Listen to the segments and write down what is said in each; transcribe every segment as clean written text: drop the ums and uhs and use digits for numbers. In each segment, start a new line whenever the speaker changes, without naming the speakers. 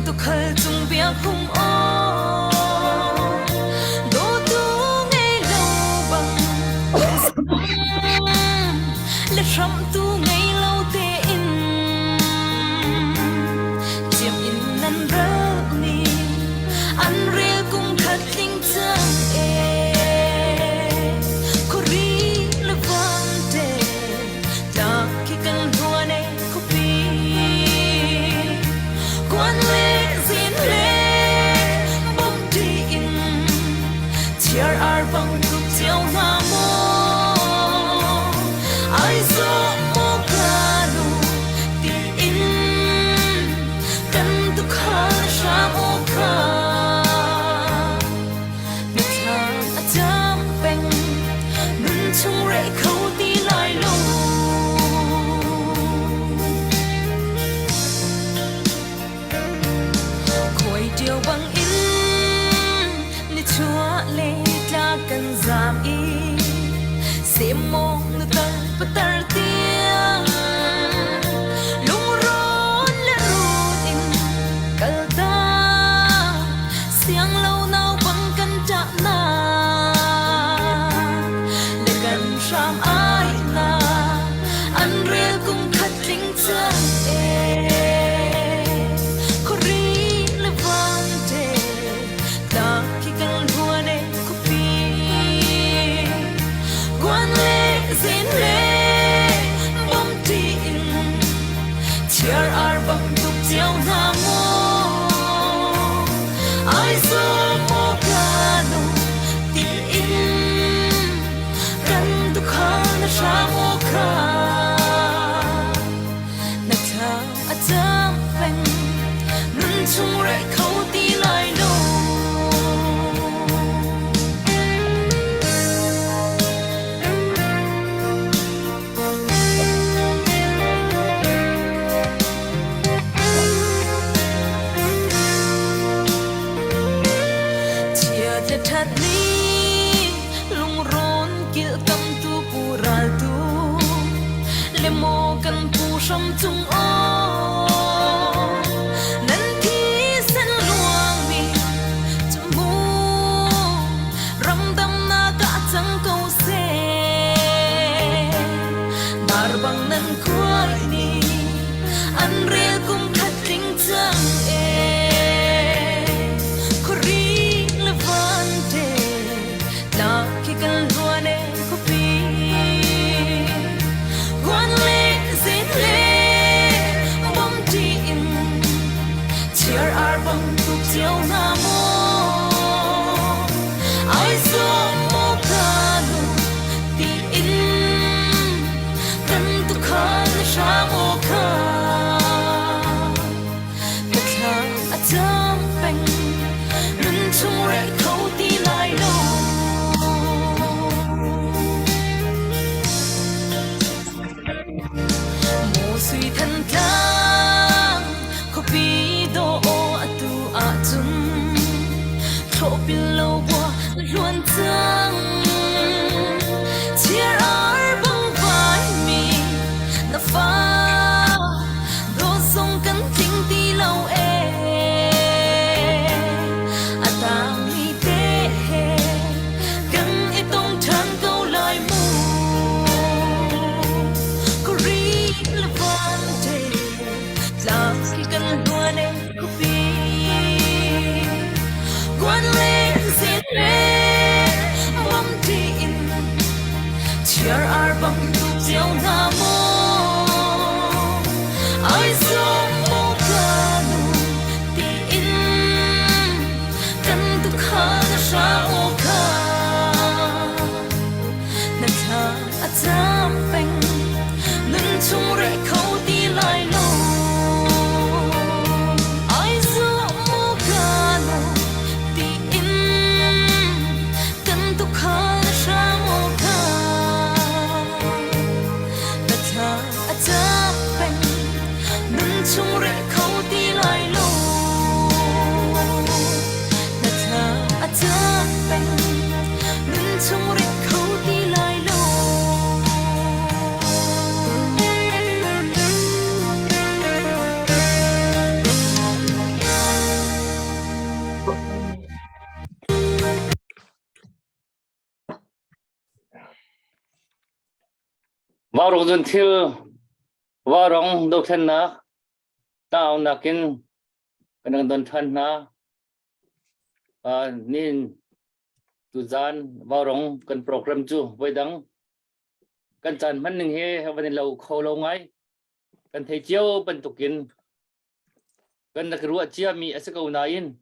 tu khal chung bia khum o do tu ngay lâu bằng le ram tu ngay lâu te in chiam in nan ra ni an ria kum khat ling chang e kori le vante ta ki kan duane ko pi quan le zin le bom ti in chiar ar bang tu chiao na mo ai so mo kanu ti in kan tu kha sha mo kha na tha a jam peng nun chung re khâu ti lai lo khoi điều bang in ni chua le tla kan zam i se mong nu tar patar tiang lung ron le ru in kal ta siang lâu nau bang kan ta na le kan sham ai na an rel kum khat ling chang e kori le vante ta ki kan duane ko pi quan le zin le bom ti in chiar ar bang tu chiao na mo ai so mo kanu ti in kan tu kha na sha mo kha na tha a jam peng nun chung re khâu ti lai lo chia te that ni lung ron kil tam tu pural tu le mo kan pu sham chung o nan thi sen luang mi chamu ram dam na ka chang ko se dar bang nan khoi ni an rel kum khat ling chang e kori levante la ki kan duane ko pi quan le zin le bom ti in chiar ar bang tu chiao na mo ai so mo kanu ti in kan tu kha na sha mo kha na tha a jam peng nun chung re khâu ti lai lo mo sui than tlang ko pi do o atu a chun tho pil lo bo luan chang chiar ar bang vai mi na fa do song kan ting ti lo e atang mi te he kan e tong than ko lai mu kori levante la ki kan duane ko pi quan le zin le bom ti in chiar ar bang tu chiao na mo ai so mo kanu ti in kan tu kha na sha mo kha na tha a jam peng nun chung re khâu ti lai lo ai so mo kanu ti in kan tu kha na sha mo kha na
vào rong dân thiêu vào rong đâu thân na tao na kinh cái năng đơn thân na nên tu gian vào rong cần program chu với đắng cần chăn mình nâng he vấn đề lâu khâu lâu ngay cần thấy chiếu bên tục kinh cần là cái ruột chia mi sẽ câu nào in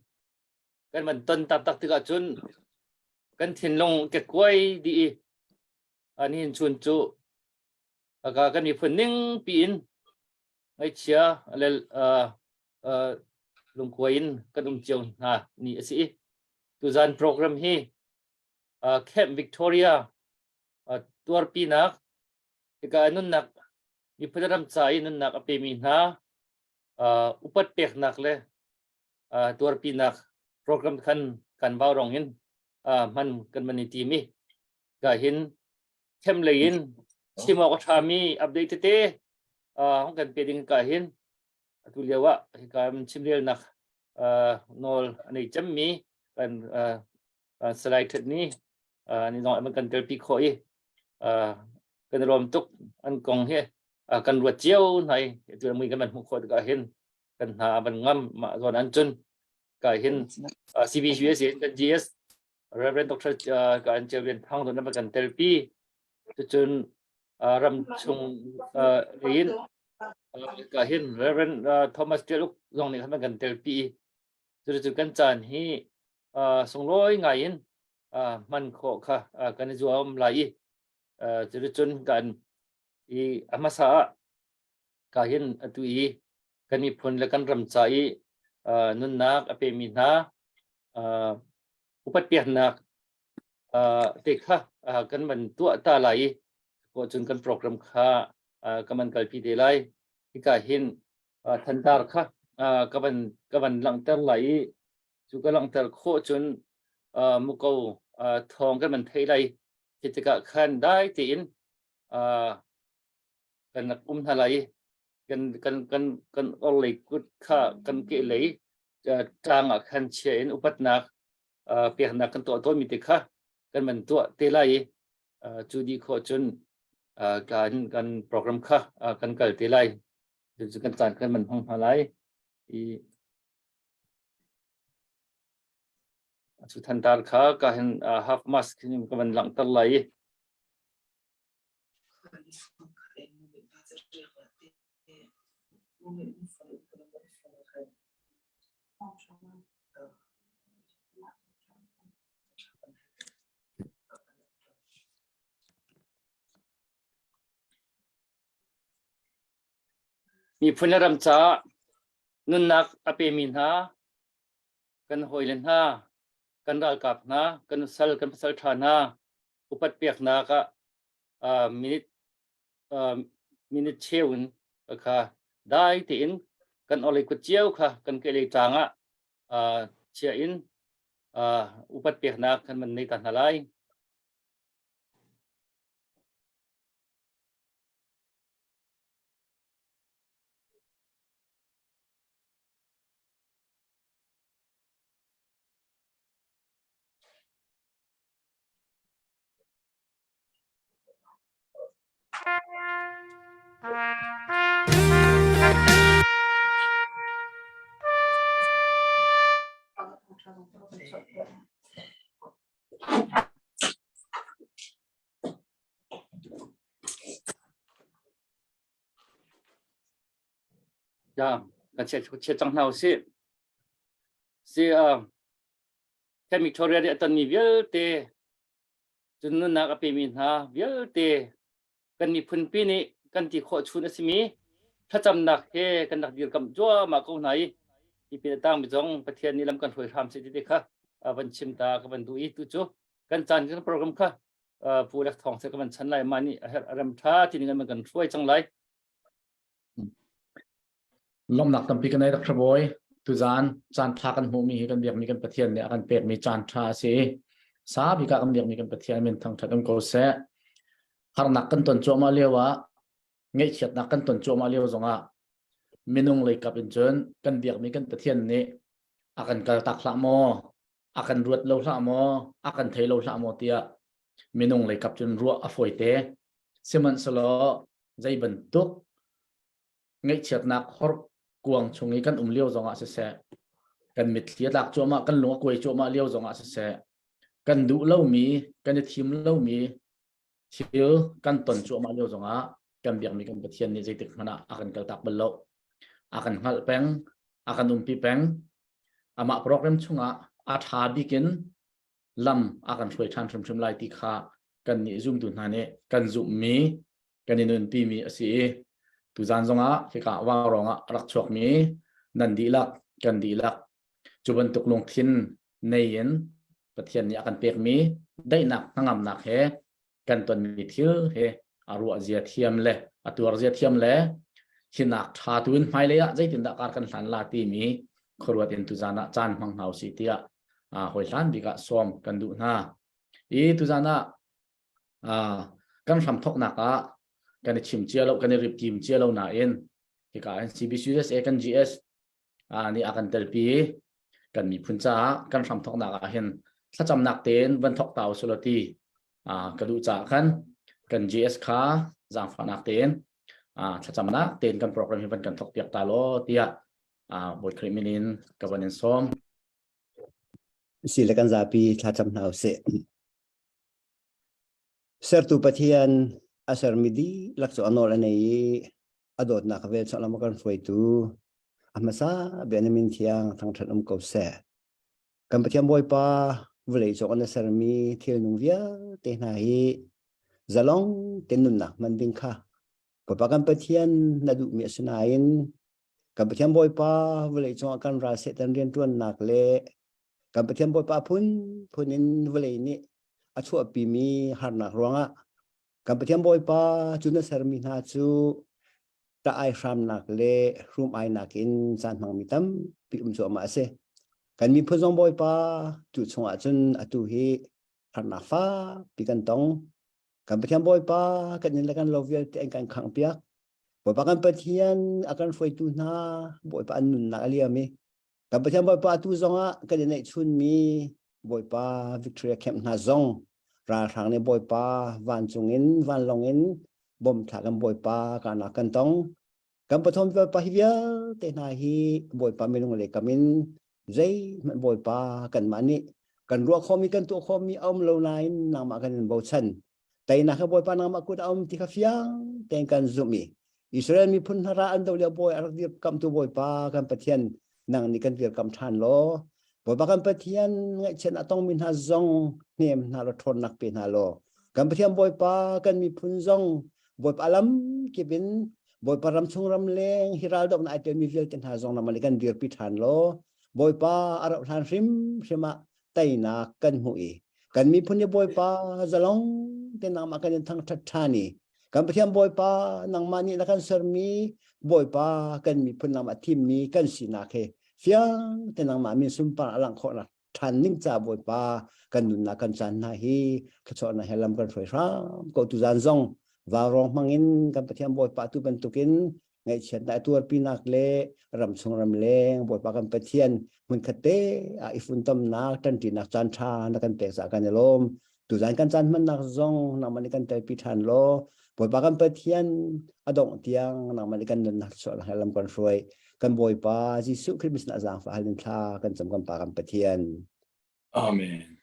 cần mình tuân tập tắc tự cả chun cần thiền long kết quay đi anh hin chun chu cầnมีphần ninh pinไอ้เชียอะไรลงควยน์กันchiềuนี่สิตุจานโปรแกรมฮีแคมป์วิกตอเรียตัวปีนักที่การนุ่นนักมีพลังใจนุ่นนักอภิมินาอุปถัมภ์นักเลยตัวปีนักโปรแกรมกันบ่าวรองยินมันกันมันในทีมีก็เห็นเข้มเลยยินที่มอกทามีอัปเดตเต้ห้องกันเป็นยังไงเห็นตุเลียวะการชิมเรียนนักนอลอันนี้จำมีกันสไลด์นี้นี่น้องมันกันเตลปีคอยกันรวมทุกอันกองเฮกันรวดเจียวในตัวมือกันมันมุขคนก็เห็นกันหาบันงำมาตอนนั้นจนก็เห็นCBCS กัน GS Reverend Dr. การเจริญทั้งตัวนั้นมันกันเตลปีจนรำชงเรียนก็เห็น Reverend Thomas เจลุกลงในขั้นกันเตลปีจุดกันจานที่ส่งร้อยไงยินมันขอค่ะกันจวมไหลจุดกันอามาสาก็เห็นตัวกันมีผลและกันรำใจนุนนักอภิมินาอุปถัมภ์นักเด็กค่ะกันมันตัวตาไหลก็จนกันโปรแกรมค่ะกันมันกันพีเดลัยที่ก็เห็นทันตาค่ะกันหลังเตอร์ไหลจุกันหลังเตอร์โคจนมุกเอาทองกันมันเทไรกิจการขันได้ตีนกันนักทลายกันอะไรกุดค่ากันเกลีจะจางขันเชียนอุปนักเปียนักกันตัวมีติค่ะกันมันตัวเทไรจุดีโคจนกันโปรแกรมค่ะกันเกิดเทไรจุกันจานกันมันห้องทลายสุดทันตาร์ค่ะก็เห็นhalf mask นี่ก็มันหลังตะไลมีพลรำจ้านุนนักอภิมินหากันหอยเลนหากันรักกับนะกันกันภาษาฐานะอุปถัมภ์นะก็มินิเชวนก็ค่ะได้ที่อินกันอะไรก็เจียวค่ะกันเกลียจางเชียอินอุปถัมภ์นะกันมันในตันอะไรกันเชื่อจังเฮาสิแค่มิทอเรียตอนนี้เยอะเตจนนุนนักอภิมินหาเยอะเตกันมีพื้นปีนี้กันที่ขอชุนสิมีถ้าจำหนักกันหนักเดียวกับจั่วมาเกาไหนที่เป็นตั้งไปจงประเทศนี้ลำกันเผยทำสิทธิค่ะวันชิมตากับวันดูอีตุจุกันจานกันโปรแกรมค่ะผู้เล็กทองเสกมันชั้นไรมานี่อารมณ์ท่าที่นี่มันกันช่วยจังไร
ลมหนักตั้งปีกันในรักษาบอยตุจานจานทากันหูมีกันเบียกมีกันประเทศเนี่ยกันเป็ดมีจานทาสิสาบิกากันเบียกมีกันประเทศมันทั้งชัดกันโกเสะขารนักกันต้นจัวมาเลียวะเงี้ยเฉียดนักกันต้นจัวมาเลียวจงมินุงเลยกับอินเจนกันเบียกมีกันประเทศนี้อากันกระตักละโมอากันรวดเลาละโมอากันเทเลาละโมเตียมินุงเลยกับจนรัวอฟอยเต semen selo zai bentuk ngai chet nak hor kuang chungi kan liu zonga se kan mit thiat lak choma kan lunga koi choma liu zonga se kan du lo mi kan thim lo mi thil kan ton choma liu zonga kan biak mi kan pathian ni zai tik mana akan kal tak belo akan hal peng akan umpi peng ama program chunga atha bikin lam akan hloi than thum lai ti kha kan ni zoom tu na ne kan zoom mi kan ni nun pi mi asi tu zan zonga hika wa ronga rak chok mi nan di lak kan di lak chuban tuk long thin nein pathian ni akan pek mi dai nak ngam nak he kan ton mi thil he arwa zia thiam le atur zia thiam le hinak tha tuin mai le ya zai tin da kar kan hlan la ti mi khorwat in tu zana chan mang hau si tia hoi hlan bika som kan du na tu zana kan ram thok na ka kan chim chia lo kan rip kim chia lo na en hi ka CBCS kan GS ni akan telpi kan mi phuncha kan ram thok na ka hen thacham nak ten van thok taw soloti kadu cha kan GS kha jang fa nak ten thacham nak ten kan program hi van kan thok piak ta lo tia boi criminal governance som
silakan zapi thacham na se sertu pathian asar midi lakso anol anei adot na khavel chalam kan foi tu amasa benamin thiang thang thatam ko se kan pathian boy pa vlei so an asar mi thil nu via te na hi zalong tenun na manding kha pa kan pathian na du mi asnain kan pathian boy pa vlei so kan ra se tan rian tuan nak le kan pathian boy pa phunin vlei ni achu pi mi har nak ronga kan pathian boy pa chuna sarmi na chu ta ai ram nak le room ai nakin san mang mitam pi cho ma se kan mi phozong boy pa chu chunga chun atu hi har na fa pi kan tong kan pathian boy pa kan ni la kan lovial te kan khang piak boy pa kan pathian akan foi tu na boy pa anun na alia mi kan pathian boy pa tu zonga kan ni chun mi boy pa Victoria Camp na zong ra thang ne boy pa van chungin van longin bom thakan boy pa kana kan tong kan pathom pa hivia te na hi boy pa menung le kamin zai man boy pa kan mani kan ro khomi kan tu khomi om lo lain na ma kan bo chan tai na ka boy pa na ma ku om ti ka fiang ten kan zumi Israel mi phun hara an do le boy ar dir kam tu boy pa kan pathian nang ni kan dir kam than lo boy pa kan pathian ngai chen atong min ha zong nem na lo thon nak pe na lo kan pathian boy pa kan mi phun zong boy pa lam ki bin boy pa ram chung ram leng hiral dok na aten mi vel ten ha zong na mali kan dir pi than lo boy pa ar than rim shema tai na kan hui kan mi phun ni boy pa zalong ten na ma kan thang that thani kan pathian boy pa nang mani la kan ser mi boy pa kan mi phun na ma thim mi kan si na khe fiang tenang ma min sumpa alang kho na than ning cha boy pa kan nun na kan chan na hi khacho na helam kan foi ram ko tu zan zong wa rong mangin kan pathian boy pa tu ban tukin ngai chen da tur pinak le ram chung ram leng boy pa kan pathian mun khate a ifun tam na tan ti na chan tha na kan pek sa kan lom tu zan kan chan man nak zong na man kan tai pi than lo boy pa kan pathian adong tiang na man kan nun na so na helam kan foi kan boy pa Jisu Christ na zang fa halin tha kan cham kan pa kan pathian
Amen.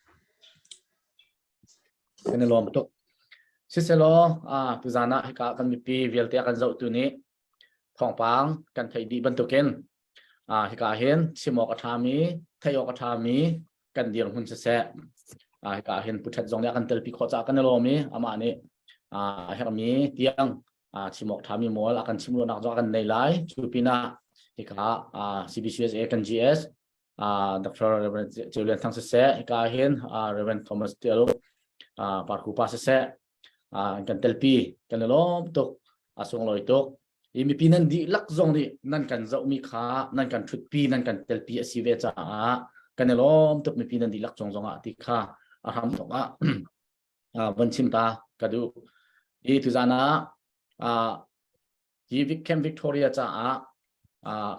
kan lom to siselo tu zana ka kan mi pi velte kan zo tu ni thong pang kan thai di ban to ken hi ka hen simok athami thayok athami kan dir hun se hi ka hen puthat zong ya kan tel pi kho cha kan lo mi ama ni her mi tiang simok thami mol akan simlo nak zo kan nei lai chu pina hika CBCS kan GS Dr. Reverend Julian Thang se hika hen Reverend Thomas Tialo parku pa se kan telpi kan lom tok asong loi tok imi pinan di lak zong di nan kan zau mi kha nan kan thut pi nan kan telpi asive cha kan lom tok mi pinan di lak zong zong ti kha aham tok ban chim ta kadu tu zana Camp Victoria cha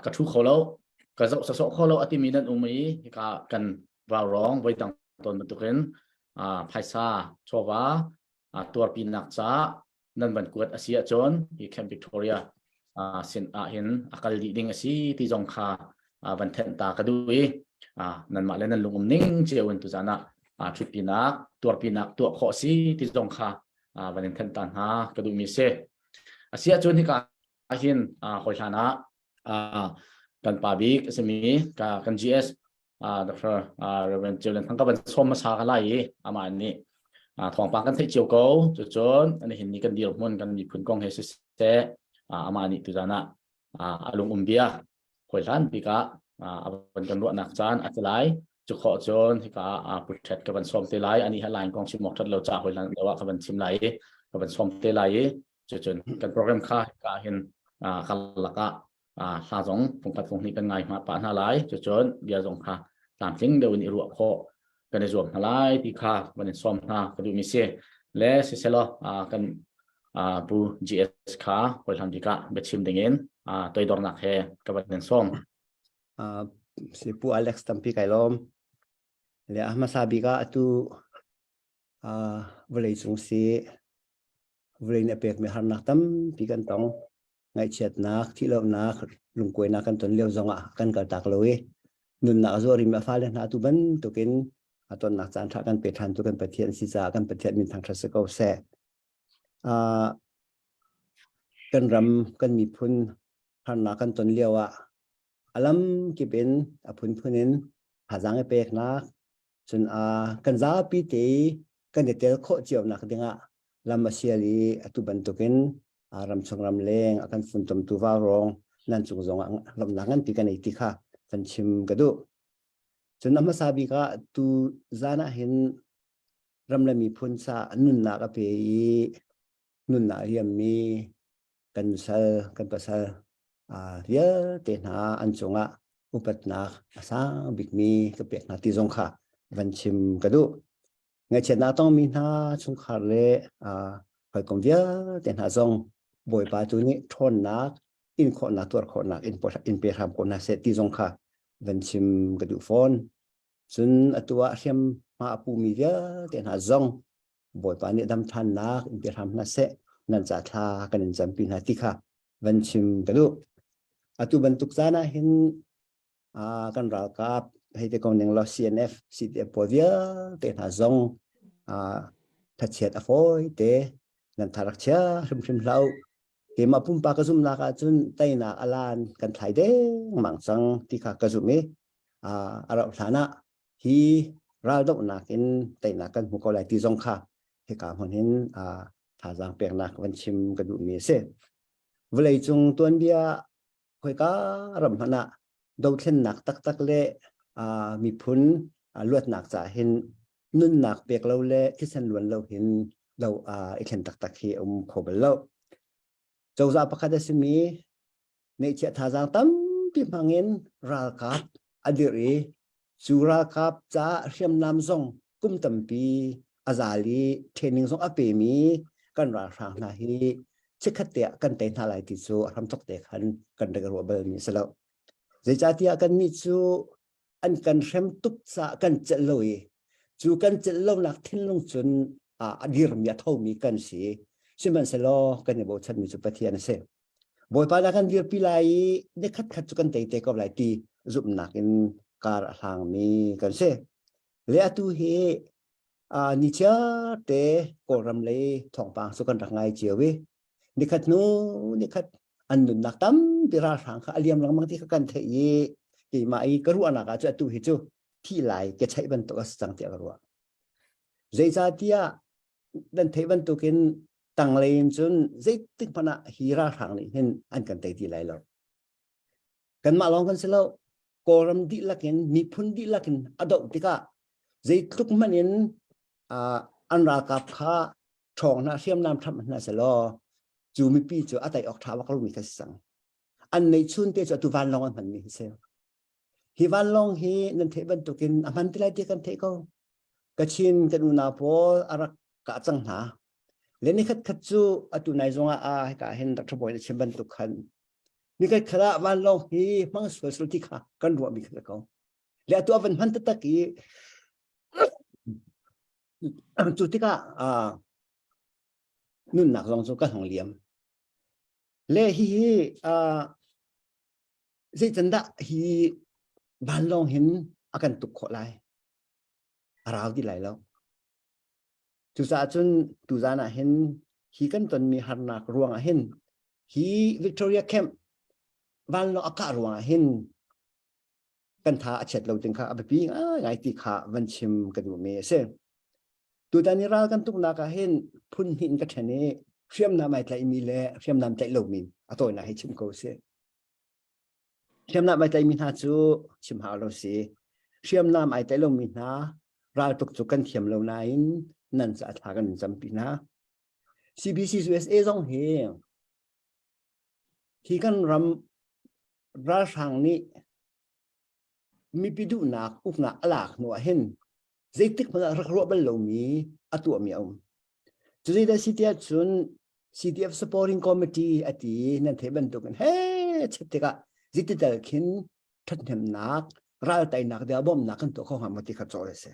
ka thu kholo ka zo so kholo ati minan umi ka kan wa rong vai tang ton tuken phaisa chowa tur pi nak cha นั่นบันกวดอาเซียจนที่แคมป์วิกตอเรียสินเห็นอากาศดีดิ่งอาศีที่จงค่าบันเทนตากระดุยนั่นมาเล่นนั่นลุงนิ่งเจ้าวันตุจานะทริปปีนักตัวข้อสีที่จงค่าบันเทนตานหากระดุมีเสอาเซียจนที่การเห็นคอยชนะกันปาบิกสมีกัน GS ดรเรเวนเจเลนทั้งก็เป็นส้มมาชากันไล่อามานี้ทองปากกันที่เจียวเกาจนอันนี้เห็นนี่กันเดียวมันกันมีพื้นกองเฮสเซอามานี้ตุจานะลุงเบียคอยรันปีกะเป็นกันรวดหนักจานอัตไลจุกขอจนที่กะพุทธกับเป็นส้มเตไลอันนี้ให้ไลน์กองชิมหมอกทัดเราจะคอยรันแต่ว่ากับเป็นชิมไลกับเป็นส้มเตไลจนกันโปรแกรมค่ากะเห็นขันละกะสาสองผมกัดฟงนี้กันไงมาป่าหน้าไลจนเบียร์สงค่ะตามทิ้งเดี๋ยวนี้รัวโคกันในส่วนหลายที่ค่าวันนี้ซ้อมหน้าก็ดูมีเสียและเสร็จแล้วกันปู GS ค่าคอยทำดีกะเบ็ดชิมดิ่งเงินตัวดอร์นักแห่กับวันนี้ซ้อม
สิปูอเล็กซ์ตัมปีไก่ล้อมและมาซาบิกะตูเวลัยสงสีเวลัยเนี่ยเปียกมีหันนักตั้มปีกันตองไงเช็ดนักที่เรานักลุงกวยนักกันตนเลี้ยวจงกันกระตักเลยนุนนักจอริมาฟ้าเลยนะตุบันตุกินตอนนักจานทักกันเปิดทันตุกันเปิดเทียนศิษากันเปิดเทียนมินทางทศกัณฐ์แสกันรำกันมีพุนหันนักกันตนเลี้ยวอลัมกิเป็นพุนนินหาจังเปิกนักจนกันจ้าปีตีกันเดเตลโคเจียวนักเด้งลำมาเชียรีตุบันตุกินรำชงรำเลงอาการฝุ่นตมตัวฟ้ารองนั่นจุกจงลำนักกันปีกันไอติค่ะฟันชิมกระดูจนน้ำมาซาบิกะตูจานะเห็นรำละมีพุนซานุนนักเปย์นุนนักเรียมมีกันสัลกันภาษาเยอะเตน่าอันจงอุปนักสาบิกมีกระเปียกนาติจงค่ะฟันชิมกระดูไงเช่นน่าต้องมีน่าชงขาเลคอยกงเยอะเตน่าจงบ่อยปาตัวนี้ทนนักอินคนนักตัวคนนักอินเปียทำคนนักเสติจงค่ะวันชิมกระดูฟอนส่วนตัวเชื่อมมาปูมีเยอะแต่หาจงบ่อยปานนี้ดำทันนักอินเปียทำนักเสนั่นจะทากันจำปีนาทีค่ะวันชิมกระดูตัวบรรทุกจานะเห็นกันรักกับให้แต่คนหนึ่งเรา CNF สิเดียปวดเยอะแต่หาจงทัดเชียดอโฟยแต่นั่นทารักเชียริมเราเกี่ยมาพุ่มปากกระซุ่มนักจนไตนักอลานกันถ่ายเด้งมังสังที่ขากระซุ่มเราฐานะฮีเราดกนักอินไตนักกันมุกอะไรที่จงค่ะให้การคนเห็นถ้าจางเปียกนักวันชิมกระดูมีเสเวลาจงตัวเดียคอยการำพนะดาวเช่นนักตักเละมีพุนลวดนักจะเห็นนุ่นนักเปียกเราเละที่สันล้วนเราเห็นเราเห็นตักที่ขบเราเจ้าจะประกาศสิมีในเจ้าท่าจางตั้มพิมังเงินราคับอดีรีสุราคับจะเชื่อมนำส่งกุมตั้มปีอาจารีเทรนนิ่งส่งอเปมีกันราคาหน้าฮีเช็คเตะกันเต็นทลายติดสูทำตกเตะกันเด็กรัวเบลมีสแล้วเจ้าที่กันมีสูอันกันเชื่อมตุกสะกันเจลอยจูกันเจลอยนักทิ้งลงจนอดีรมีเท่ามีกันสิซึ่งมันสโลกันในบทชัดมีจุดปะเทียนเสบอยปานักันเดียร์พิไลเด็กขัดจุกันเตะกับหลายทีจุบนักอินการทางมีกันเสเลี้ยตัวเฮนิจเตะกอรำเลยทองปังสุกันรักไงเจียวเวนิขัดนู้นิขัดอันนุนนักตั้มปีราทางข้าเลียมหลังบางที่กันเทยีที่มาอีกรู้อันนักจะตัวเฮจูที่ไหลเกชัยบรรทุกสังเตียกรัวเจ้าที่ดันเทบรรทุกินตั้งเลยจนเจ็ดตึกพนักฮีราทางนี้เห็นอันกันเตที่ไหลแล้วกันมาลองกันเสร็จแล้วกอรำดีลักเห็นมีพุนดีลักเห็นอดอกติกะเจ็ดทุกมันเห็นอันรากับข้าทองนะเชื่อมน้ำทำน่าเสร็จแล้วจูมีปีจูอัตไอออกท้าว่าเขามีกันสังอันในชุนเตจูตุวันลองมันมีเซลฮิวันลองฮีนั่นเทบันตุกินมันที่ไรที่กันเทก็กระชินกันอุณาโพอารักกะจังหาเล่นนี่ขัดจูอตุนายจงให้กะเห็นรัฐบาลเชื่อบันตุกันนี่ก็ขณะวันลองฮีมังสวยสุดที่ข้ากันรวมมีกันก็แล้วตัวเป็นพันธตะกี้จุดที่ก็ นุ่นหนักลองสุกันของเหลี่ยมเลฮีสิจันดะฮีบานลองเห็นอาการตุกขอไลราวที่ไหลแล้วจุสาจนตุจานะเห็นฮีกันตนมีหันนักรวงเห็นฮีวิกตอเรียแคมป์บานลองอากาศรวงเห็นกันท้าเฉดเราจึงข้าไปปิ้งไงตีขาวันชิมกระดูเมเซตุตานิรากันตุกนักเห็นพุ่นหินกระเทเนเชื่อมน้ำไม่ใจมีเล่เชื่อมน้ำใจโลมินตัวไหนให้ชิมโกเซเชื่อมน้ำไม่ใจมีหาจูชิมหาเราสิเชื่อมน้ำไม่ใจโลมินนะเราตกจุกันเทียมเราไหนนั่นจะทากันจำปีนะ CBC USA ต้องเห็นที่กันรำราชังนี้มีปิดุนักอุกนักหลักหนัวเห็นใจติกมันรักรัวบัลลมีอตัวมีเอาจุดที่ได้ CTF supporting committee อดีนั่นเทบันตุกันเฮ้เช็ดกะจิตเตอร์คินทัดเห็นนักรัลไตนักเดียบอมนักกันตัวเขาหามาติขัดโจเลยเส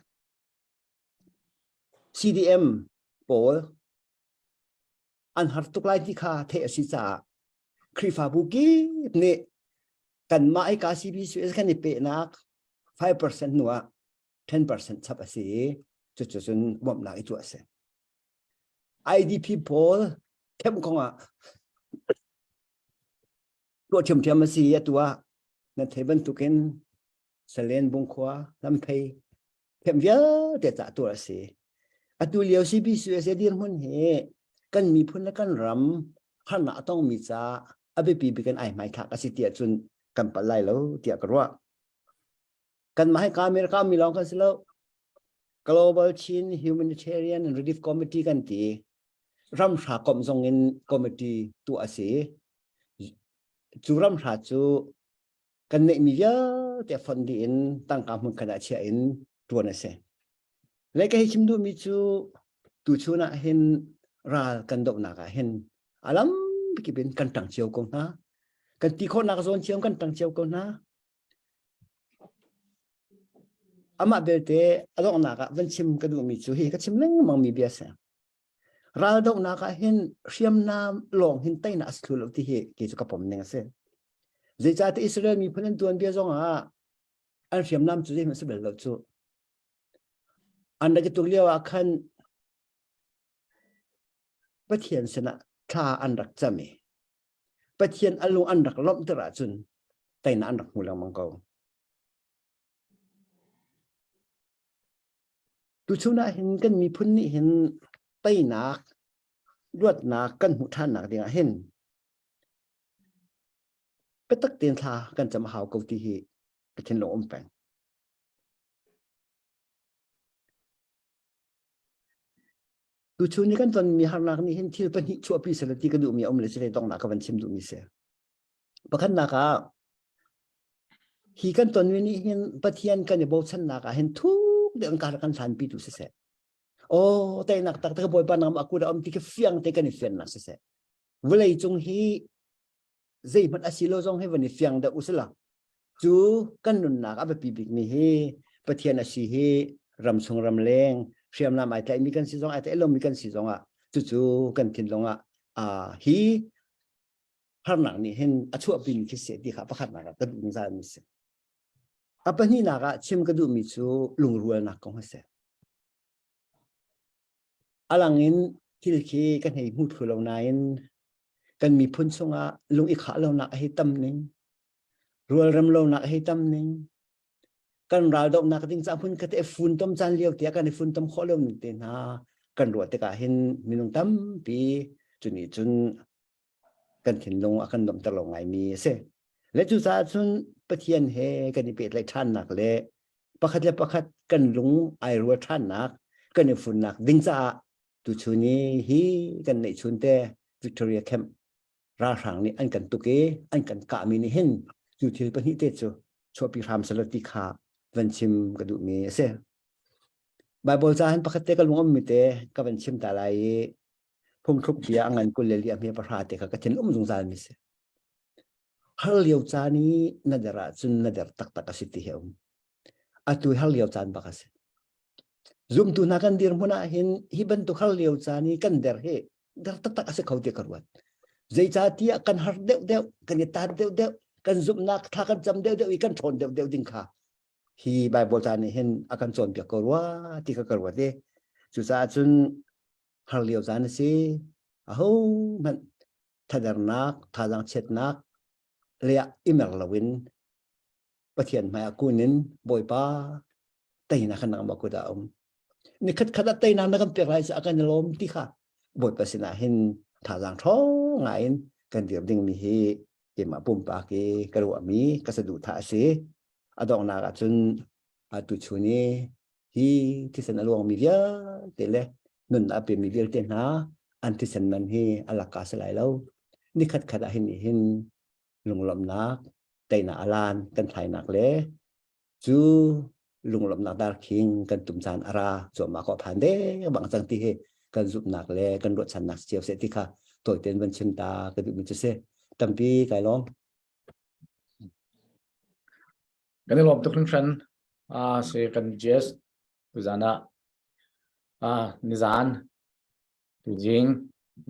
CDM โปลอันหัดตุกไลที่ข้าเทศิษาคริฟาบุกีเนี่ยกันมาไอ้กา CBC กันนี่เป็นนัก 5% หนัว 10% ชับสิจุดจนบ่มนักอีตัวเส IDP โปลเข้มข้นตัวเทียมมาสิตัวนั่นเทบันตุกันเสเลนบุงขวาลำเพยเข้มเยอะแต่จ่าตัวสิตัวเลี้ยว CBC เสียดีมันเหกันมีพุ่นและกันรำขณะต้องมีจ่าไปปีกันไอ้ไม่ขาดสิเตียจนกันปลายแล้วเตียกรัวกันมาให้การอเมริกามีลองกันสิแล้ว Global Chin Humanitarian and Relief Committee กันตีรำชากรมทรงเงินคอมมิตี้ตัวสิจูรำชาจูกันเนี่ยมีเยอะแต่ฟันดีอินตั้งการมุ่งขนาดเชียอินตัวนั่นเองแล้วก็ให้ชิมดูมีจูตูชูน่ะเห็นรากันดอกนักเห็นอารมณ์กี่เป็นกันตั้งเชียวกงนะกันตีคนนักโซนเชียวกันตั้งเชียวกงนะอามาเบลเตอดอกนักวันชิมกันดูมีจูเฮก็ชิมเล่งมังมีเบียสราดอกนักเห็นเชียมน้ำลงเห็นไตน่ะสกุลที่เฮกิจกับผมเนี่ยเสเจจากที่อิสราเอลมีพลังตัวเบียจงอันเชียมน้ำจุดที่มันสเบลล์จูอันนั้นก็ตัวเรียกว่าคันปะเทียนสนะข้าอันรักจำเมปะเทียนอารมณ์อันรักล้อมตระจุนไตน่ะอันรักมูลมังกรตุชุนะเห็นกันมีพุ่นนี่เห็นไตนักรวดนักกันหุท่านนักเดียเห็นไปตักเตียนทากันจะมาหาเกาตีไปเช่นหลงอมแปงตุชุนี่กันตอนมีหานักนี่เห็นที่เป็นหิชัวปีเสร็จที่กระดูมีอมเลยสิเลยต้องนักกันชิมดูมีเสียประคันนักฮีกันตอนนี้เห็นปะเทียนกันเนี่ยบอกฉันนักเห็นทุกเรื่องการกันสันปีดูเสียโอ้แต่นักตักตะบอยปานำaku dah om tiga fiang tekan ni fiang nak sese welai chung hi zai mat asilo jong he wani fiang da usla chu kan nun nak aba pibik ni he pathian asi he ram sung ram leng siam na mai tai mi kan si jong ai tai lo mi kan si jong chu chu kan thin longa hi har nak ni hen achu pin ki se ti kha pakhat na ka du za mi se apa ni na ka chim ka du mi chu lung rual nak kong se alangin tilki kan hei mut khulong nain kan mi phun songa lung ikha lo nak hei tam ning rual ram lo nak hei tam ning kan ral dok nak ting cha phun ka te fun tom chan liau tia kan fun tom kho lo ni te na kan ro te ka hin minung tam pi chuni chun kan thin long akan dom ta lo ngai mi se le chu sa chun pathian he kan ni pe lai than nak le pakhat kan lung ai ro than nak kan ni fun nak ding chaตุชุนี้ฮีกันในชุนเตวิกตอเรียแคมป์ราหางนี่อันกันตุเกอันกันกะมีนี่เห็นอยู่ที่ปนิเตจูชัวปีรามสลติขาวันชิมกระดูมีเสบายบอลจานปกติก็ลงอมมิเตก็วันชิมตาลายพุ่มทุกเบียงันกุลเลลียมีประหารเตก็กระเทนสงสารมิเสฮัลเลียวจานี้นัดระจุนนัดตักสิทธิเหวตุฮัลเลียวจานบักเสzoom tu na kan dir muna hin hiban tu khal liu cha ni kan der he dar tak ase khau te karwat zai cha ti kan har deu kan ta deu kan zum nak tha kan jam deu I kan thon deu ding kha hi bible ta ni hen akan chon pya karwa ti ka karwa de chu sa chun har liao za na si a ho man thadar nak thadang chet nak lea imer lawin pathian mai akunin boipa tai na khanang ma ku da ni khat khat tai na na kan pe rai sa akan lom ti kha boipa sina hin thadang tho ngain kan diam ding mi hi ke ma pum pa ke karwa mi ka sa du tha si adong na ka chun tu chu ni hi ti san along mi ya te le nun a pe mi vir te na an ti san man hi alaka sa lai lo ni khat khat a hin lung lom nak tai na alan kan thai nak le chu lung lom nak dar king kan tum san ara cho ma ko phan de bang chang ti he kan zup nak le kan ro chan nak chiao se ti kha toy ten ban chim ta ka du mi che se tam pi kai long
kan lom to khan se kan jes tu zana nizan tu jing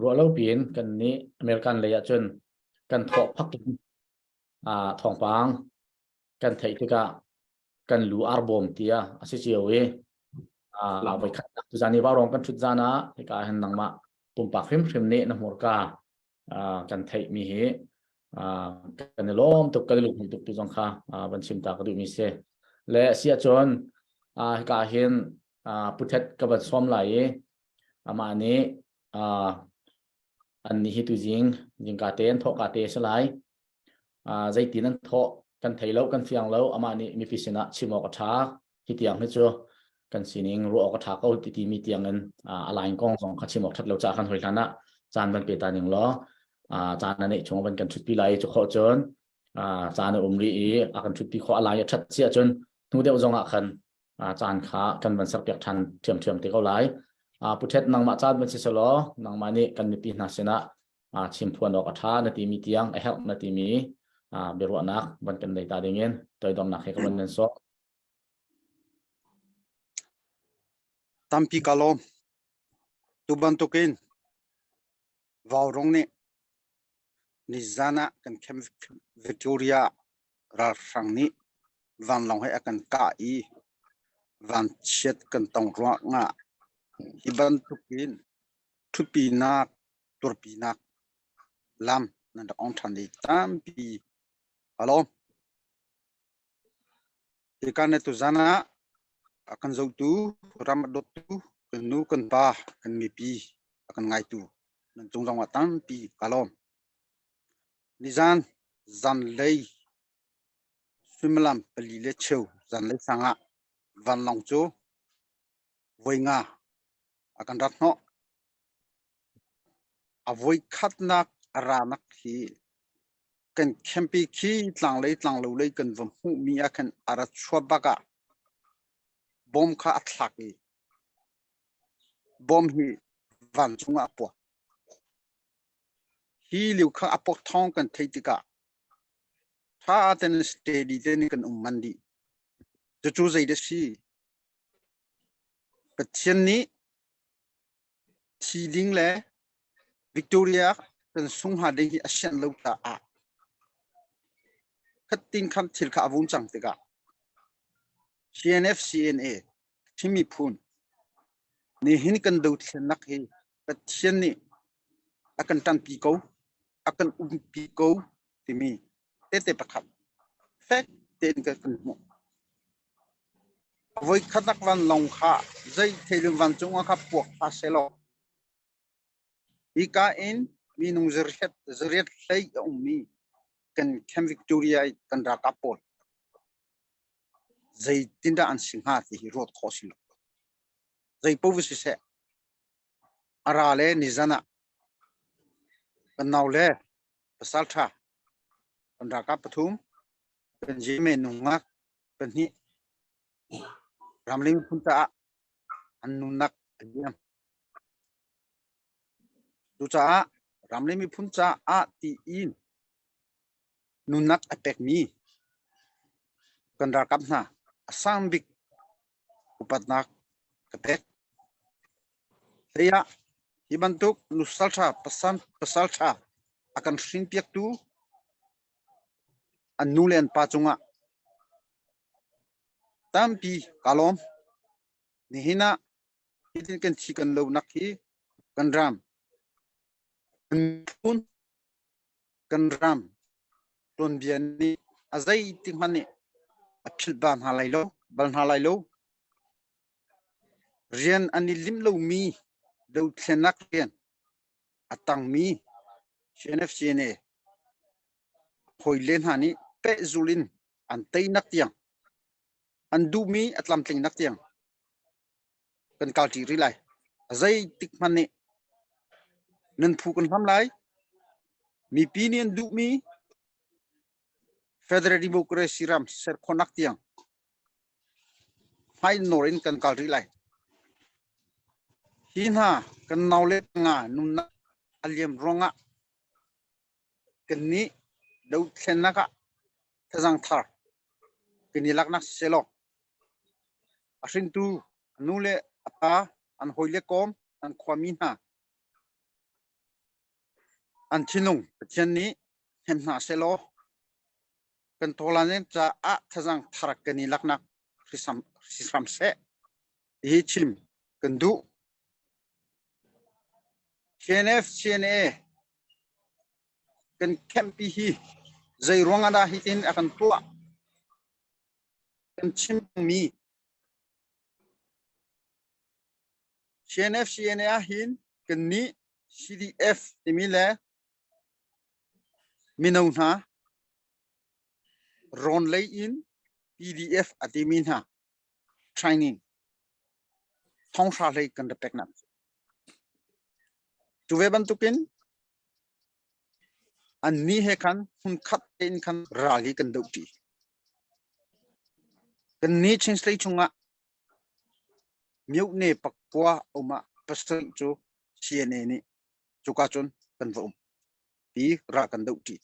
ro lo pin kan ni american le ya chun kan tho phak thong pang kan thei ti ka kan lu arbom tia ase chiu e la bai khat tu zani ba rong kan thut zana he ka han nang ma tum pa khrim ne na mor ka kan thei mi he kan lom to kan lu tu tu jong kha ban sim ta ka du mi se le sia chon he ka hin puthet ka ban som lai ama ni an ni hi tu jing ka ten tho ka te salai zai tin an tho kan thei lo kan fiang lo ama ni mi pisina chimo ka tha hi tiang he chu kan sining ro ka tha ko ti mi tiang an alain kong song kha chimo that lo cha khan hoi thana chan ban pe ta ning lo chan na nei chung ban kan thut pi lai chu kho chon chan na umri akan thut pi kho alai that sia chon nu deu zong a khan chan kha kan ban sak pek than thiam te ko lai puthet nang ma chan ban si solo nang ma ni kan mi pi na sena chim phuan ok tha na ti mi tiang a help na ti mi berwa nak ban kan dai ta dingen toy dom nak he ka ban nen so
tampi kalom tuban tokin vaurong ne nizana kan kem Victoria ra sang ni van long he akan ka I van chet kan tong ro nga hiban tukin thupi nak turpi nak lam nan on than ni tampi kalom ikane tu zana akan zau tu ramadot tu kan nu kan pa kan mi pi akan ngai tu nan chung jong atam pi kalom nizan zan lei swimlam pali le cheu zan lei sanga van long chu voi nga akan rat no avoi khat nak ara nak hi kan kempi khi tlang lo lei kan vom hu mi akan ara chwa baka bom kha athlaki bom hi van chunga po hi liu kha apok thong kan theitika tha ten steady ten kan mandi chu zai de si pathian ni thiling le Victoria kan sung ha de hi asian lo ta khatin kham thil kha avun chang te ka CNF CNA thimi phun ni hin kan do thlen nak hi pathian ni akan tan pi ko akan pi ko timi te pakhat fact ten ka kan mo voi khatak van long kha zai thelum van chunga kha pok kha selo ika in mi nung zeriat hlei mi kan kem Victoria kan ra kapol zai tinda an singha ti rot khosil zai povisi se arale nizana kan naule pasal tha kan ra kap pathum kan jime nunga kan hi ramling punta annunak diam ducha ramling mi puncha ti in nunak attack mi kan ra kap na asambik upatnak kapek saya Hibantuk nusalcha pasalcha akan shin piak tu anulen pachunga tampi kalom nihina hitin kan chikan lo nakhi kan ram pun kan ram ton biani azai tingmani aphil ban halai lo rian ani lim lo mi do thlenak rian atang mi cnf cna hoilen hani pe zulin an tei nak tiang an du mi atlam tling nak tiang kan kalti ri lai azai tik mani nan phu kan ham lai mi pinian du mi federal democracy ram ser khonak tiang hai norin kan kalti lai hina kan naule nga nunna aliam ronga kan ni do thenaka thajang thar kini laknak selo asin tu nule apa an hoile kom an khwamina an chinung chen ni hemna selo kan tolanen cha a thajang tharak kini laknak risam se hi chim kan du cnf cna kan kempi hi zai ronga da hitin akan tua kan chim mi cnf cna hin kan ni cdf timile minau na ron lay in pdf atimin ha training thong sa lay kan depek na tuwe bantukin an ni he kan hun khat in kan rali kan dauti kan ni chinslei chunga miu ne pakwa oma pasal chu cna ni chuka chun kan vom pi ra kan dauti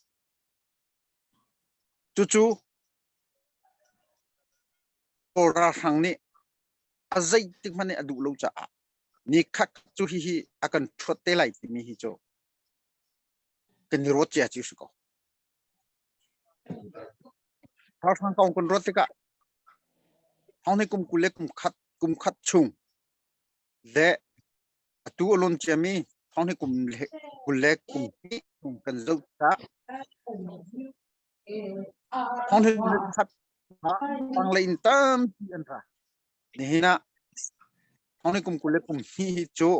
chu ora sang ni azai tik mane adu lo cha ni khak chu hi akan thote lai mi hi cho kan rot cha chi su ko thao sang kong kan rot ka hau ne kum khat chung de atu alon chami hau ne kum kan zo ta hau ne khat pang lain tam an ra ni hina hau ne kum hi cho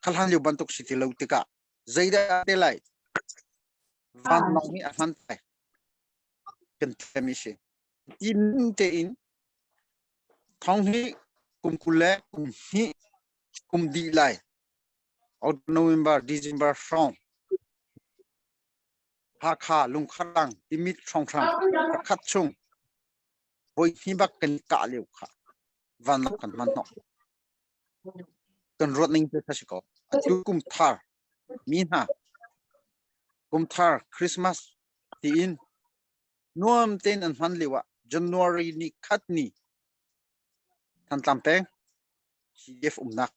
khalhan yo bantuk siti lo tika zaida te lai van long ni afan tai kan temishi in te in thong hi kum hi kum di lai out November December from ha kha lung kharang imit thong thang khat chung voi hi bak kan ka leu kha van long kan man no kan rot ning te thasiko atu kum thar mi ha kum thar Christmas ti in nuam ten an han lewa January ni khat ni than tlampeng cdf umnak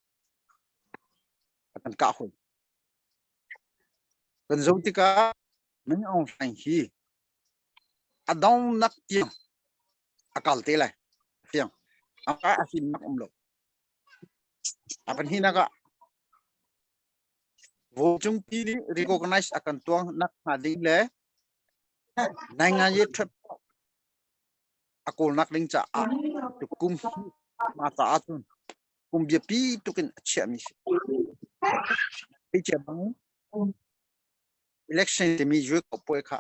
kan ka hoi kan zotika nang ong sang hi adong nak tiang akal te lai tiang aka asin nak umlo apan hinaka vo chung pi ni recognize akan tuang nak na ding le nai nga ye trip akol nak ding cha a kum ma ta atun kum bia pi tukin achia mi pi che bang election te mi jwe ko poe kha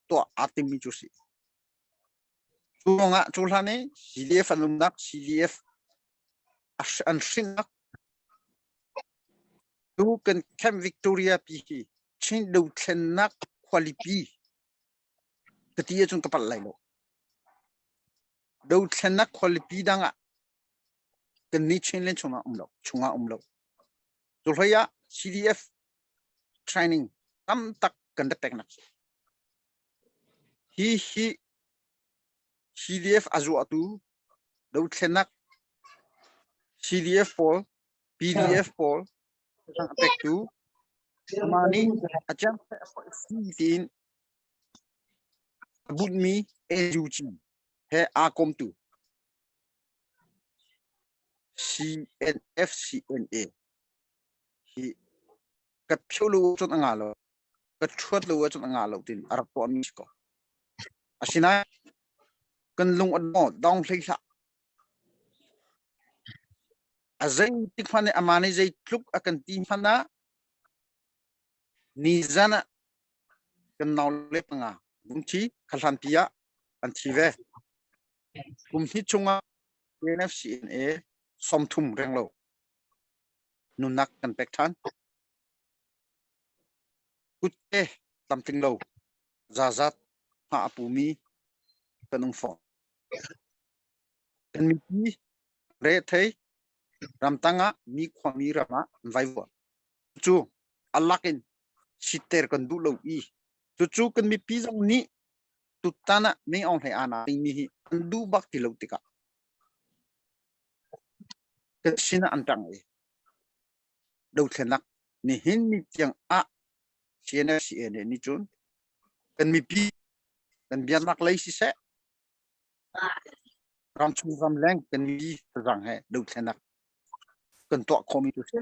to ati mi chu si chuanga chulhane cdf alumnak cdf an shinnak tu kan Camp Victoria pi hi chin do thlennak quality katia chung kapal lai lo do thlennak quality danga kan ni chin len chunga umlo zulhaya cdf training tam tak kan depek nak hi cdf azu atu do thlennak cdf for PDF poll sang apek tu mani acham tin bút mi ejuchi he akom tu CNFCNA hi kat phiulu chot angalo kat thuat lu chot angalo tin arak po mi ko asina kan lung admo dong thleisa azai tik phane amani zai tluk akan ti phana ni zana kan naule panga bumchi khalhantia an thive kumhi chunga NFCNA somthum renglo nunak kan pektan kutte something low zazat ha apumi kanung phone kan mi re thei ramtanga mi khwami rama vaiwa chu alakin siter kan du lo i chu kan mi pi jong ni tutana me on hai ana mi hi du bak ti lo tika kan sina antang e do thenak ni hin mi tiang a CNFCNA ni chun kan mi pi kan bian nak lai si se ram chu ram leng kan mi rang hai do thenak kan to khomi tu se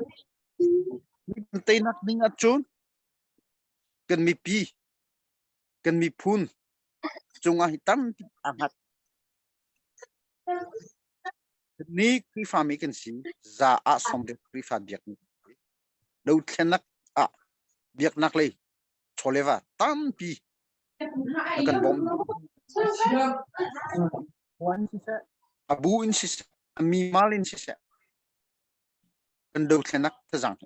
ni kan te nak ning a chun kan mi pi kan mi phun chunga hitam angat ni kri fami kan si za a som de kri fa biak ni do thenak a biak nak lai choleva tam pi kan bom wan si se abu in si se mi mal in si se kan do thenak ta jang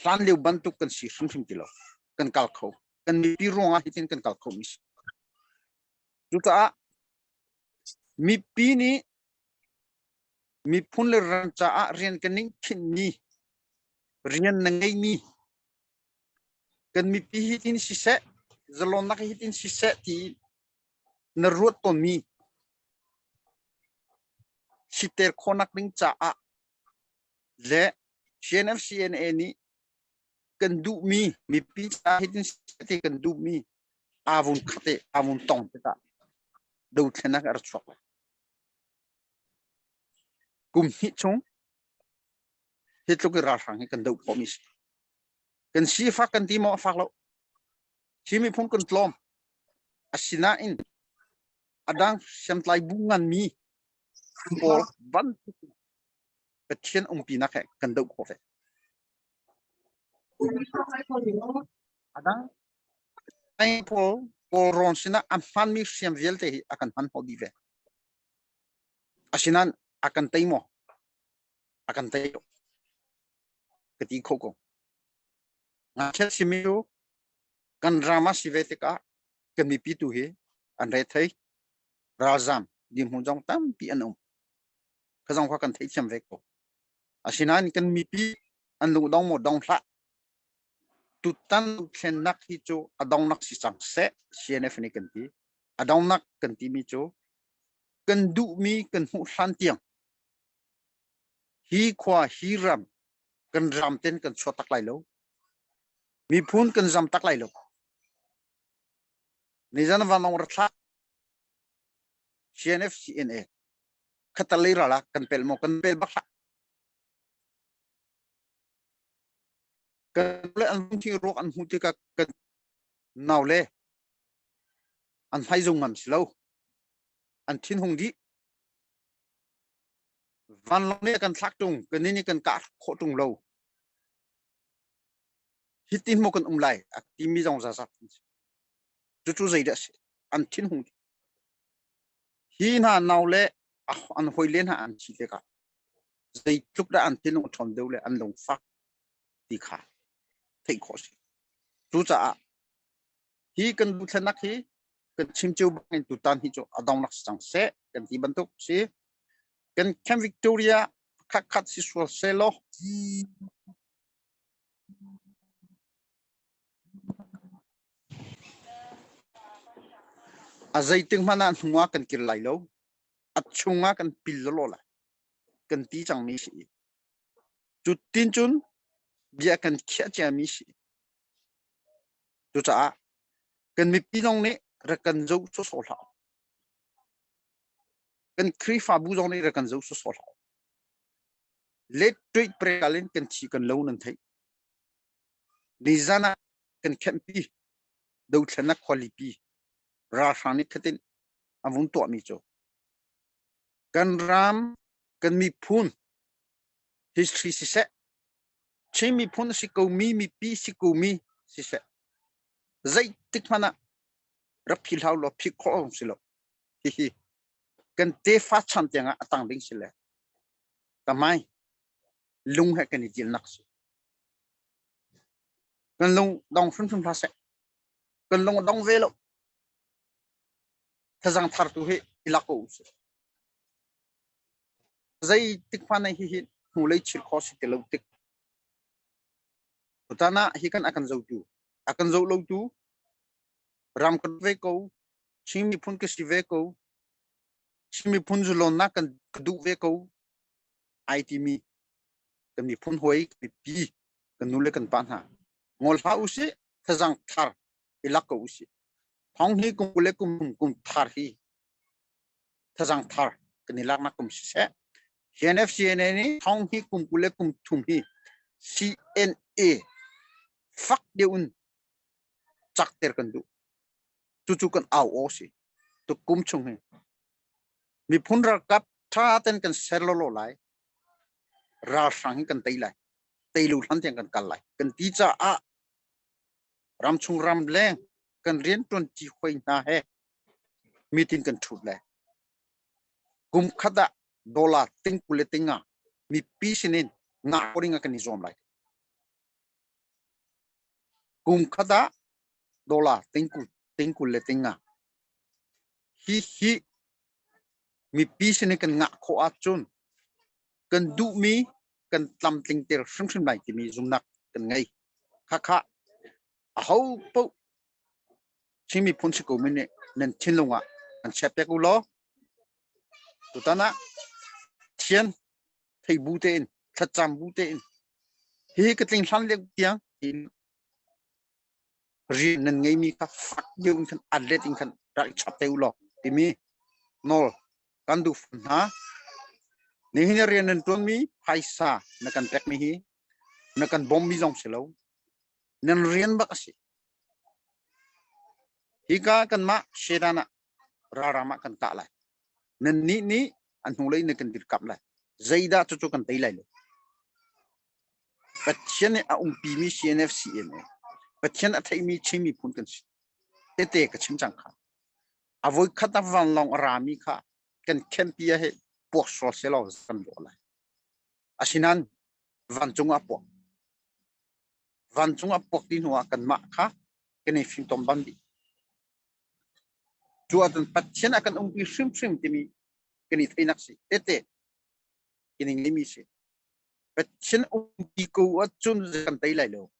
san leu bantuk kan si sum kilo kan kal kho kan mi pi ronga hitin kan kal kho mis juta mi pi ni mi phun le ran cha a rian kan ning khin ni rian na ngai ni kan mi pi hitin si se zalon nak hitin si se ti na ruat ton mi siter khonak ning cha a le CNFCNA ni kan du mi pi cha hitin ti kan du mi avun khate avun tong ta do thenak ar chok kum hi chung hitlo ki ra sang kan do promise kan si fa kan ti mo fa lo si mi phun kan tlom asina in adang semtlai bungan mi pol ban petien pi na kan do ko fe adang ai pol ron sina am fan mi sem velte akan han hodi ve asinan akan taimo akan tayo keti khoko ngakhet simiu kan drama sivetika kan mi pitu he an re thai razam dim hunjong tam pi anum khajong kha kan thai chem veko asinan kan mi pi an lu dong mo dong tha tutan khen nak hi chu adong nak si chang se CNF ni kan ti adong nak kan ti mi chu kan du mi kan hu san tiang hi khwa hi ram kan ram ten kan chotak lai lo mi phun kan jam tak lai lo ni jan wa nong ratha CNFCNA khatalai rala kan pel mo kan pel bakha kan le an thi rok an hu ti ka kan naw le an phai jong ngam silo an thin hung di van lo ne kan thak tung kan ni kan ka kho tung lo hitin mo kan lai ti mi jong za sa chu zai da an thin hung hi na naw le an hoi len ha an chi te ka zai tluk da an thin thom deu le an long fak ti kha thei kho si chu cha hi kan bu thanak hi kan chim chu bang tu tan hi chu adong nak sang se kan ti bantuk si kan Camp Victoria khat si so se lo azai ting mana nuwa kan kir lai lo achunga kan pil lo la kan ti chang mi si chú tin chun bia cần kia cha mi si chú cha cần mi pinong ne ra cần dấu số số lão cần kri fa bu dong ne ra cần dấu số số lão let tweet prekalin cần chỉ cần lâu nên thấy nizana cần kempi đâu thana quality ra phani khatin avun to mi cho cần ram cần mi phun history si se che mi phun si ko mi pi si ko mi si se zai tik mana raphil haw lo phi kho si lo hi hi cần te fa chan tenga atang ding si le tamai lung ha kan jil nak si cần lung dong phun phun pha se cần lung dong ve lo thazang thar tu he ilako si zai tik fa nai hi hi hu lei chil kho si te lo tik utana hi kan akan zo lo tu ram kan ve ko chimi phun ke si ve ko chimi phun zu lon na kan du ve ko it mi kan mi phun hoi mi pi kan nu le kan pan ha ngol ha u si thazang thar ilako u si thong hi kum le kum thar hi thazang thar kan ilak na kum si se CNFCN ni thong hi kum le kum thum hi CNA fak de un chak ter kan du chu kan au o si to kum chung he mi phun ra kap tha ten kan ser lo lai ra sang kan tai lai tai lu than ten kan kal lai kan ti cha a ram chung ram leng kan rian ton chi khoi na he meeting kan thut lai kum khada dola ting kule tinga mi pi sinin nga oringa kan izom lai kum khada dola ting kule tinga hi mi pi sinin kan nga kho a chun kan du mi kan tlam ting ter shim lai ki mi zum nak kan ngai kha a ho po chimi phun si ko mi ne nen chin longa kan chepek u lo tutana thiên thầy bu tên thật chăm bu tên hi cái tình sản lượng tiếng thì riêng nên ngay mi các phát dương thân ăn lên tinh thần đại chặt tiêu lọ thì mi nol can du phun ha nếu như riêng nên tuân mi hay sa nó cần tech mi hi nó cần bom mi dòng xíu lâu nên riêng bác sĩ hi cả cần mạ xe đana ra mạ cần tạ lại nên ní anh hùng lấy nên cần được cặp lại dây đã cho cần tay lại bắt chân này ông pi mi CNFC này bắt chân thấy mi chim mi phun cần tê cái chim chẳng khá à với khát vàng lòng rami khá cần kem pia hệ buộc sọ sẽ lo cần bỏ lại à xin anh van chung áp buộc tin hoa cần mạ khá cái này phim tôm bắn đi chúa tuần bắt chân akan ông pi sim thì mi cái này thấy nắc gì tê cái này mi si bắt chân ông pi cô ở chun cần tay lại đâu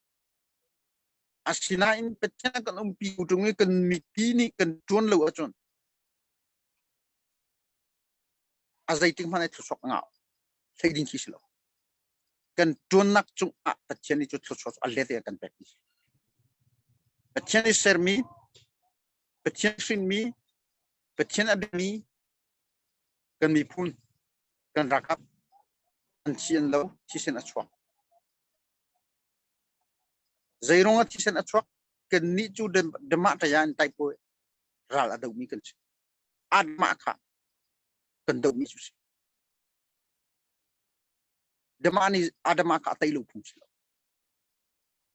asina in bắt chân akan ông pi cô trung cần mi pi ni cần chuan lâu ở chun azai ting mana thu sok ngao sei din chi silo cần chuan nak chung a bắt chân ni chu thu sok alle te kan pek bắt chân ni ser mi bắt chân sin mi bắt chân admi cần mi phun cần rakap an chiên lâu chi sen achwa zairong chi sen achwa cần ni chu dema ta yan tai po ral adu mi cần ad ma kha cần do mi chu dema ni adama kha tai lu phun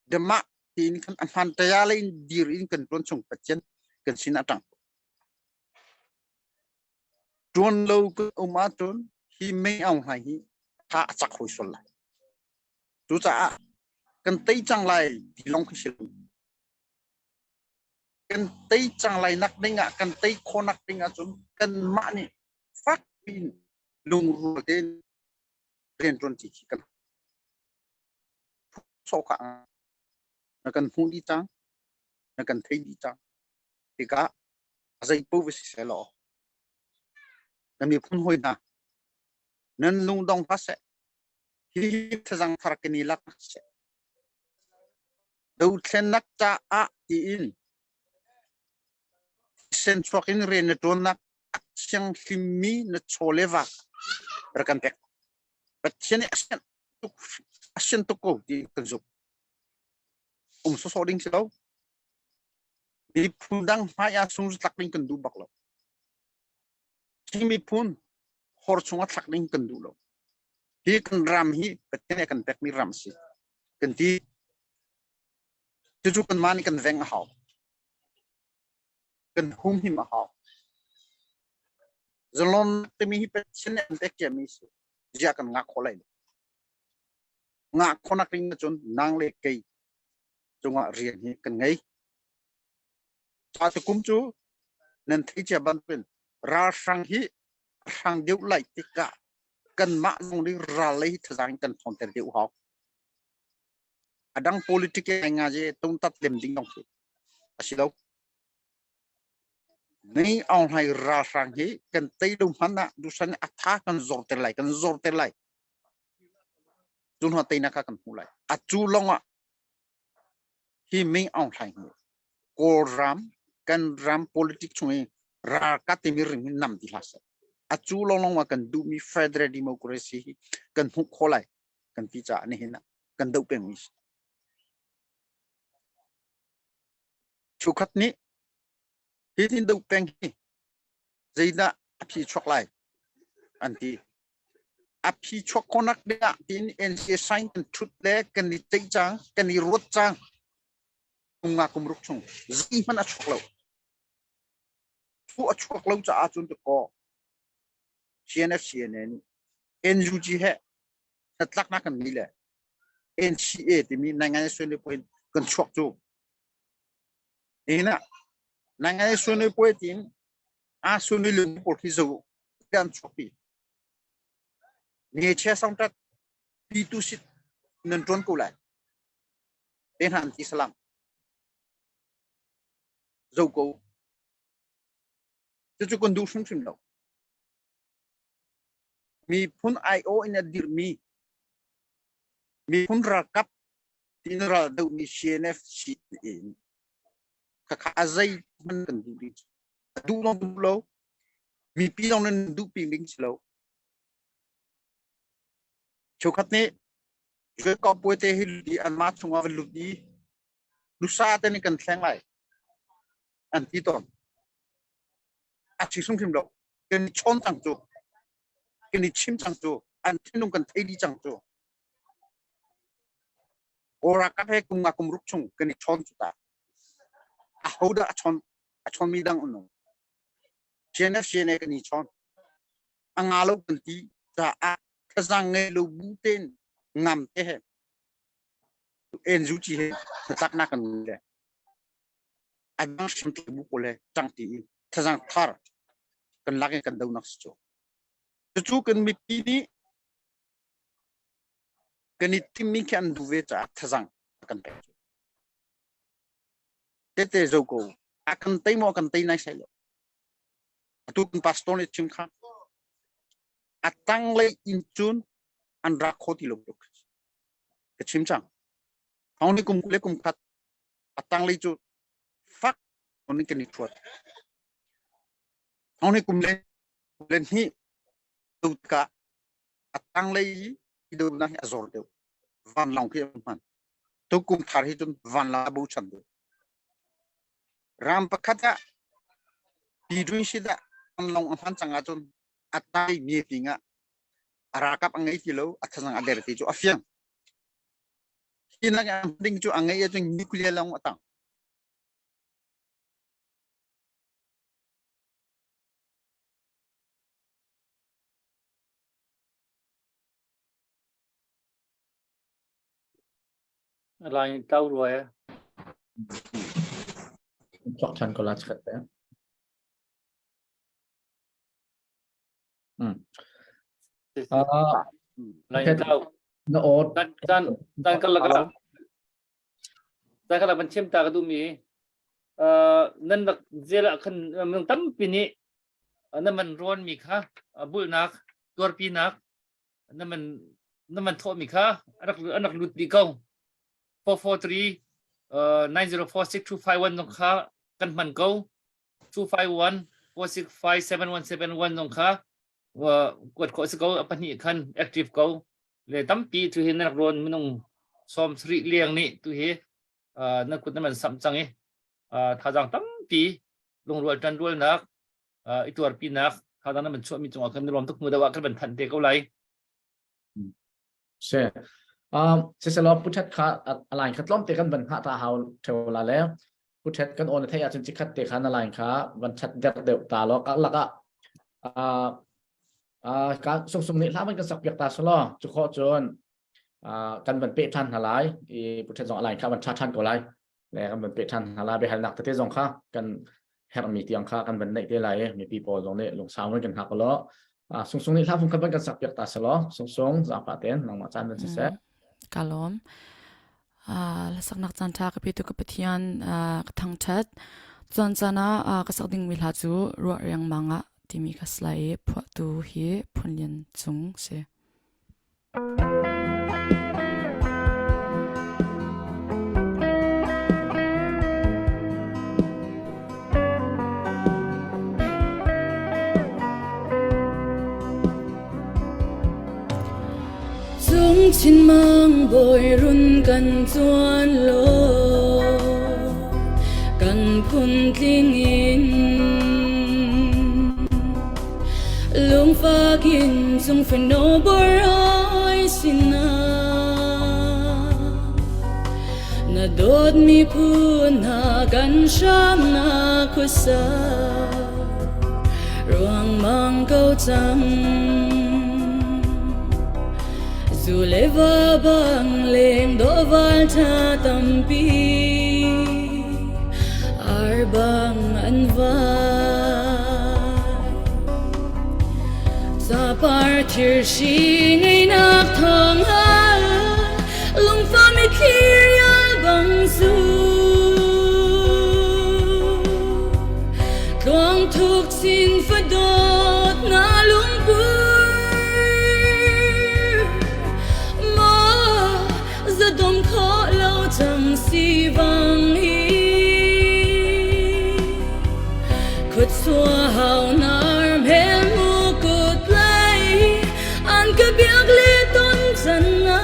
dema tin kan an han ta ya lein dir in cần ton chung patchen cần sin atang tuôn lâu cứ ông má tuôn khi mấy ông này thả chắc hồi xuân lại chú cha cần tây trang lại thì long khi sử cần tây trang lại nặc đinh ạ cần tây kho nặc đinh ạ chúng cần mã này phát pin lùng ruột tên liền tuôn chỉ cần số cả nó cần phun đi trang nó cần thấy đi trang thì cả dây bố với sẽ lọ làm việc phun hôi na nên lung đông phát sẽ hi thazang tharkini lak se do tlen nak cha a ti in sen chokin re na ton nak siang himi na choleva rakan pek but chen asen to ko di kanjuk so so ding selo di pundang maya sung takling kan du baklo kimi pun hor chunga takling kan du lo hi kan ram hi patene kan pek mi ram si kan ti chu kan mani kan veng hao kan hum hi ma hao zalon temi hi patene kan pek ya mi si ja kan ngak kholai ngak khonak ring chon nang le kei chunga rian hi kan ngai cha tu kum chu nen thi cha ban pen ra sang hi sang deu lai tika kan ma ngong di ra lai thang kan thon ter deu hok adang politik nga je tung tat lem ding dong asilo nei ong hai ra sang hi kan tei dum hana du san atha kan zor ter lai jun ho tei na ka kan hulai a chu longa hi mei ong hai ko ram kan ram politik chung ra ka te mi ring nam di has a chu long wa kan du mi federal democracy kan hu kholai kan ti cha ne hina kan dau peng mi chu khat ni hi tin dau peng hi zaida aphi chok lai anti aphi chok konak de tin nc sign kan thut le kan ni tei chang kan ni rot chang nga kum ruk chung zi man a chok lo chu a chok lo cha a chun te ko cnf cnn nug he tlak na kan mi le nca ti mi na nga so ne point kan chok chu ina na nga so ne point tin a so ne le por ki zo kan chok pi ni che sang ta pi tu sit nan ton ko lai den han islam dâu cô cho con du sung sung đâu mi phun io in a dir mi phun ra kap tin ra đâu mi cnf shit in ka zai man kan du đi du lo mi pi long nen du pi ling slow cho khat ne je ko pote hi di an ma chunga lu di lu sa te ni kan thleng lai an ti ton a chi sung kim lo ken chon chang chu ken ni chim chang chu an thinung kan thei di chang chu ora ka he kum nga kum ruk chung ken ni chon chu ta a hoda a chon mi dang no cnf cnf ken ni chon anga lo kan ti ta a thazang nge lo bu ten ngam te he en ju chi he tak na kan le adang shim tu bu ko le chang ti thazang thar kan lage kan dau nak chu chu kan mi pi ni kan ni tim mi kan du ve cha thazang kan pe te zo ko akan tei mo kan tei nai sai lo tu kan pastor ni chim kha atang le in chun an ra khoti lo ke chim chang hong ni kum le kum khat atang le chu fak oni kan ni thuat hong ni kum le len hi tu ka atang le do na azor de van long ki man tu kum thar hi chun van la bu chan de ram pakhata pi dun sida an long an changa chun atai mi pinga arakap angai kilo athang ader ti chu afiang kinang ding chu angai chu nuclear long atang
lại tao rồi
chok chan ko la chat te
lại tao
no ot
tan kalau mencium tak tu mi nan nak zela kan meng tam pini nan man ron mi kha bul nak tuar pi nak nan man น้ำมันโทษมีค่ะอันนักลุดดีกง443 9046 251ตรงค่ะกันมันเก้า251 465 7171ตรงค่ะว่ากดขอสกอปันนี้คัน active เก้าเลยตั้มปีตัวเห็นนักรอนมันต้องซ้อมสรีเลียงนี่ตัวเห็นนักกุนมันซ้ำจังถ้าจังตั้มปีลงรวดจันรวดนักอีตัวปีนักถ้าจังนั้นมันช่วยมีจังหวะกันรวมทุกมือแต่ว่ากันเป็นทันเตะเก้าไหล
ใช่เสร็จแล้วพุทธะอะไรขัดล้อมเตะกันบรรทัดตาเฮาเทวลาแล้วพุทธะกันโอนเทียจนจิขัดเตะขันอะไรค่ะบรรทัดเด็ดเดือดตาแล้วก็การส่งนี้ถ้ามันกันสับเปียกตาสลอจุกข้อจนกันบรรเปทันอะไรพุทธะสองอะไรค่ะบรรทัดทันก็ไรแล้วกันบรรเปทันอะไรไปหันหนักแต่ที่สองค่ะกันแฮร์มีเตียงค่ะกันบรรในที่ไรมีปีโป้ตรงนี้ลงสาวมันกันหักก็แล้วส่งนี้ถ้าผมกันกันสับเปียกตาสลอส่งจากปาเต้นน้องมาจันเป็นเสร็จ
Kalom lasak nak chan tha ka pitu ka pathian ka thang that chuan chana ka sak ding mil ha chu ro riang manga timi ka slai phwa tu hi phunlian chung se Chin mang boy run kan chuan lo kan phun tling in lung pha kin chung phen no bor ai sina na dot mi phun ha kan sham na khusa ruang mang câu chang dù lệ va bằng lên đổ val cha tâm pi ar bằng anh vai sa partir si ngay nak thong hal lung pha mi khirial bằng du tuang thuk sin pha dot na lung pu dom khó lâu chẳng si vang hi khuất xua hào nar hel mu cột lay an ka biak le ton chan na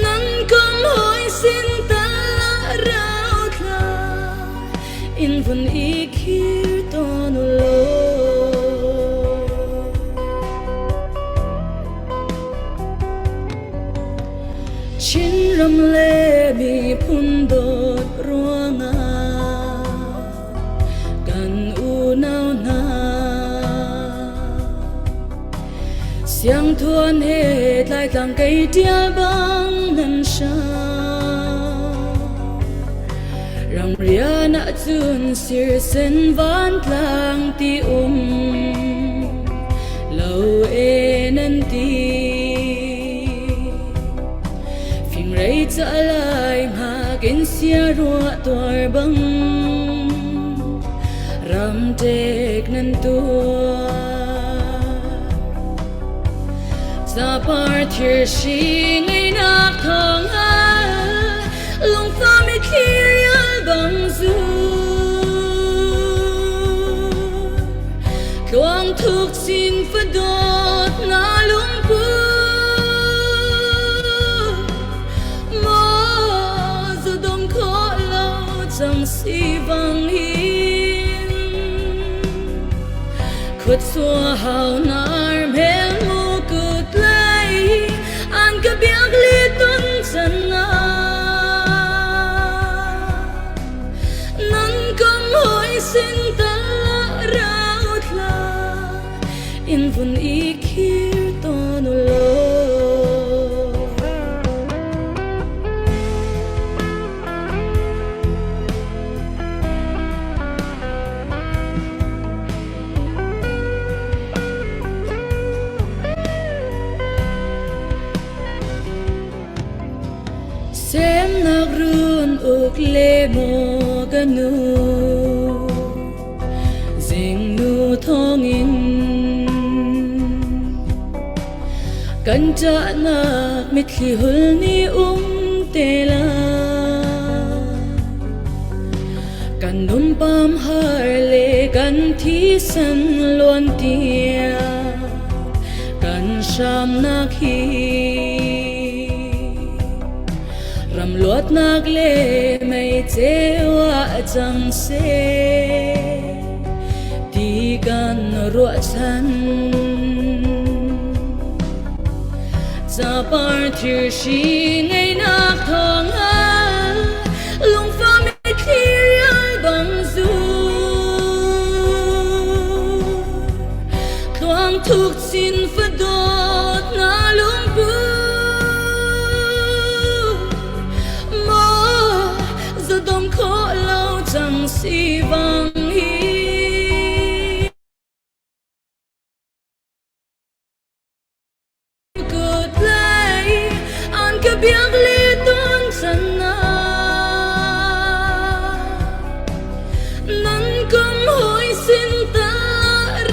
nan kom hoi sin ta rao tha in vun ikir ton lo Chin ram le mi phun dot ruanga kan u nao na siang thuan he lai tlang kai tia bang nan sha ram ria na chun sir sen van tlang ti lo e nan ti Ray cha lai ma kin sia ruwa tuar bang ram tek nan tua sa partir si ngay nak thong hal lung pha mi khirial bang zu tuang thuk sin pha dot na lung pu chẳng si vang hin khuất xua hào nar mel mu cột lay an ka biak li ton chan na nan kom hoi sin ta rao thla in vun ikir ton lo Sem nak run uk le mo ganu Zing nu thong in กันจะนักมิตรที่หุลนี้เตลากันนุ่มปามหายเลกันที่สันล้วนเตียกันชามนักฮีรำลวดนักเลไม่เจว่าจังเสที่กันรัวฉันจะปาร์ตี้ชีไงนักทองลงฟ้าไม่คลียร์บังซูควางทุกสินฟดอดนาลุงปูมอจะดมขอเล่าจังสีบังฮีbiak le ton sana nan kom hoi sin ta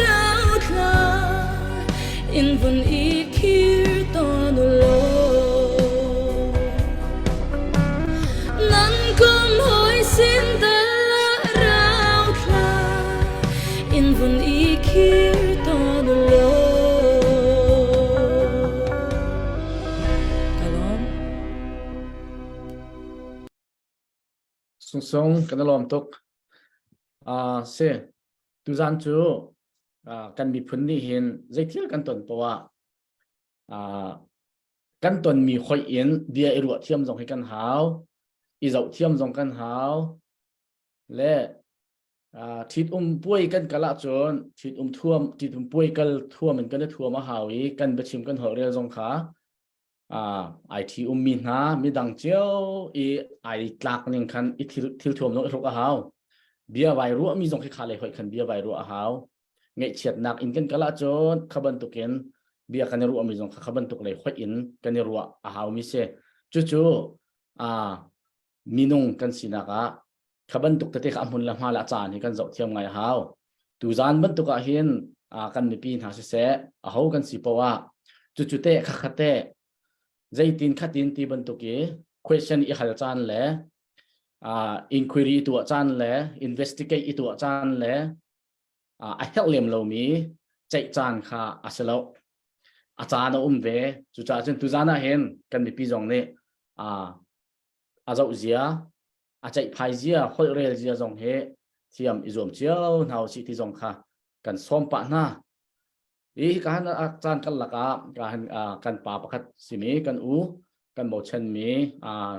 rao thla in vun ikir ton lo nan kom hoi sin ta rao thla in vun ikir ton lo
sung kan lom tok se tu zan chu kan mi phun ni hin zaithil kan ton pawa kan ton mi khoi in bia iru thiam jong hi kan hau i zau thiam jong kan hau le thit puai kan kala chon thit thuam thit puai kal thuam man kan thuam a hawi kan bechim kan hor rel jong kha ai thi mi na mi dang chiao i ai tlak ning khan i thil thuam no rok a hau bia vai ru mi jong khi khale hoi khan bia vai ru a hau ngei chiat nak in kan kala chon khaban tu ken bia kan ru mi jong khaban tu le hoi in kan ru a hau mi se chu minung kan sinaka khaban tu te kha mun la ma la chan hi kan zau thiam ngai hau tu zan ban tu ka hin kan mi pi na se a hau kan si pawa chu te kha khate zaitin khatin ti ban tu ki question i hal chan le inquiry tu chan le investigate tu chan le a hel lem lo mi chai chan kha asalo achana ve chu cha chen tu zana hen kan mi pi jong ne a zau zia a chai phai zia hoi rel zia jong he thiam izom chiao nau si ti jong kha kan som pa na i kan chan kan laka kan pa pakhat simi kan kan mo chen mi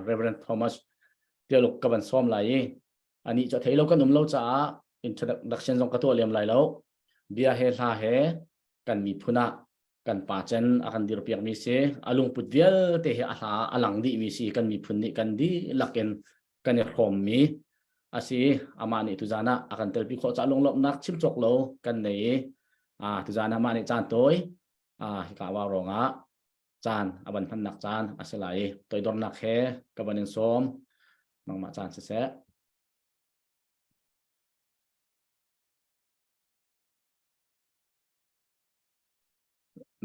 Reverend Thomas tialuk ka ban som lai ani cha thailo kan lo cha introduction jong ka to lem lai lo bia he la he kan mi phuna kan pa chen akan dir piak mi se alung pudvial te he ala alang di mi si kan mi phun ni kan di laken kan e khom mi asi amani tu jana akan tel pi kho cha long lop nak chim chok lo kan nei tu jana mani chan toy ka wa ronga chan aban phan nak chan asalai toy dor nak he ka banin som mang ma chan se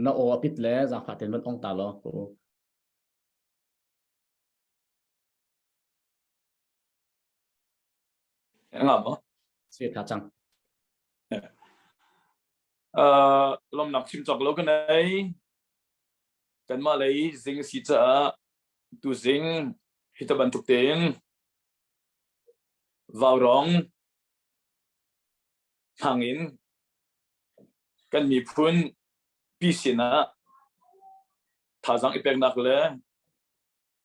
na o apit le za phaten ban ong ta lo ko
ngam
se tha chang
lom nak chim chok lo kan ai kan ma lei zing si cha tu zing hita ban tuk ten vào rong hangin kan mi phun pi sina tha jang ipek nak le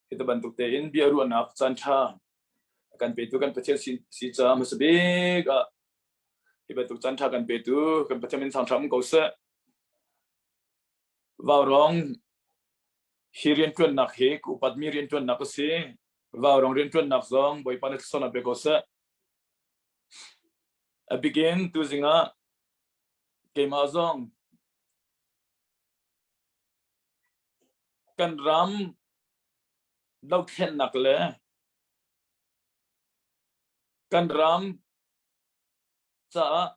hita ban tuk ten bi aru nak chan tha kan pe tu kan pachel si cha ma sabe ga iba tu chan tha kan pe tu kan pachamin sang tham ko se vào rong hirian tuan nak he ku padmi rian tuan nak se vào rong rian tuan nak zong boy pan sona pe ko se a begin tu zinga ke ma zong kan ram lau khen nak le kan ram cha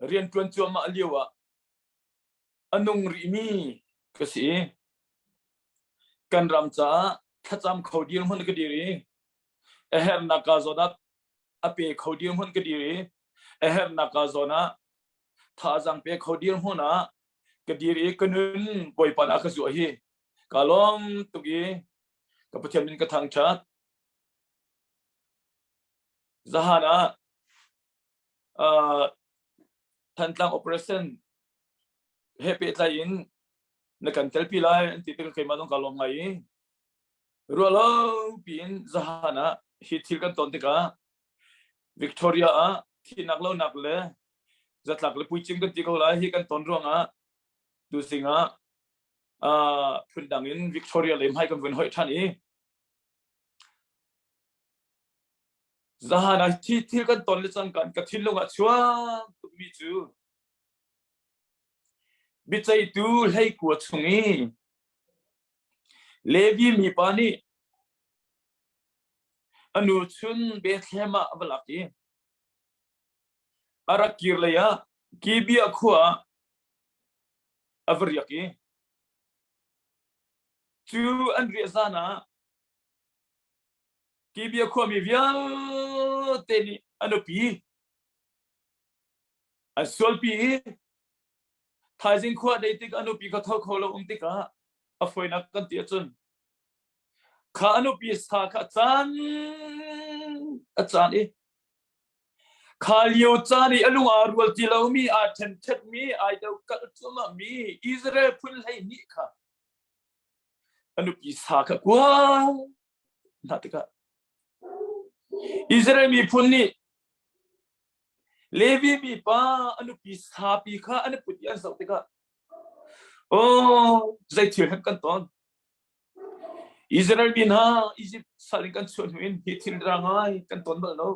rian tuan chu ma liwa anung ri mi kasi kan ram cha thacham khodiam hun ka diri eher nakazona ape khodiam hun ka diri eher nakazona thajang pe khodiam huna ka diri kanun poi pan akazu hi kalom tugi ka pathian min ka thang chat zahana thantlang operation hepe tlain na kan tel pilai titil kai manong kalom ngai rualo pin zahana hi thil kan ton tika Victoria a thi naklo nakle zatlak le puiching kan tikau lai hi kan ton ronga tu singa phundangin Victoria lem hai kan ven hoi thani zahana thi thil kan ton le chang kan ka thil longa chua tu mi chu bichai tu lei ku chungi levi mi pani anu chun bethlema abalaki ara kirleya kibi akhua avriaki tu andriazana kibi akhua mi via teni anupi asolpi thajing khua deitik anupi ka thau kholo umtika afoina kan ti chun kha anupi sa kha chan achan e khalio chani alunga rual ti lo mi a then thet mi ai do kal chuma mi Israel phun lai ni kha anupi sa kha kwa natika Israel mi phun ni Levi mi pa anupi sa pi kha anuput yan sa tika oh zai thil kan ton Israel bin ha Egypt saling kan chon win hi thil rangai kan ton ba no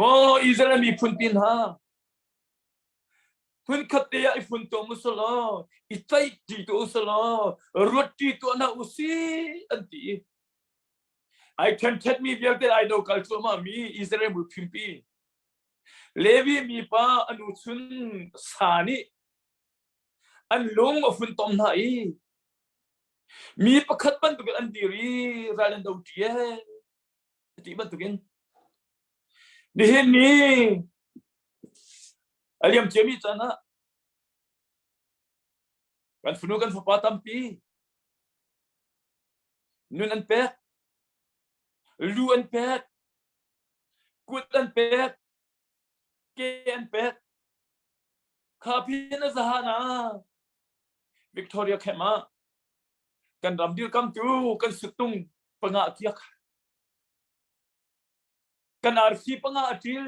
mo Israel mi phun pin ha phun khatte ya phun to musala itai ti to usala roti to na usi anti I can take me biar te I know culture ma mi Israel mu phimpi Levi mi pa anu chun sani an long of phun tom na I mi pakhat ban tu an diri ralan dau tie ti ban tu gen ni hen ni aliam chemi chana kan funu kan fa tampi nun an pek lu an pek kut an pek ke an pek khapin zahana Victoria khema kan ramdir kam tu kan sutung panga kiak kan arsi panga atil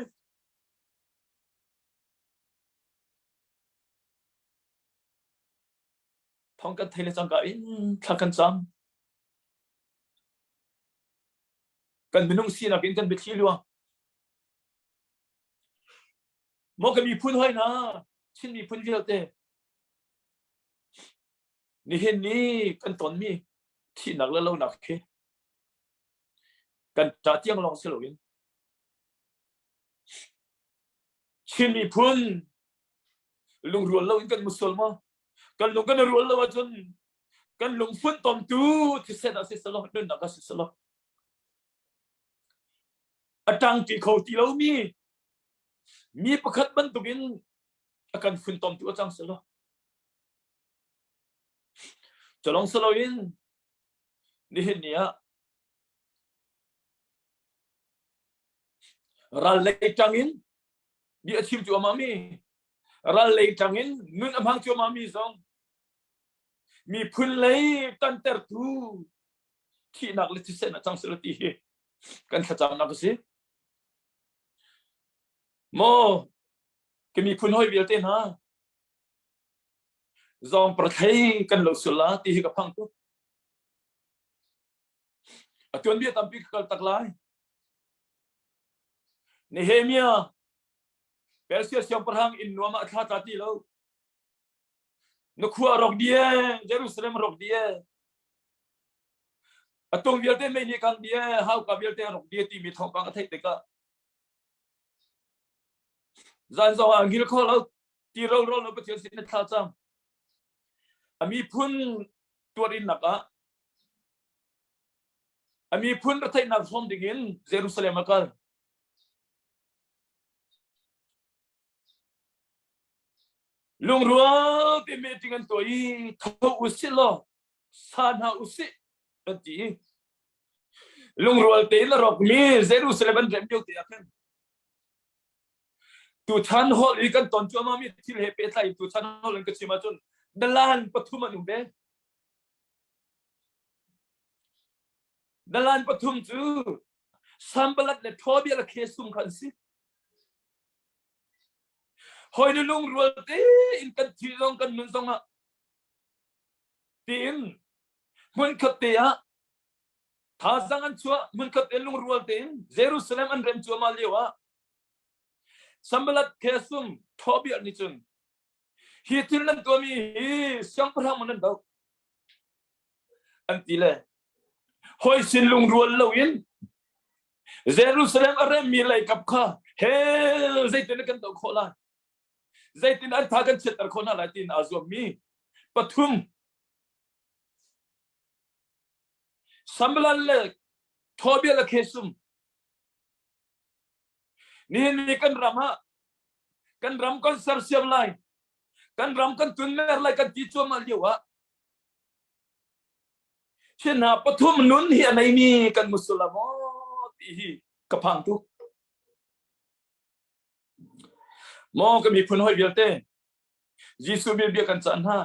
thong kan thele changka in thakan cham kan minung si na bin kan bethilwa mo kan mi phun hoi na chin mi phun vialte ni hen ni kan ton mi thi nak la lo nak ke kan ta tiang long se loin chin mi phun lung rual lo in kan musulma kan lung kan rual lo chun kan lung phun tom tu thi se na se salo nun na ka se salo atang ti kho ti lo mi pakhat ban tukin akan phun tom tu achang salo chalong salo in ni hen nia ral lei tangin bi achim chu mami ral lei tangin nun amhang chu mami song mi phun lei tan ter tu thi nak le sen achang salo ti kan khacham na kasi mo ke mi phun hoi bialte na zong prathai kan lo sula ti ka phang tu atun bi tampi kal taklai Nehemia Persia siang perang in nuama kha ta ti lo no khua rok dia Jerusalem rok dia atung bialte me ni kan dia hau ka bialte rok dia ti mi thong kang thai te ka zan zo angil kho lo ti ro lo pathian sin tha chang ami phun tuarin naka ami phun rathai nak som dingin Jerusalem akal lung ruwa ti meeting an toi tho usilo sana usi ati lung ruwa te la rok mi Jerusalem an rem yo te akan tu chan hol ikan ton chuma mi thil he pe thai tu chan hol an ka chima chun dalan pathum anu be dalan pathum chu sambalat le thobia la khesum khan si hoi nu lung ruwa te in kan thilong kan nun songa tin mun khat te a tha zangan chua mun khat te lung ruwa te Jerusalem an rem chua ma lewa sambalat khesum thobia ni chun hi thil nan to mi syang prang man dau an tile hoi sin lung ruwa lawin Jerusalem are mi lai kap kha he zaitin kan to khola zaitin an tha kan chetar khona la tin azom mi pathum sambalal le thobia la khesum ni kan rama kan ram kan sar siam lai kan ram kan tunner lai kan ti chu ma liwa chena pathum nun hi anai mi kan musulamo ti hi kapang tu mo ka mi phun hoi bialte jisu bi bi kan chan ha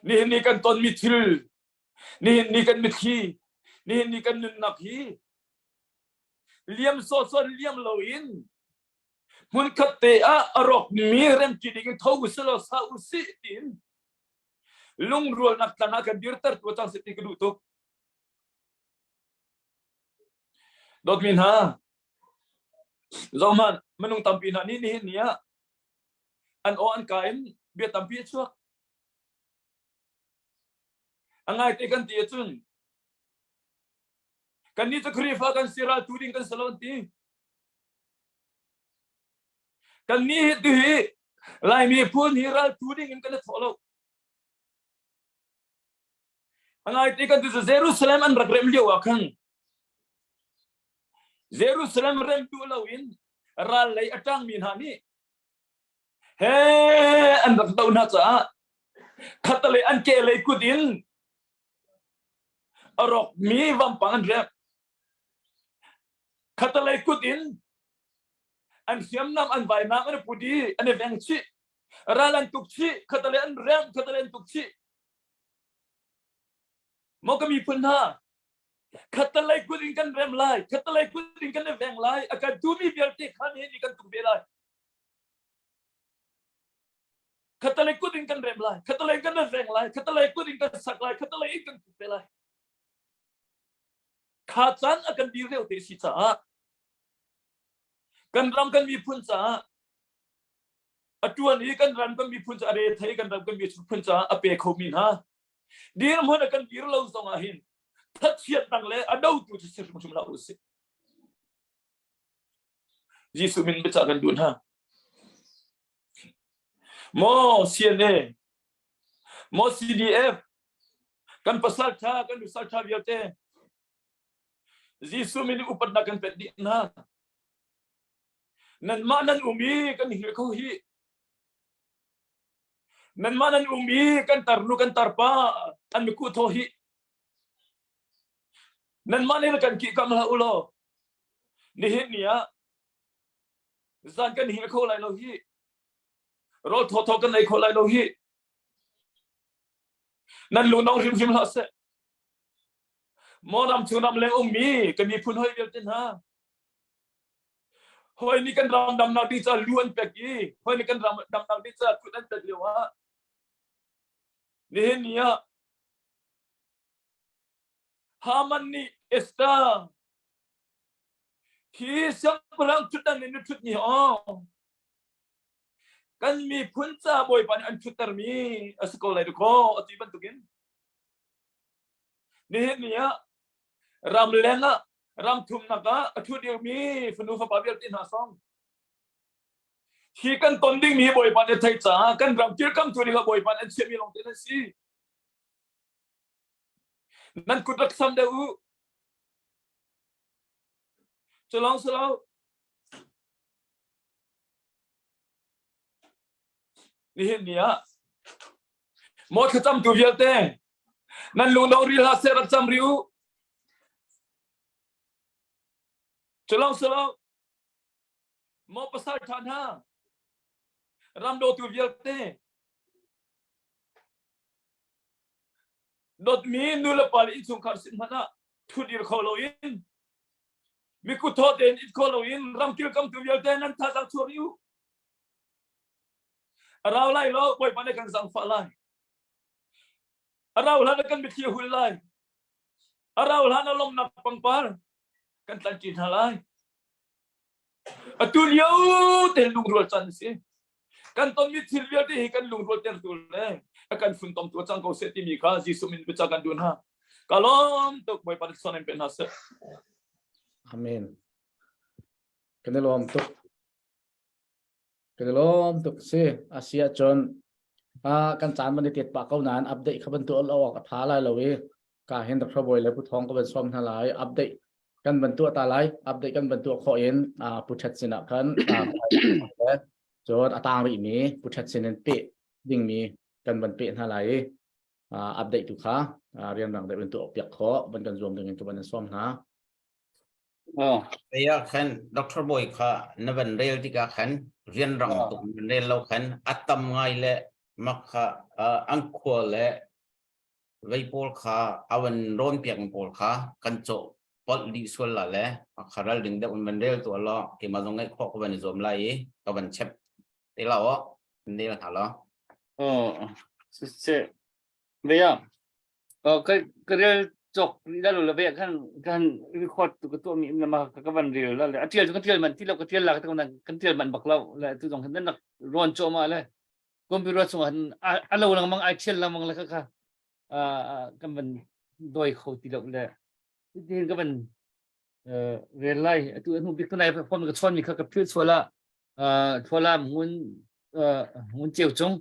ni kan ton mi thil ni kan mi khi ni kan nun nak hi liam so liam loin mun khat te a arok mi rem ki ding thau uslo sa usi tin lung rual nak tana kan dirtar tu tang seti kedu tu dot min ha zaman menung tampi na ni ya an o an kain bia tampi chuak angai te kan ti chun kan ni to khrifa kan siral tuding kan salon ti kan ni ti lai mi phun hiral tuding kan tholo angai te kan ti Jerusalem an rakrem liwa khang Jerusalem rem tu lawin ral lai atang min ha ni he an rak tau na cha khatale an ke lai kudin arok mi vam pangan rep khatale kudin an siam nam an vai nam an pudi an veng chi ralan tuk chi khatale an rem khatale an tuk chi mo kami pun ha khatale kudin kan rem lai khatale kudin kan veng lai akan tu mi biarte khan he ni kan tuk be lai khatale kudin kan rem lai khatale kan veng lai khatale kudin kan sak lai khatale kan tuk be lai khajan akan direu te si cha kan ram kan mi phun cha atuan hi kan ram kan mi phun cha re thai kan ram kan mi phun cha ape khomin ha dir mon kan dir lo song a hin that chiat tang le adau tu sir musum la usi jisu min becha kan dun ha mo CNA mo CDF kan pasal tha kan pasal tha biate jisu min upat na kan pet di na nan manan umi kan hi ko hi nan manan umi kan tarnu kan tarpa an ku tho hi nan manin kan ki kam la ulo ni hin nia zan kan hi ko lai lo hi ro tho kan nei ko lai lo hi nan lu nong rim la se mo nam chu nam le umi kan mi phun hoi vel tin ha hoi ni kan ram dam na ti cha luan pe ki hoi ni kan ram dam na ti cha kudan pe lewa ni hin nia haman ni esta hi sang parang chutan ni chut ni kan mi phun cha boy pan an chutar mi asko lai ko ati ban tukin ni nia ram lenga ram thum na ka athu de mi funu fa pabial tin ha song khi căn tôn đinh mi bồi pan thầy cha căn ram tir kam tu đi gặp bồi pan anh xem mi long tên si nan kut rak sam deu Salau ni hiện nia một cái trăm tu việt te nan lung dong ri ha se rak sam riu Salau mau pasal tanha ram do tu việt te dot mi nu la pal i chung khar sin hana thu dir kholoin mi ku tho den it kholoin ram kil kam tu việt te nan tha sang choriu arau lai lo boy pane kan sang fa lai arau hana kan bi thi hul lai arau hana lom na pangpar kan tan chin halai atul yo ten lung rol chan si kan ton mi thil vel te kan lung rol ter tul le akan fun tom tu chang ko se ti mi kha jisu min becha kan dun ha kalom tok boy pan son en pen ha se
amen kanelom tuk se asia chon kan chan man tiet pa kau nan update khaban tu al awak tha lai lowe ka hen dak boy le pu thong ko ban som tha lai update kan ban tu ta lai update kan ban tu kho en pu chat sina kan chon atang ri mi pu chat sinen pe ding mi kan ban pe tha lai update tu kha riam rang de ban tu piak kho ban kan zom dengan tu ban som na
ya kan Dr. Boy kha naban rel tika kan rian rang tu rel lo kan atam ngai le makha angkho le veipol kha awan ron piang pol kha kan cho pol di sual la le kharal ding da un rel tu lo ke ma jong ngai kho ko ban zom lai ka ban chep te la o ne la tha lo
se veya cái real chọc đã rồi là về kan record tu mi mà các bạn real là atiel tu atiel man tilok atiel la ka atiel man baklau la tu dong han nak ron cho ma le computer song han alo lang mang atiel lang mang la ka kan ban doi kho tilok le tin ka ban real lai tu nu bik tu nai phom ka chon mi ka phu chola mun cheu chong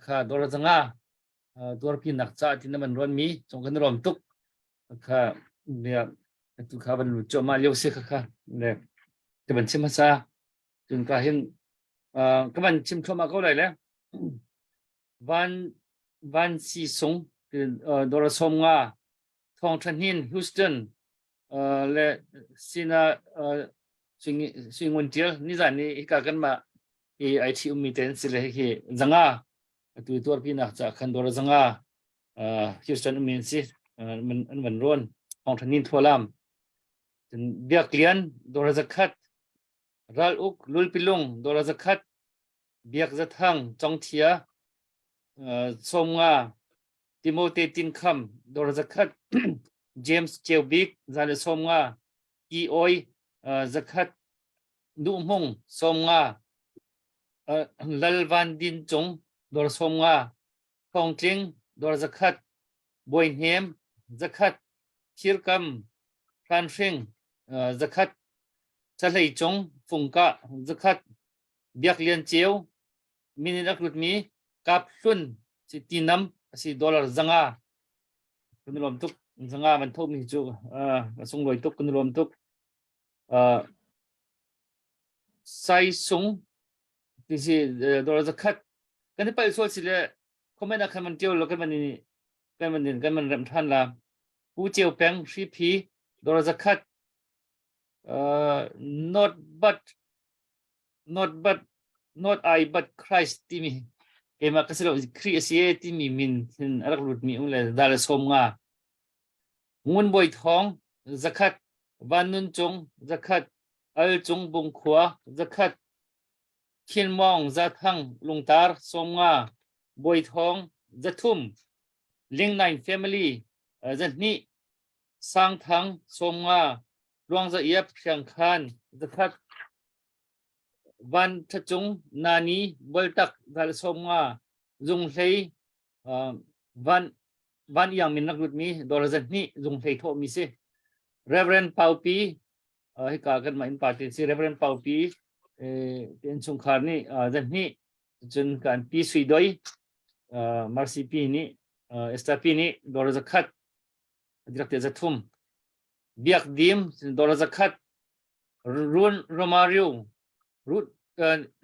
ka dor zanga dor pi nak cha tin man ron mi chong kan rom tuk khaเนี่ยtu kha ban cho ma liu se kha ne te ban chim sa jun ka hin ka ban chim cho ma ko lai le van si song dor som nga thong than hin Houston le sina swing tiel ni zan ni ka kan ma ai thi umi ten sile hi zanga tu tor pi nak cha khan dor zanga Houston umi siมันร้อนของทันนินทั่วลำจนเบียกเลียนโดนจะคัดรัลอุกลุลปิลงโดนจะคัดเบียกจะทั้งจงเทียสมงาติโมเตตินคัมโดนจะคัดเจมส์เจลบิกจะเลยสมงาอีโอยจะคัดดูมงสมงาลัลวันดินจงโดนสมงาทองจิงโดนจะคัดบอยเฮมzakat kirkam planting zakat chalai chong phungka zakat biak lian cheu minin aklut mi kap hlun si tinam si dollar zanga kunlom tuk zanga man thom mi chu sung loi tuk kunlom tuk sai sung ti si dollar zakat kan pa so si le comment a khaman teu lo kan man ram than la pu cheu peng 3p dollar zakat not I but Christ timi kema kasilo create timi min hin arak lut mi ule dal som nga ngun boy thong zakat vanun chong zakat al chung bung khwa zakat khin mong za thang lungtar som nga boy thong zathum ling nine family zani sang thang som nga luang za yap phiang khan zakat van thachung nani boltak dal som nga zung hlei van yang min nak lut mi dollar zani zung hlei tho mi se Reverend Paupi hi ka kan ma in party si Reverend Paupi tiền chung khar ni dân ni chun kan pi sui doi marsi pi ni esta pi ni dora zakat direkte zatum biak dim dora zakat run romario root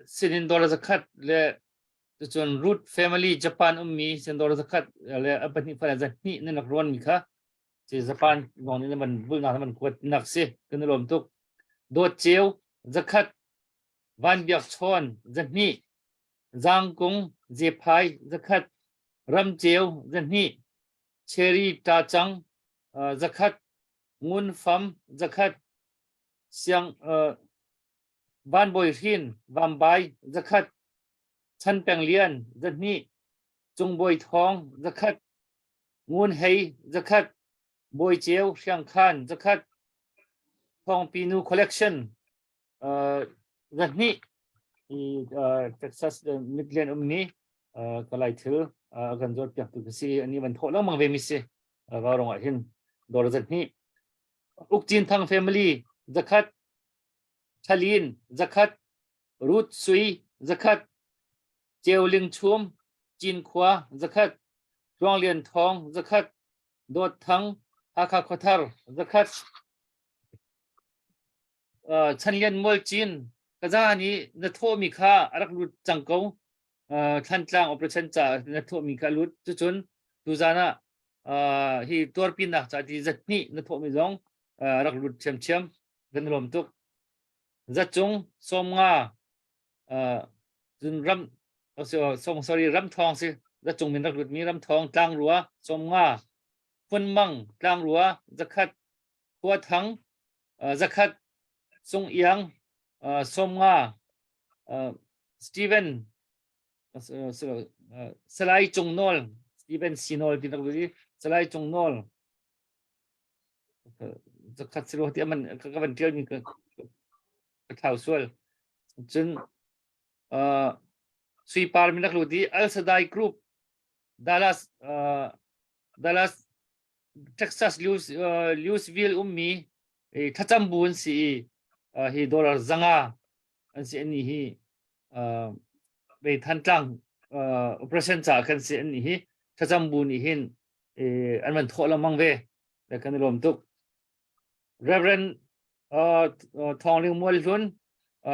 sinin dora zakat le chun root family Japan mi sin dora zakat le apani fa zan ni nak ron mi kha si Japan gong ni man bul na man kwat nak se kan lom tuk do cheu zakat van biak chon zan ni giang kung je phai zakat ram cheu zan ni cherry ta chang zakat ngun fam zakat siang van boy rin vam bai zakat chan peng lian zan ni chung boy thong zakat ngun hei zakat boy cheu siang khan zakat thong pinu collection zan ni Texas Midland ni kalai thil kan jot pyak tu si ani ban thola mang ve mi se ga rong a hin dor zan ni ukchin thang family zakat Chalin zakat root sui zakat Cheuling chum Jin khwa zakat Rong lian thong zakat dot thang Haka khothar zakat Chan lian mol chin kaza ni na tho mi kha arak lut changko than tlang operation cha na tho mi kha lut chu chun tu zana hi tor pin na cha ti zat ni na tho mi zong arak lut chem chem gan lom tuk Zachung somnga jun ram sorry ram thong si Zachung min rak lut mi ram thong tlang ruwa somnga phun mang tlang ruwa zakat khwa thang zakat sung yang somnga Steven salai chung nol Steven sinol tin rak lut salai chung nol zakat silo ti man ka ban tel ni ka thảo sual chun sui par min rak di Al Sadai Group Dallas Texas Louisville ummi thacham bun si hi dollar zanga an si ani hi be than tlang operation cha kan si ani hi thacham bun ni hin an man thola mang ve la kan rom tuk Reverend thong ling mol run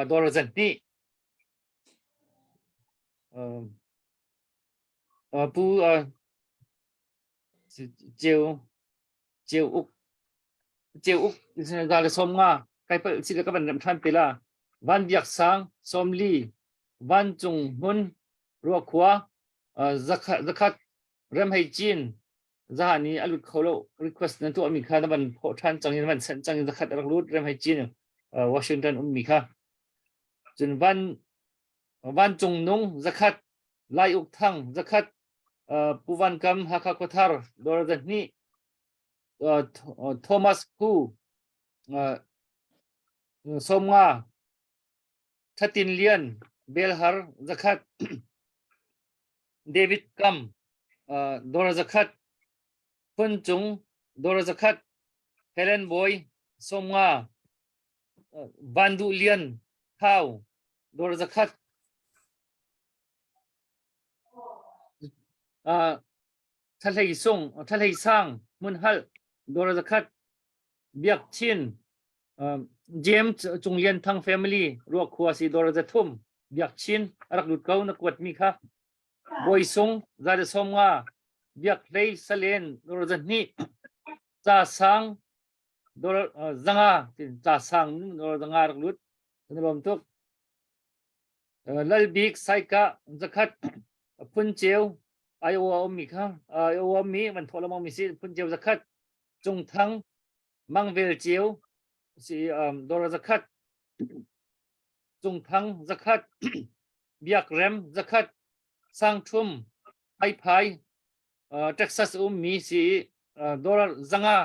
dollar zan ni pu chiều uk ga le som nga kai pa si ka ban ram than pela van biak sang som li van chung hun ro khwa zakat ram hai chin za ni alut kholo request na to mi kha na ban pho than chang ni ban san chang zakat rak lut ram hai chin Washington mi kha chun van chung nung zakat lai uk thang zakat puvan kam haka kothar dor zan ni Thomas Hu somnga thatin lian belhar zakat David kam dor zakat phun chung dor zakat Helen boy somnga bandu lian thau dor zakat thalei sung thalei sang mun hal dor zakat biak chin James chung lian thang family ro khwa si dor zathum biak chin arak lut kau na kwat mi kha boy sung za de somnga biak lei salen dor zan ni cha sang dor zanga cha sang dor zanga rak lut lom tuk lal big saika zakat phun cheu Iowa mi kha Iowa mi man thola mang mi si phun cheu zakat chung thang mangvel cheu si dor zakat chung thang zakat biak rem zakat sang thum ai phai Texas mi si dor zanga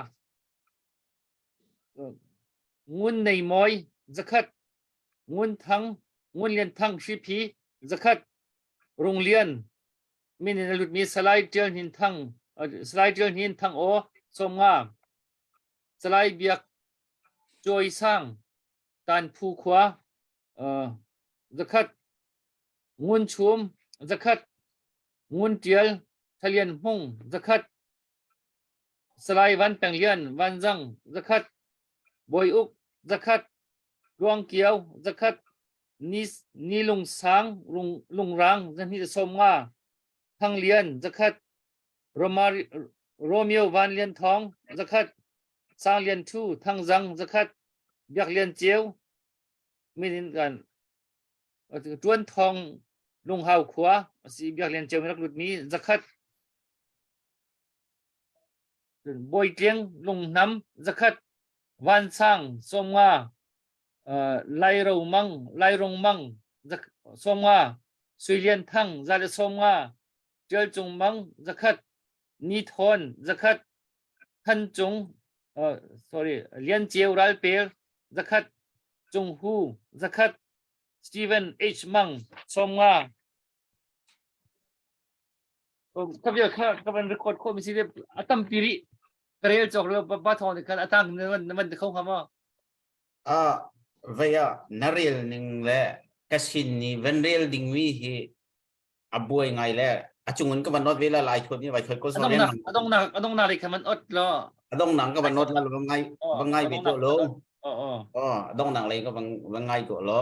ngun nei moi zakat ngun thang ngun lian thang shipi zakat rong lian min lut mi salai tel hin thang o somnga salai biak joy sang tan phu khwa zakat ngun chum zakat ngun tial thalian hung zakat salai van penglian van zang zakat boy uk zakat ruang kiau zakat ni lung sang lung rang zan hi som nga thang lian zakat Romeo van lian thong zakat sang lian thu thang zang zakat biak lian chieu min gan tuan thong lung hau khwa si biak lian chieu rak lut mi zakat boy tieng lung nam zakat van sang som nga lai rong mang som nga suy lian thang za le som nga tial chung mang zakat ni thon zakat than chung lian chieu ral per zakat chung hu zakat Stephen H Mang som nga các việc khác các bạn record không mình sẽ atam piri karel chok lo ba thon thì atang mình không hả mà
vậy naril ning le kasin ni venrel ding wi hi abuai ngai le achungun ka banot vela lai thot ni vai thot ko so ren
adong na ri khaman ot lo
adong nang ka banot la bangai bi to lo adong nang le ka bangai ko lo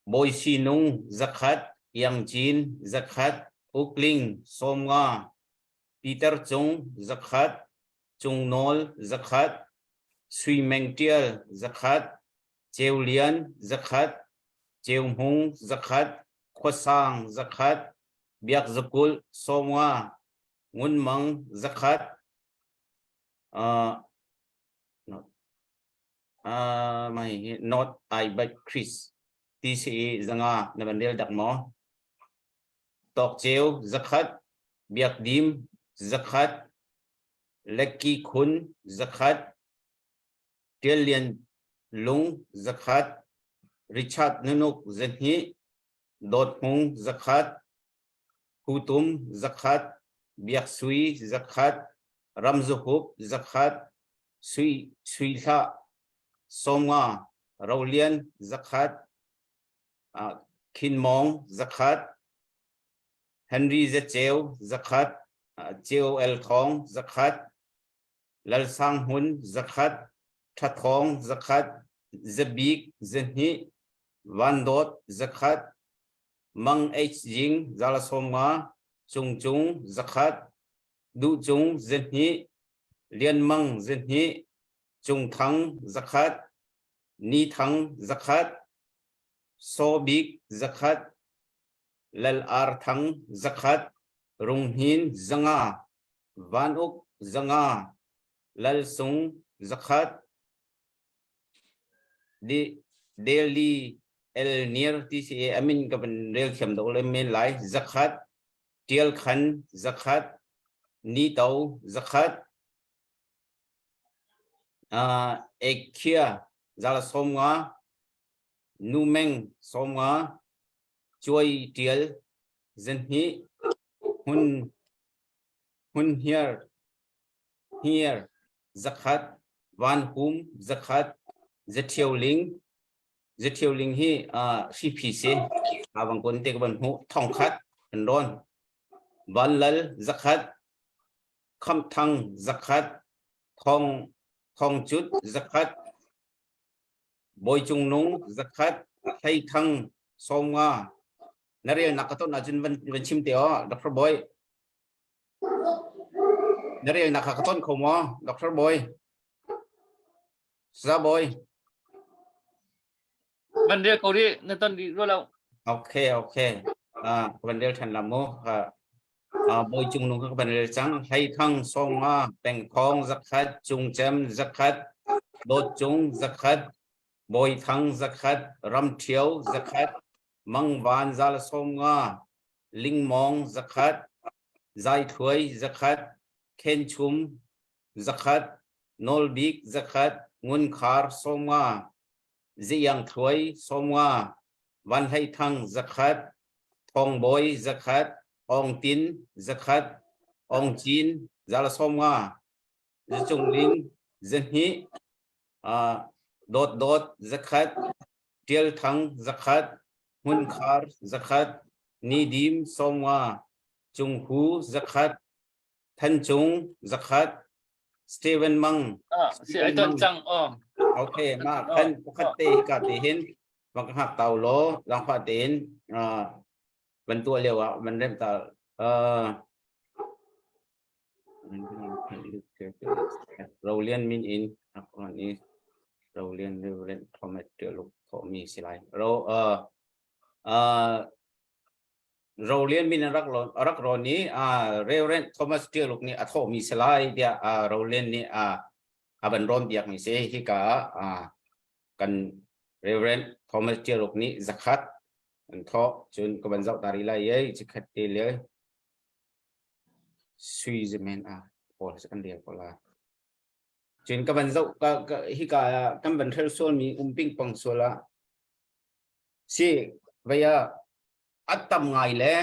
boy sinung zakat yang jin zakat ukling somnga Peter chung zakat chung nol zakat Sui Mengtiel zakat Cheulian zakat Cheumhung zakat Khosang zakat Biak Zakul somnga Ngunmang zakat not I but Chris TCE zanga nabandel dakmo Tok Cheu zakat Biak Dim zakat Lekki Khun zakat Tialian Lung zakat Richard Nunuk Zenhi Dot Hung zakat Hutum zakat Biak Sui zakat Ramzuhub zakat Sui Tha Somwa Raulian zakat Kinmong zakat Henry Zecheu zakat Cheo El Thong zakat Lal Sang Hun zakat Thatong zakat Zabik Zenhi Vandot zakat Mang H Jing Zalasoma Chung Chung zakat Du Chung Zenhi Lian Mang Zenhi Chung Thang zakat Ni Thang zakat Sobik zakat Lal Ar Thang zakat Rung Hin zanga Van Uk zanga Lal Sung zakat di Delhi El Nir TCA Amin kapan rel kem do le men lai zakat Tiel Khan zakat Ni Tau zakat Ekia Zala Somnga Numeng Somnga Choi Tiel Zenhi Hun here zakat Van Hum zakat Zetiau Ling hi CPC abang kon te ban hu thong khat ron Van Lal zakat Kham Thang zakat Thong Chut zakat Boy Chung Nung zakat Thai Thang Somnga Naril nakaton ajun ban chim teo Dr. Boy Naril nakakaton ko mo Dr. Boy Sa Boy
Bandel kau đi nên tân đi rồi đâu
ok Bandel thành làm mô Boy chung nung các Bandel trắng Hay thăng song Beng Thong zakat Chung chem zakat Đốt chung zakat Boy thăng zakat Ram Thieu zakat Mang Van Zal Song Linh Mong zakat Zai Thuy zakat Ken Chum zakat Nol Big zakat Ngun Khar Song Ziyang Thuy Song Van Hay Thang zakat Thong Boy zakat Ong Tin zakat Ong Chin Zal Song Chung Ling Zenhi Dot zakat tiel thang zakhat hun khar zakhat nidim somwa chung hu zakhat than chung zakhat Steven Mang
si ai ton chang
okay ma khan khatte ka te hin bang hak tau lo lang pha tin ban tua lewa ban rem ta râu liên min in còn đi râu liên format tiểu lục thọ mi slide râu liên min rắc rồi ní Reverend Thomas tiểu lục ní thọ mi slide dia râu liên ní ban ron biak mi se hi ka kan Reverend Thomas tiểu lục ní zakat an thọ chun ko ban zau tari lai ye zakat te le suy zemen Paul sekan dia pola Jin ka ban zau ka hi ka kan ban thel sol mi ping pang sola si vaya atam ngai le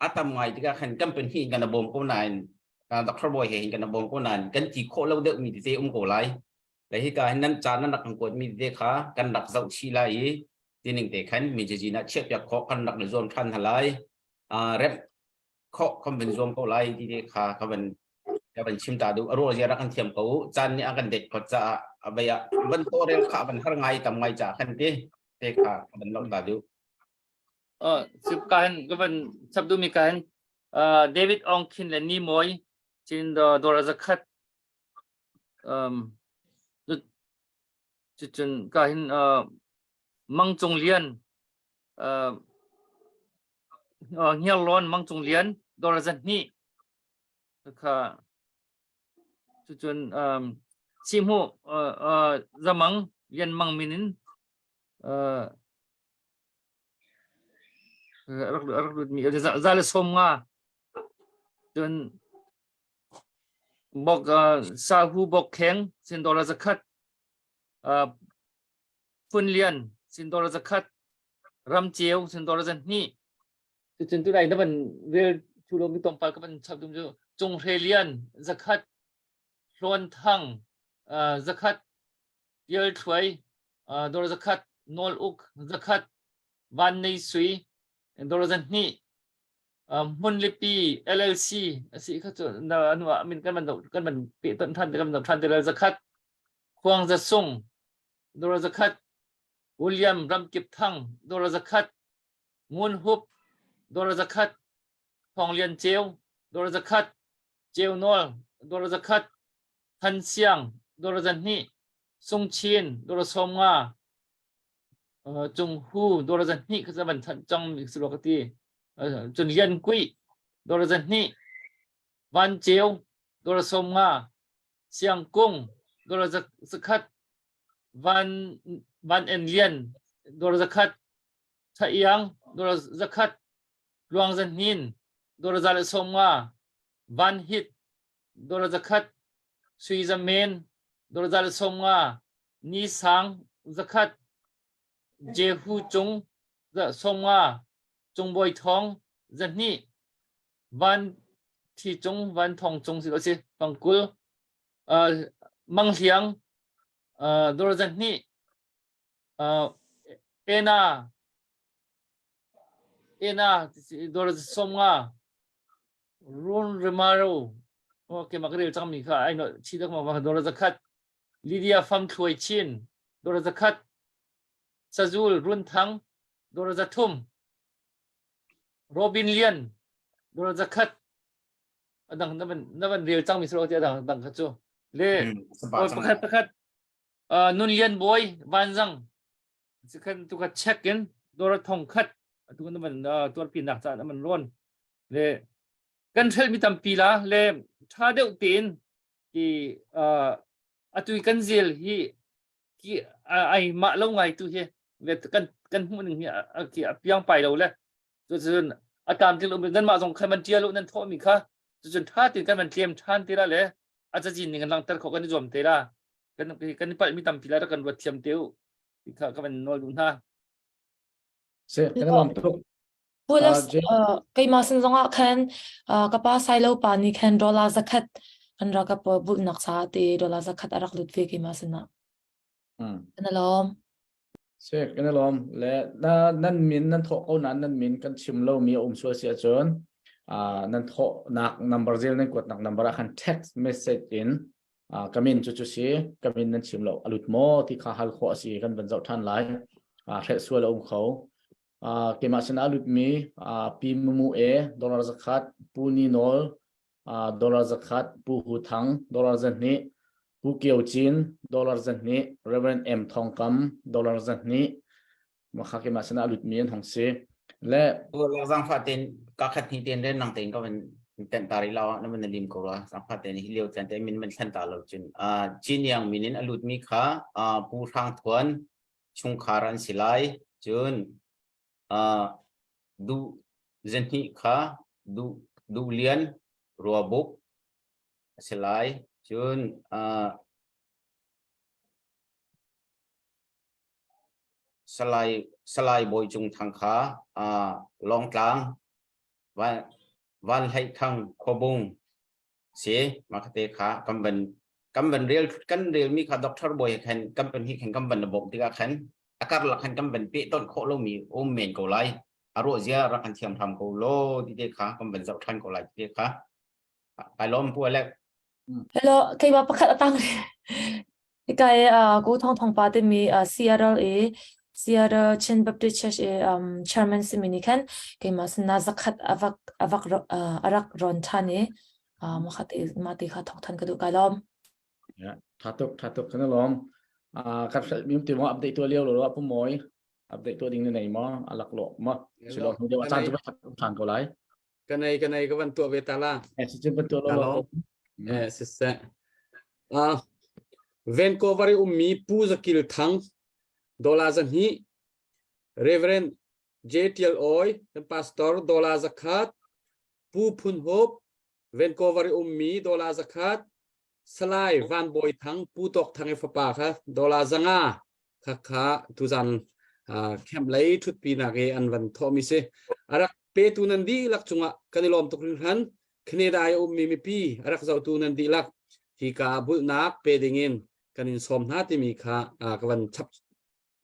atam ngai tika khan company kan bom ko nan Dr. Boy he kan bom ko nan kan chi kho lo de mi te ko lai le hi ka nan cha nan nak ko mi de kha kan dak zau chi lai tining te khan mi ji na chep ya kho kan dak le zon than halai rep kho kan ben zom ko lai ti de kha ka ban ya ban chim ta du aro ya kan thiam ko chan ni akan det ko cha abaya ban to rel kha ban har ngai tam ngai cha khan te kha ban lo ta du
sip kan ko ban sab du mi kan David Ong Khin le ni moi chin do zakhat chun ka hin mang chung lian hial lon mang chung lian do zat ni kha chun sim hu zamang lian mang minin rak mi za le som nga chun bok sa hu bok kheng sin dollar zakat phun lian sin dollar zakat ram chieu sin dollar zan ni chun tu dai na ban vel chu lo mi tong pal ka ban chap dum jo chung he lian zakat hlon thang zakat yel thwai dollar zakat nol uk zakat van nei sui dollar zan ni mun lipi LLC asi kha chu na anu min kan man pe ton than kan man than de zakat khuang za sung dollar zakat William Ram Kip Thang dollar zakat ngun hup dollar zakat Thong Lian Cheu dollar zakat Cheu Nol dollar zakat Than Siang dollar zan ni Sung Chin dollar Somnga Chung Hu dollar zan ni kha ban than chang mi sulokati chun lian quy dollar zan ni Van Cheu dollar Somnga Siang Kung dollar zakat Van en lian dollar zakat Thaiang dollar zakat Luang zan hin dollar zal Somnga Van Hit dollar zakat Sui Zamen dollar zal Somnga Ni Sang zakat Jehu Chung Somnga Chung Boy Thong zan ni Van Thi Chung Van Thong Chung si lo si Pangkul Mang Hiang dollar zan ni Ena dollar Somnga Run Remaro okay makrel chang mi kha ai no chi dak ma dollar zakat Lydia Pham Thoi Chin dollar zakat Sajul Run Thang dollar zathum Robin Lian dollar zakat adang naban real chang mi sro ti adang kha chu le pakhat nun lian boy van jang sikhan tu ka check in dollar thong khat tu naban tor pin nak cha naman ron le kan thel mi tam pi la le tha deuh tin ki atui kan zil hi ki ai ma lo ngai tu he le kan hu ning ki apiang pai lo le chun atam til nan ma jong khan man tia lo nan tho mi kha chun tha tin kan man tlem than ti la le acha jin ning lang tar kho kan jom te la kan pal mi tam pi la kan wat thiam teu kha kan nol dun ha
se kan lam tuk
Pulas kay masin zonga kan kapa silo pa ni kan dollar zakat kan raga po bul nak sa te dollar zakat arak lutve kay masin na. Analom.
เช็คกันนะลมและนั่นมินนั่นโถเอานั่นมินกันชิมเรามีชัวเสียจนนั่นโถนัก number 0นั่นกดนัก number คัน text message inกามินจุสีกามินนั่นชิมเราอลุดโมที่ข้าฮัลโคสีกันเป็นเจ้าท่านหลายเทสวลเขาเกมาชนะอลุดมีปีมูดอลลาร์สักขัดปูนีโนลดอลลาร์สักขัดปูหูทังดอลลาร์จันนี้ปูเกียวจีนดอลลาร์จันนี้เรเวนเอ็มทองคำดอลลาร์จันนี้มาข้าเกมาชนะอลุดมีของเสและ
ตัวเราสังฟัดเต็นก็ขัดที่เต็นเรื่องนังเต็นก็เป็นเต็นตาริลานั่นมันลิมกูระสังฟัดเต็นฮิเลียวเต็นแต่มินมันเต็นตาเราจนจีนยังมินินอลุดมีค่ะปูทางทวนชุงคารันสิไลจนดูเจนนี่ค่ะดูเลียนรัวบุกสิไลจนสไลบอยจุงทางขาลองกลางวันให้ทางขบุงเสียมาคเตขากำบันเรียลกันเรียลมีค่ะด็อกเตอร์บอยแข่งกำบันที่แข่งกำบันระบบที่ก็แข่งอาการหลักแข่งกำบันปีต้นโคโลมีโอเมนโกไลอารมณ์เสียรักกันเทียมทำโกโลที่เด็กขากำบันสับทันโกไลที่เด็กขาไปล้อมพวกแรก
Hello, kay mapakat atang kay go thong pa te mi Seattle Chin Baptist Church chairman siminikan kay mas nazakat avak arak ron thani mati kha thok than kadu kalom
ถ้าตกกันนะลมกับมีติมอัปเดตตัวเลี้ยวหรือว่าผู้มวยอัปเดตตัวดิ่งในไหนมั้งหลักหลอกมั้งสิลองเดี๋ยวอาจารย์จะไปทางเขาไล่
กันในก็วันตัวเวตาลา
สิจะเป็นตัวเรา
สิเสเวนโคเวอร์มีปูสกิลทั้งดอลลาร์นี้เรเวรนเจทีเอลโอยเป็นพาสตอร์ดอลลาร์สักขัดปูพุนโฮปเวนโคเวอร์มีดอลลาร์สักขัดสไลวันบอยทั้งปูตกทั้งเอฟปาค่ะดอลลาร์จังค่ะทุจันแคมไลทุดปีนักอันวันทอมิเซอารักเปตุนันดีลักจุงะกันลอมตกริหันคเนดายมีปีอารักเจ้าตุนันดีลักที่กาบุนักเปดิงินกันอินสมนาติมีค่ะกวันชับ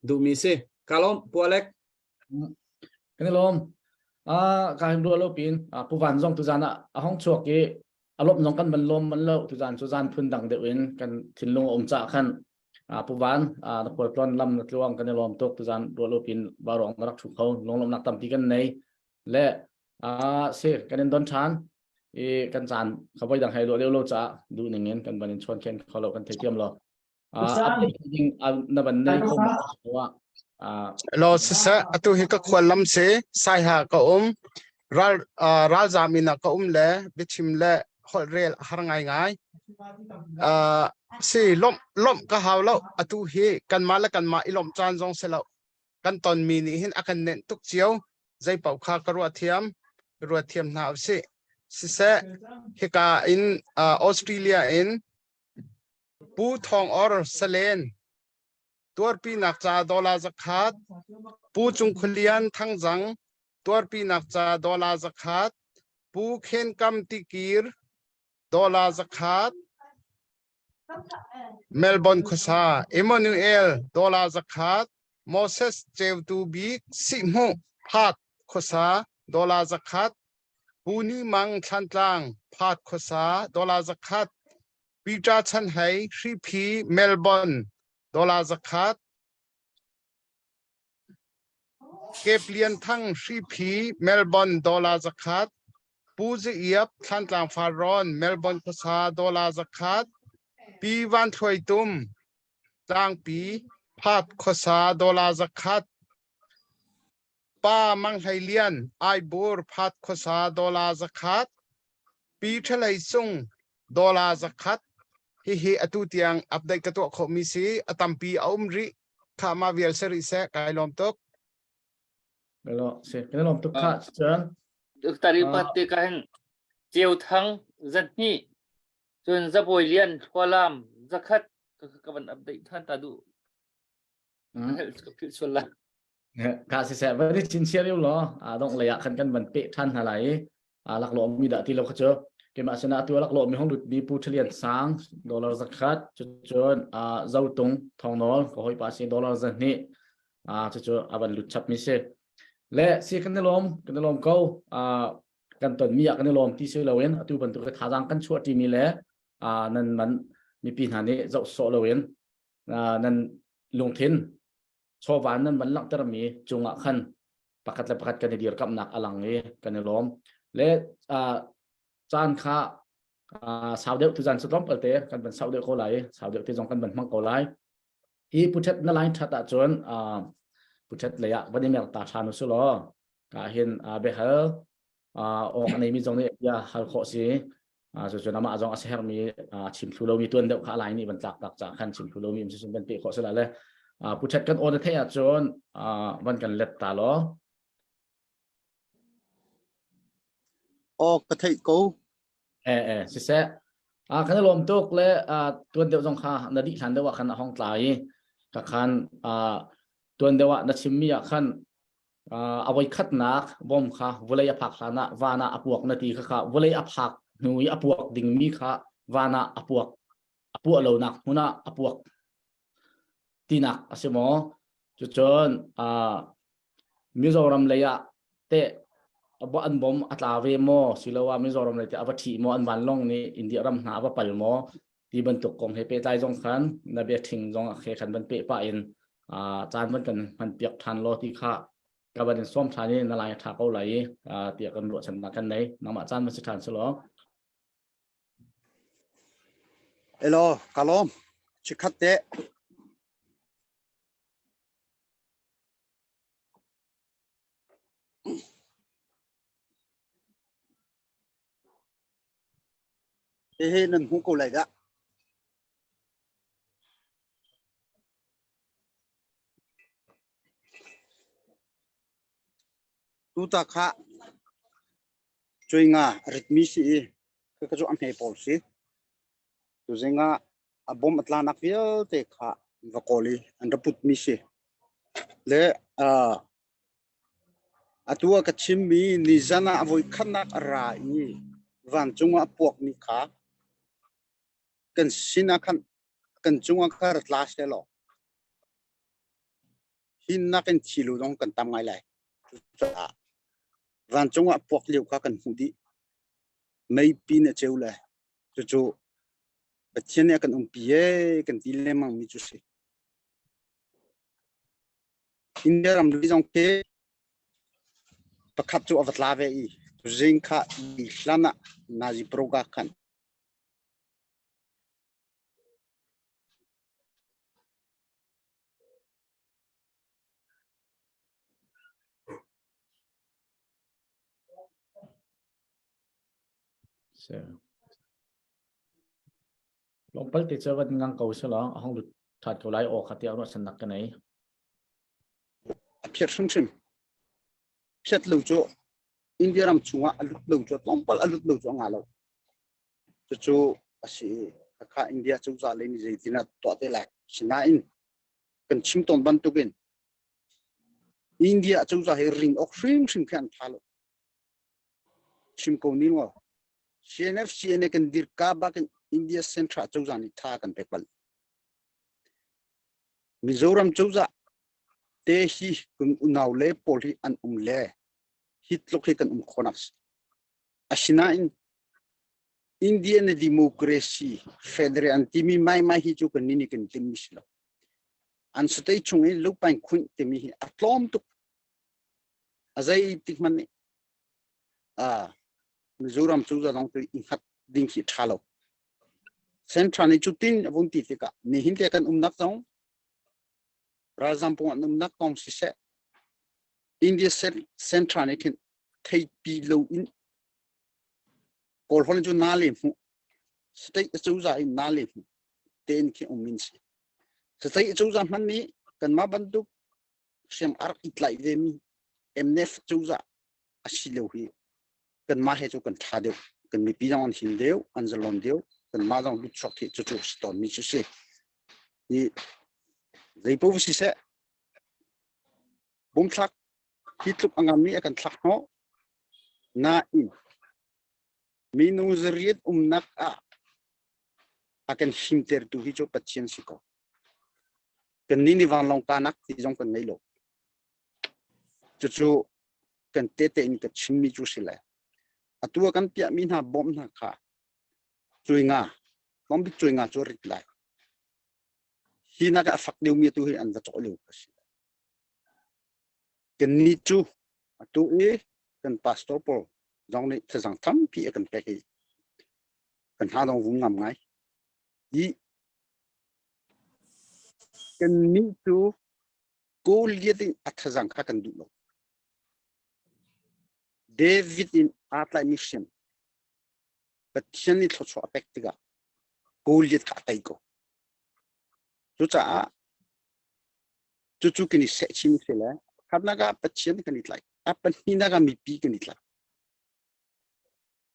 ดูมิเซกาลอมปัวเล็ก
กันลมการรัวโลปินผู้วันส่งทุจานะห้องชวกกี้อารมณ์น้องกันมันลมมันเล่าทุจานพื้นดังเดือนกันทิ้งลงองจ่าขันผู้วันนักปวดปล้นลำนักลวงกันลมตกทุจานรัวโลปินบารองรักฉุกเขาลงลมนักตั้มปีกันในและเสกกันดอนชานกันจานเขาไปดังให้รัวเดียวโลจ่าดูหนึ่งเงินกันบันชวนเคนเขาเรากันเทียมเราจริงนับบันในเขาบอกว่า
เราเสียตัวเหตุก็ควรล้ำเสียสายหาก็รัลจามินะก็เล่บิชิมเล่ฮอลเรลหางง่ายสิล้มก็หาแล้วตัวเหตุกันมาแล้วกันมาอีล้มจานจงเสร็จแล้วกันตอนมีนี่เห็นอาการเน้นตุกเจียวใจเป่าขากรัวเทียมหนาวสิเสียเหตุการณ์อินออสเตรเลียอินปูทองออร์เซเลนตัวปีนักจ่าดอลลาร์สักขัดปูจุงคุเลียนทั้งจังตัวปีนักจ่าดอลลาร์สักขัดปูเข็นกำติกีร์ดอลลาร์สักขัดเมลเบิร์นคุซาเอมานูเอลดอลลาร์สักขัดโมเสสเจวตูบีซิมูพัดคุซาดอลลาร์สักขัดปูนีมังชันตังพัดคุซาดอลลาร์สักขัดปีจาชันไฮทรีพีเมลเบิร์นดอลลาร์สักขัดเก็บเลียนทั้งทรีพีเมลเบิร์นดอลลาร์สักขัดปูจะเอียบชันตังฟารอนเมลเบิร์นคุซาดอลลาร์สักขัดปีวันถวยตุมต่างปีพัดคุซาดอลลาร์สักขัดป้ามังไฮเลียนไอบูร์พัดคุซาดอลลาร์สักขัดปีทะเลซุงดอลลาร์สักขัดฮิอตุเตียงอัปเดตกระตัวคอมิซีอตัมปีอุมริข้ามาเวียลเซริเซกายลมตก
แล้วเสร็จกันลมตกข้าเชิญ
ตาริปัตติกันเจียวทั้งจันนี่จนจะป่วยเลียนควาลามจะคัดก็มันอัปเดตท่านตาดูส่วนละ
ข้าเสียวันที่ชินเชียร์อยู่หรอต้องระยะคันกันบันเปะท่านอะไรหลักหลวงมีดาที่เราเขาเจอเกมอาชนะตัวหลักหลวงมีห้องดุดมีปูเฉลี่ย3 ดอลลาร์สักขัดจนเจ้าตรงทองนอลก็ให้ภาษีดอลลาร์จันนี่ cho cho aban lut chap mi se le si kan lom ko kan ton mi kan lom ti se lowen atu ban tu tha jang kan chuat ti mi le nan man mi pin han ni zo so lowen nan lung thin cho van nan man lak tar mi chunga khan pakat kan dir kap nak alang e kan lom le chan kha sao đeo tu dàn sụp ở thế căn bản sao đeo cô lại sao đeo thì dòng căn bản mang cô lại hi puchet na line thắt đã chọn puchet lấy ạ vấn đề mình ta chán nó lo cả hiện bây giờ anh em mình dòng này ya hal khó gì rồi cho nó mà dòng sẽ mi chìm thu lâu mi tuần đeo khá lại ni vẫn chặt khăn chìm thu lâu mi mình sẽ bên bị khó sẽ lại puchet căn order thế à chọn vẫn cần lật ta lo
cái thầy cô
sẽ cái lom tục le tuần đều dòng kha nadi khan dewa khan hong tlai ka khan tuần dewa na chimmi khan awai khat nak bom kha volei aphak hlana wana apuak na ti kha volei aphak nui apuak ding mi kha wana apuak lo nak huna apuak tinak asimo chu chon Mizoram leya te abo an bom atlawe mo silawa Mizoram le te abathi mo an van long ni India ram na ba pal mo ti ban tuk kong he pe tai jong khan na be thing jong khe khan ban pe pa in chan ban kan man piak than lo ti kha ka ban som thani na lai tha ko lai ti kan ro chan na kan nei na ma chan ma si than selo
hello kalom chikhatte he nan hu ko lai ga tu ta kha choinga ritmi si ka jo am he pol si tu zenga abom atlanak vial te kha vakoli and put mi si le atua ka chimmi ni zana avoi khanak ra ni van chunga pok ni kha kan sina khan kan chunga khar class le lo hin na kan chilu dong kan tam ngai lai van chunga pok liu kha kan hudi mai pin a cheule chu bachene kan pie kan tile mang mi chu si India ram li jong ke pakhat chu avatla ve I zinka I hlana nazi proga khan
lom pal te chawan ngang ko selo hong lut that ko lai o khatia ro san nak ka nei
phiat shim phiat lu chu India ram chunga alut lu chu lompal alut lu chu nga lo chu asi kha India chu za le ni jeitina to te la sina in kan chim ton ban tu gen India chu za he ring ok shim khan thalo chim ko ni ngo CNF kan dir ka ba kan India Central chu za ni tha kan pekbal Mizoram chu za te hi kun unaw le poli an le hit lokhi kan khonas asina in Indian democracy federal antimi mai hi chu kan ni kan timislo an sutei chungi lupain khun timi hi atlom tu azai tikman Mizoram chu za dong tu inhat ding hi thalo central ni chutin avun ti tika ni hin te kan nak jong Rajampong nak kong si se India central ni kin thei pi lo in kol hol ju na le mu state chu za in na le mu ten ki min si state chu za man ni kan ma bantu sem ar itlai de mi MNF chu za asilo hi kan ma he chu kan tha de kan mi pi jang hin deu an zalon deu kan ma jang lu chok thi chu ston mi chu se ni dei po si se bum thak hitluk angam ni akan thak no na in minu zriet nak akan himter tu hi cho patien siko kan ni van long tanak ti jong kan nei lo chu kan te in ka chimmi chu sila atua kan pia min ha bom na kha chuinga bom bi chuinga chu rit lai hina ka fak deu mi tu hi an da cho lu ka sila kan ni chu atu e kan pastor pol dong ni thang tham pi kan pe hi kan ha dong vung ngam ngai i kan ni chu ko liating athang kha kan du lo David in atla mission but siya ni cho apektiga golit ka tay ko chu kini se chim sila habna ga patchen kanit lai apan hina ga mi pi kanit lai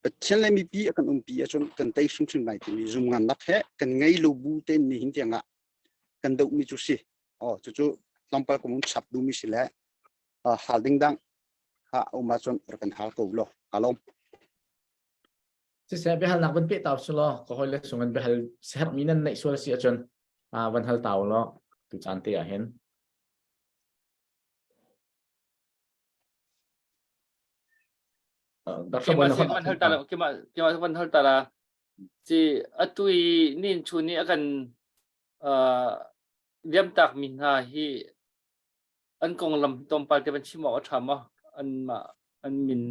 patchen le mi pi akan pi achon kan tai sum sum nai ti zum ngan nak he kan ngai lo bu te ni hin tianga kan do mi chu si chu lampal ko mun chap du mi sila halding dang ha umachon kan hal ko lo kalom
si se behal nak ban pe taw sulo ko hole sungan behal sehat minan nei sual si achon ban hal taw lo tu chan te a hen
kima man hal tala kima man hal tala si atui nin chuni akan liam tak min ha hi an kong lam tom pal te ban chimo athama an min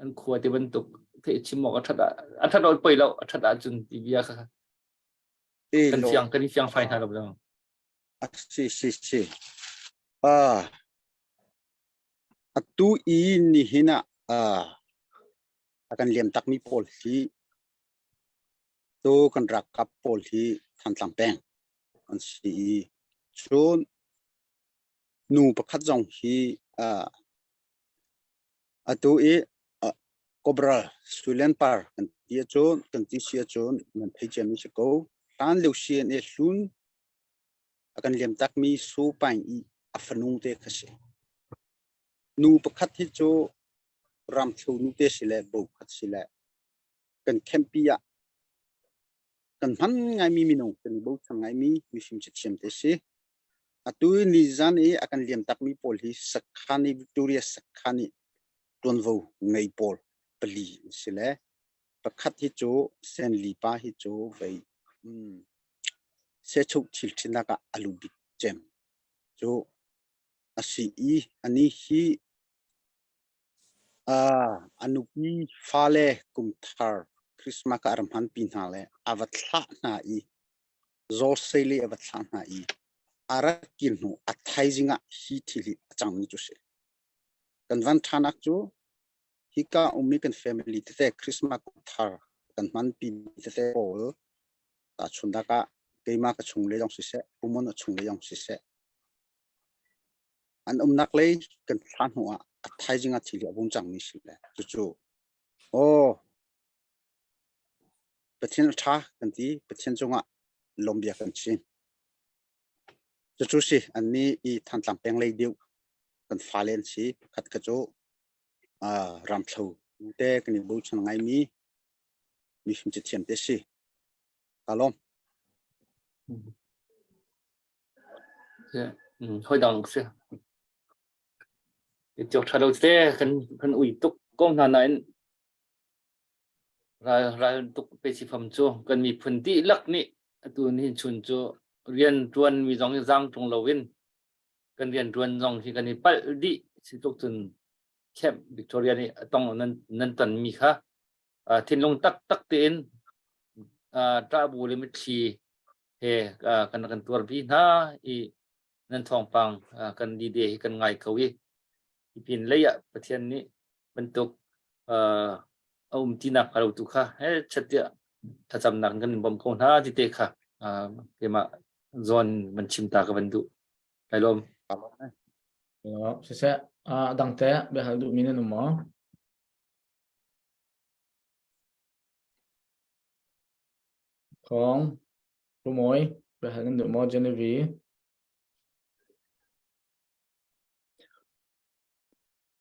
an khua te ban tuk te chimo athada ol poi lo athada chun ti bia kha kan fiang fai ha lo
si atu i ni hina akan liam tak mi pol hi to kan rak kap pol hi than tlang peng an si chon nu pakhat jong hi atu e cobra sulen par kan tia chon kan ti sia chon man thei chem si ko tan lu sien e sun akan liam tak mi su pai i afanung te khase nu pakhat hi cho ram thu nu te sile bo khat sile kan khempia kan han ngai mi minong kan bo chang ngai mi sim chem te si atu ni zan e akan liam tak mi pol hi sakhani Victoria sakhani tonvo ngai pol pali sile pakhat hi cho sen li pa hi cho vai se chuk chil china ka alu big chem cho asi i ani hi anupi fale kum thar Christmas ka aramhan pinhale avatla na i zol sele avatla na i arakin no athaizinga hi thili achangni chuse kan van thanak chu hika umikan family te Christmas thar kan man pin te pol ta chundaka keima ka chungle jong si se umon chungle jong si se an nak le kan than huwa athaizinga thili abung changni sile chu pathian tha kan ti pathian chunga lombia kan chin chu si anni i than tlang peng le deu kan falen si khat ka chu ram thau te kan bu chang ngai mi sim che thiam te si kalom
hoi dang se chok thalo te kan ui tuk kong na na ra tuk pe si pham chu kan mi phun ti lak ni tu ni chun chu rian tuan mi jong jang tung lowin kan rian tuan jong hi kan ni pal di si tuk chun khem Victoria ni tong nan tan mi kha thin long tak te in ta bu le mi thi he kan tur bi na i nan thong pang kan di de kan ngai kawi pin leya pathian ni bentuk tina kalau tu kha chatia thacham nak kan bom ko na ti te kha kema zone man chimta ka bandu kailom
se dang te be hal du minen mo kong rumoi be hal du mo Genevieve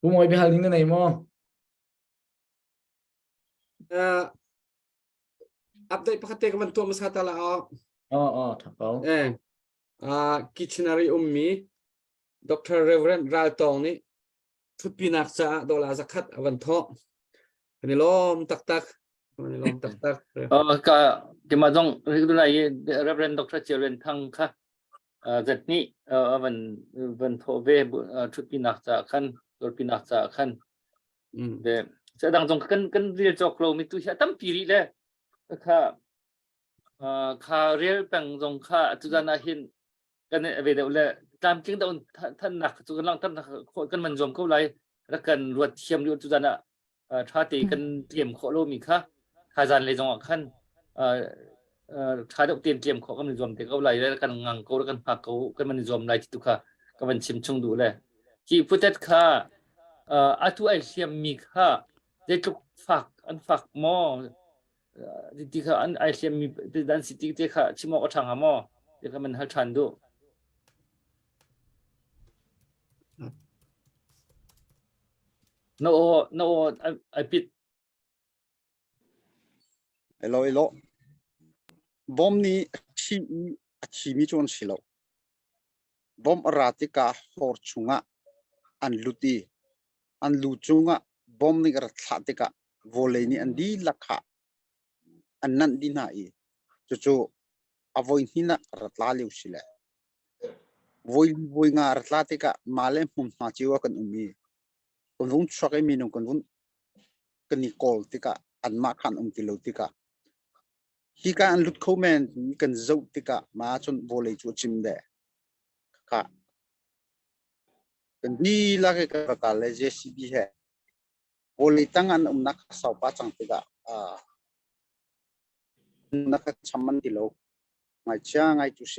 rumoi be hal ding nei mo
update pakate ka man to masata la
thapau
kitchenary ummi Dr. Reverend Ral Tong ni ชุดปีนักจะดอลลาร์สักขัดวันทอกนี่ล้อมตักนี่ล้อมตัก
ก็จะมาต้องเรื่องอะไรรับเรียนดร.เจริญทั้งค่ะจัดนี้วันโทเวชุดปีนักจะขั้นตัวปีนักจะขั้นเดี๋ยวจะดังตรงกันเรียนจอกเราไม่ตุชะตั้มปีรีเลยค่ะข้าเรียนเป็นตรงข้าจุดนั้นเห็นกันเวลาเลยตามจริงแต่ท่านนักจุดนั้นท่านกันมันรวมเข้าไรแล้วกันรวดเทียมอยู่จุดนั้นชาติกันเตรียมโคโลมีค่ะทาจานเลยจงขั้นชาดกเตรียมขอกันมันรวมแต่เขาไรแล้วกันงังเขาแล้วกันพักเขากันมันรวมไรที่ตุค่ะกันมันชิมชงดูเลยที่พุทธะค่ะอาทุไอเทียมมีค่ะได้ทุกฝักอันฝักหม้อที่ค่ะอันไอเทียมมีดันสิที่ที่ค่ะชิมอกทางหม้อเดี๋ยวมันหัดชันดูno Iปิด
ไอ้โลบอมนี้ชีมีจวนสิโลบอมราติกาฮอร์ชุงะอันลูจุงะบอมนี่กระทัติกาโวเลนี่อันดีลักขะอันนั้นดีน่าอีจู่อวัยนี่นะรัตลาลิวสิเลวัยงารัตลาติกามาเลมุนมาจิวะกันมีคนวุ้นชักมีนคนวุ้นกันนิโคลติกาอันมาขันติโลติกาฮีกาอันลุดโคเมนกันเจ้าติกามาจนโวเลจูจิมเดค่ะกันดีลักกันกาเลเจซีบีเฮโวเลตั้งอันนักสาวป้าจังติกานักชัมมันติโลไม่เชื่อไงจุเส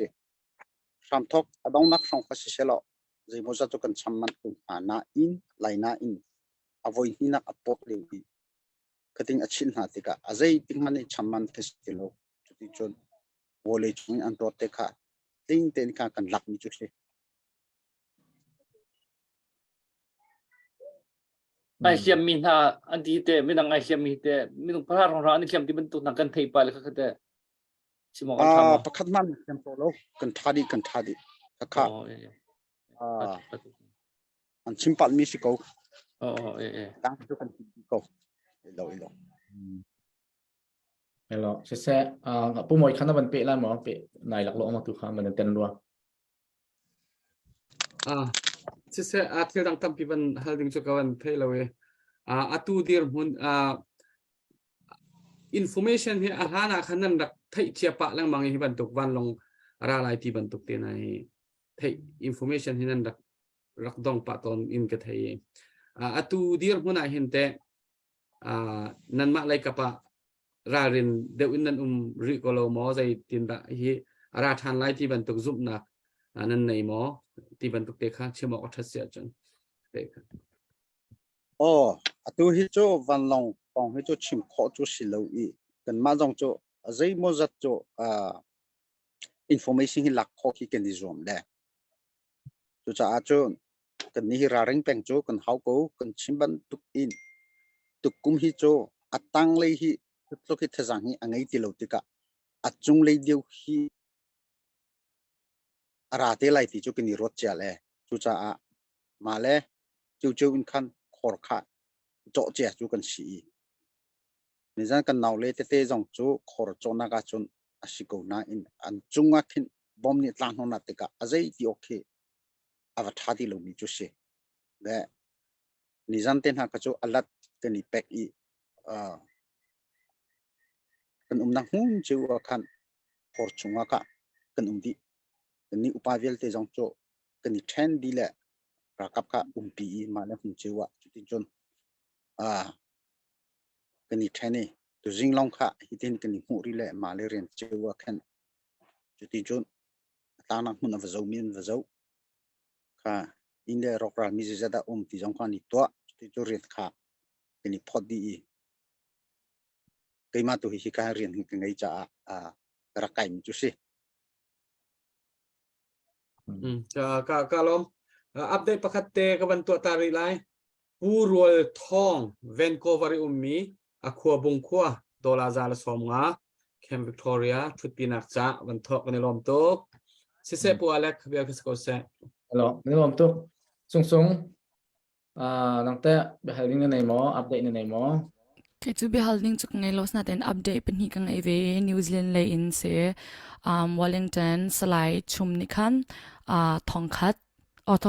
สามทอกอดองนักส่งภาษีเชลล์ใจมั่วจะตุกันชัมมันตุหานาอินไลนาอินอวัยนี่นักอปอกเลวีก็ติงอัชินหาติกาอาใจติงมันในชัมมันฟิสติโลจุดที่จนโวเลจุงอันโรเตค่ะติงเตนิกากันหลักมิจุเส
ไอเทียมมีท่าอันที่เตะไม่ต้องไอเทียมมีเตะไม่ต้องพลาดของเราอันนี้เทียมที่มันตุนหนักกันไทยไปเลยก็เตะชิมอกันทำ
ประคัดมันเทียมโปโลกันทาดีค่ะอันชิมปัดมิสิโกตั้งทุกคนมิโกอีโล
เฮลโลเสะผู้มวยขันนับเป็นเปะแล้วหมอเปะนายหลักโลมาตุขามันเต็มรัว
เสะอาทิตย์ดังตั้มพิบันฮัลดิงจุกวันเทลเวอาตูดีร์มุนอินโฟเมชันที่อาหารขันนั้นดักไทยเชียปะแล้วบางที่บรรทุกวันลงอะไรที่บรรทุกเตนายไทยอินโฟเมชันที่นั้นดักรักดองปะตอนอินกับไทยอาตูดีร์มุนอาเห็นแต่นั่นมาเลยกับปะรารินเดวินนั้นริโกโลมอใจตินดะที่ราทันไลที่บรรทุกซุปนักนั่นในหมอที่บรรทุกเด็กข้าเชื่อมอทัศเสียจนเด็ก
อาตูฮิโจวันลงปองฮิโจชิมขอจูสิโลอีกันมาจงโจใจมั่วจัดโจอินโฟเมชันที่หลักข้อที่กันดิจอมเด้จุจ้าอาจนกันนี่ราริงเป็งโจกันเขาโก้กันชิมบันตุกอินตุกกุมฮิโจอัตังเลยฮิตุกฮิทจังฮิอังไงติโลติกะอัจุงเลยเดียวฮิราเตลัยที่จุกันนี่รถเจเลยจุจ้ามาเลยจู่อินคันขอร์ขาโจเจจุกันสีนี่จังกันนาเลยเตจงจูขอร์โจนักจนอาศิโกนาอินอันจุงอาคินบอมนี่ตั้งหน้าติกะอาใจที่โอเคอาวัตทัดที่ลงมีจุเสเด้นี่จังเต็นหากจูอัลลัดกันนี่เป็กอีกันนักหุ่นจูอาคันขอร์จุงอากะกันดีกันนี่อุปาเวลเตจงจูกันนี่เทนดีเลยรักกับข้าปีมาแล้วหุ่นจูจุดที่จนกันนี่เทนนี่ตัวจิงลงข้าฮิตเห็นกันนี่หูริเลยมาเลยเรียนจูกันจุดที่จนตานักหุ่นวะเจ้ามีนวะเจ้าข้าอินเดียรอกรามิจะได้ที่จงกันนี่ตัวจุดที่จนเรียนข้ากันนี่พอดีกี่มาตัวฮิการเรียนกันไงจะรักกันมิจุสิ
ก็ลมอัปเดตประคัตเตกับวันตัวตาริไลผู้รวยทองเวนโกวาริมีอคัวบุงคัวดอลลาร์ซาลสอมงาแคมวิกตอเรียชุดปีนักจ้าวันทอกในลมโตเสปัวเล็กเบียร์คสโกเซ
ฮัลโหลในลมตุกส่ง nang te behaling na mo update na mo
Kaya to be holding to ngay los natin update pa ni kang eve New Zealand lay in se Wellington salai chum ni kan thongkhat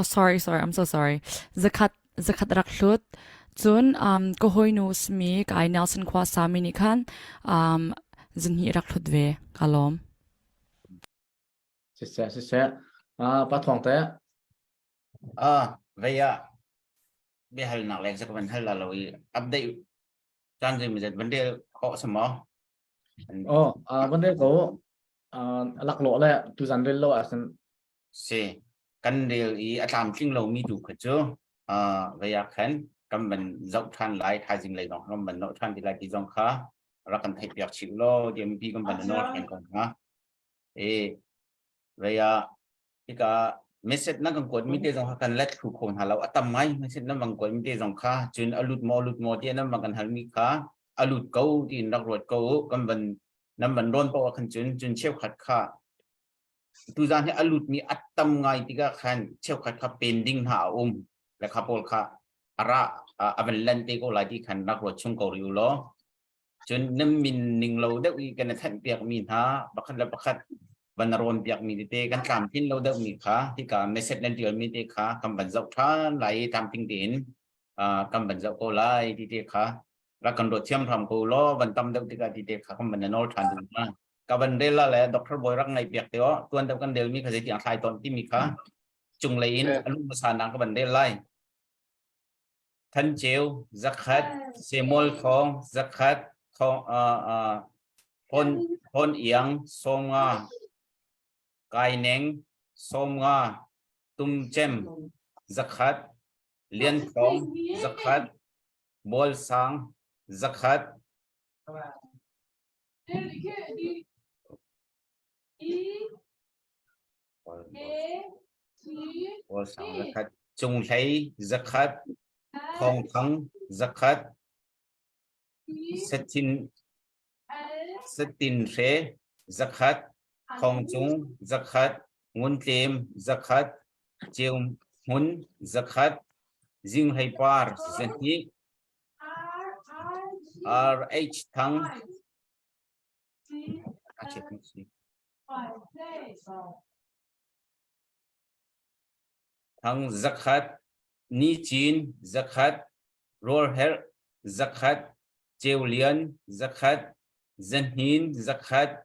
sorry I'm so sorry zakat raklut chun ko hoi nu smi kai Nelson kwa sami ni kan zin hi raklut ve kalom
se pa thong te
vậy à bây giờ nặng lên sẽ có vấn đề là lỗi update trang gì mình vấn đề họ xem mò
vấn đề có lạc lộ là tu dàn lên lâu à
sẽ cần điều ý làm kinh lâu mi đủ khởi chưa vậy à khen cầm mình dọc than lại thay dừng lại đó cầm mình nội than thì lại cái dòng khá ra cần thấy việc chịu lo thì MP cầm mình nó khen còn ha vậy à cái message nó còn quên mình dòng cần let khu khôn hà lâu tâm ngay message nó bằng quên mình dòng khá chuyên alut mò thì nó bằng cần hal mi khá alut câu thì đặc ruột câu cầm mình nằm mình đôn bao khăn chuyên chịu khát khá tu gian thì alut mi tâm ngay thì cái khăn chịu khát khá pending hạ là khá bol khá ara avan lên thì có lại thì khăn đặc ruột chung cầu riu lo chuyên nằm mình ninh lâu đấy cái này thành việc mình ha bắt khăn là bắt khănวันรอนเปียกมีเตกันตามทิ้งเราเดิมมีค่ะที่การไม่เสร็จนั่นเดียวมีเตค่ะกำบันเจ้าท่านไหลตามทิ้งดินกำบันเจ้าโกไลที่เตค่ะแล้วกันโดดเทียมทำโกล้อวันตั้มเดิมที่การที่เตค่ะกำบันนอลทันดูนะกับวันเดลละแหละดร.บอยรักในเปียกเดียวตัวเดิมกันเดลมีขยันทายตอนที่มีค่ะจุงเลยอินอารมณ์ภาษาหนังกับวันเดลไลทันเจียวจักขัดเซมอลทองจักขัดทองพนเอียงทรงcái nén xôm nga tum chem zakat liên phong zakat bol sang zakat bol sang zakat chung thấy zakat thong thắng zakat setin re zakat không chúng zakat ngun tem zakat chiêu hun zakat zing hay par zeni rh thăng thăng zakat ni chin zakat roll her zakat chiêu lian zakat zenin zakat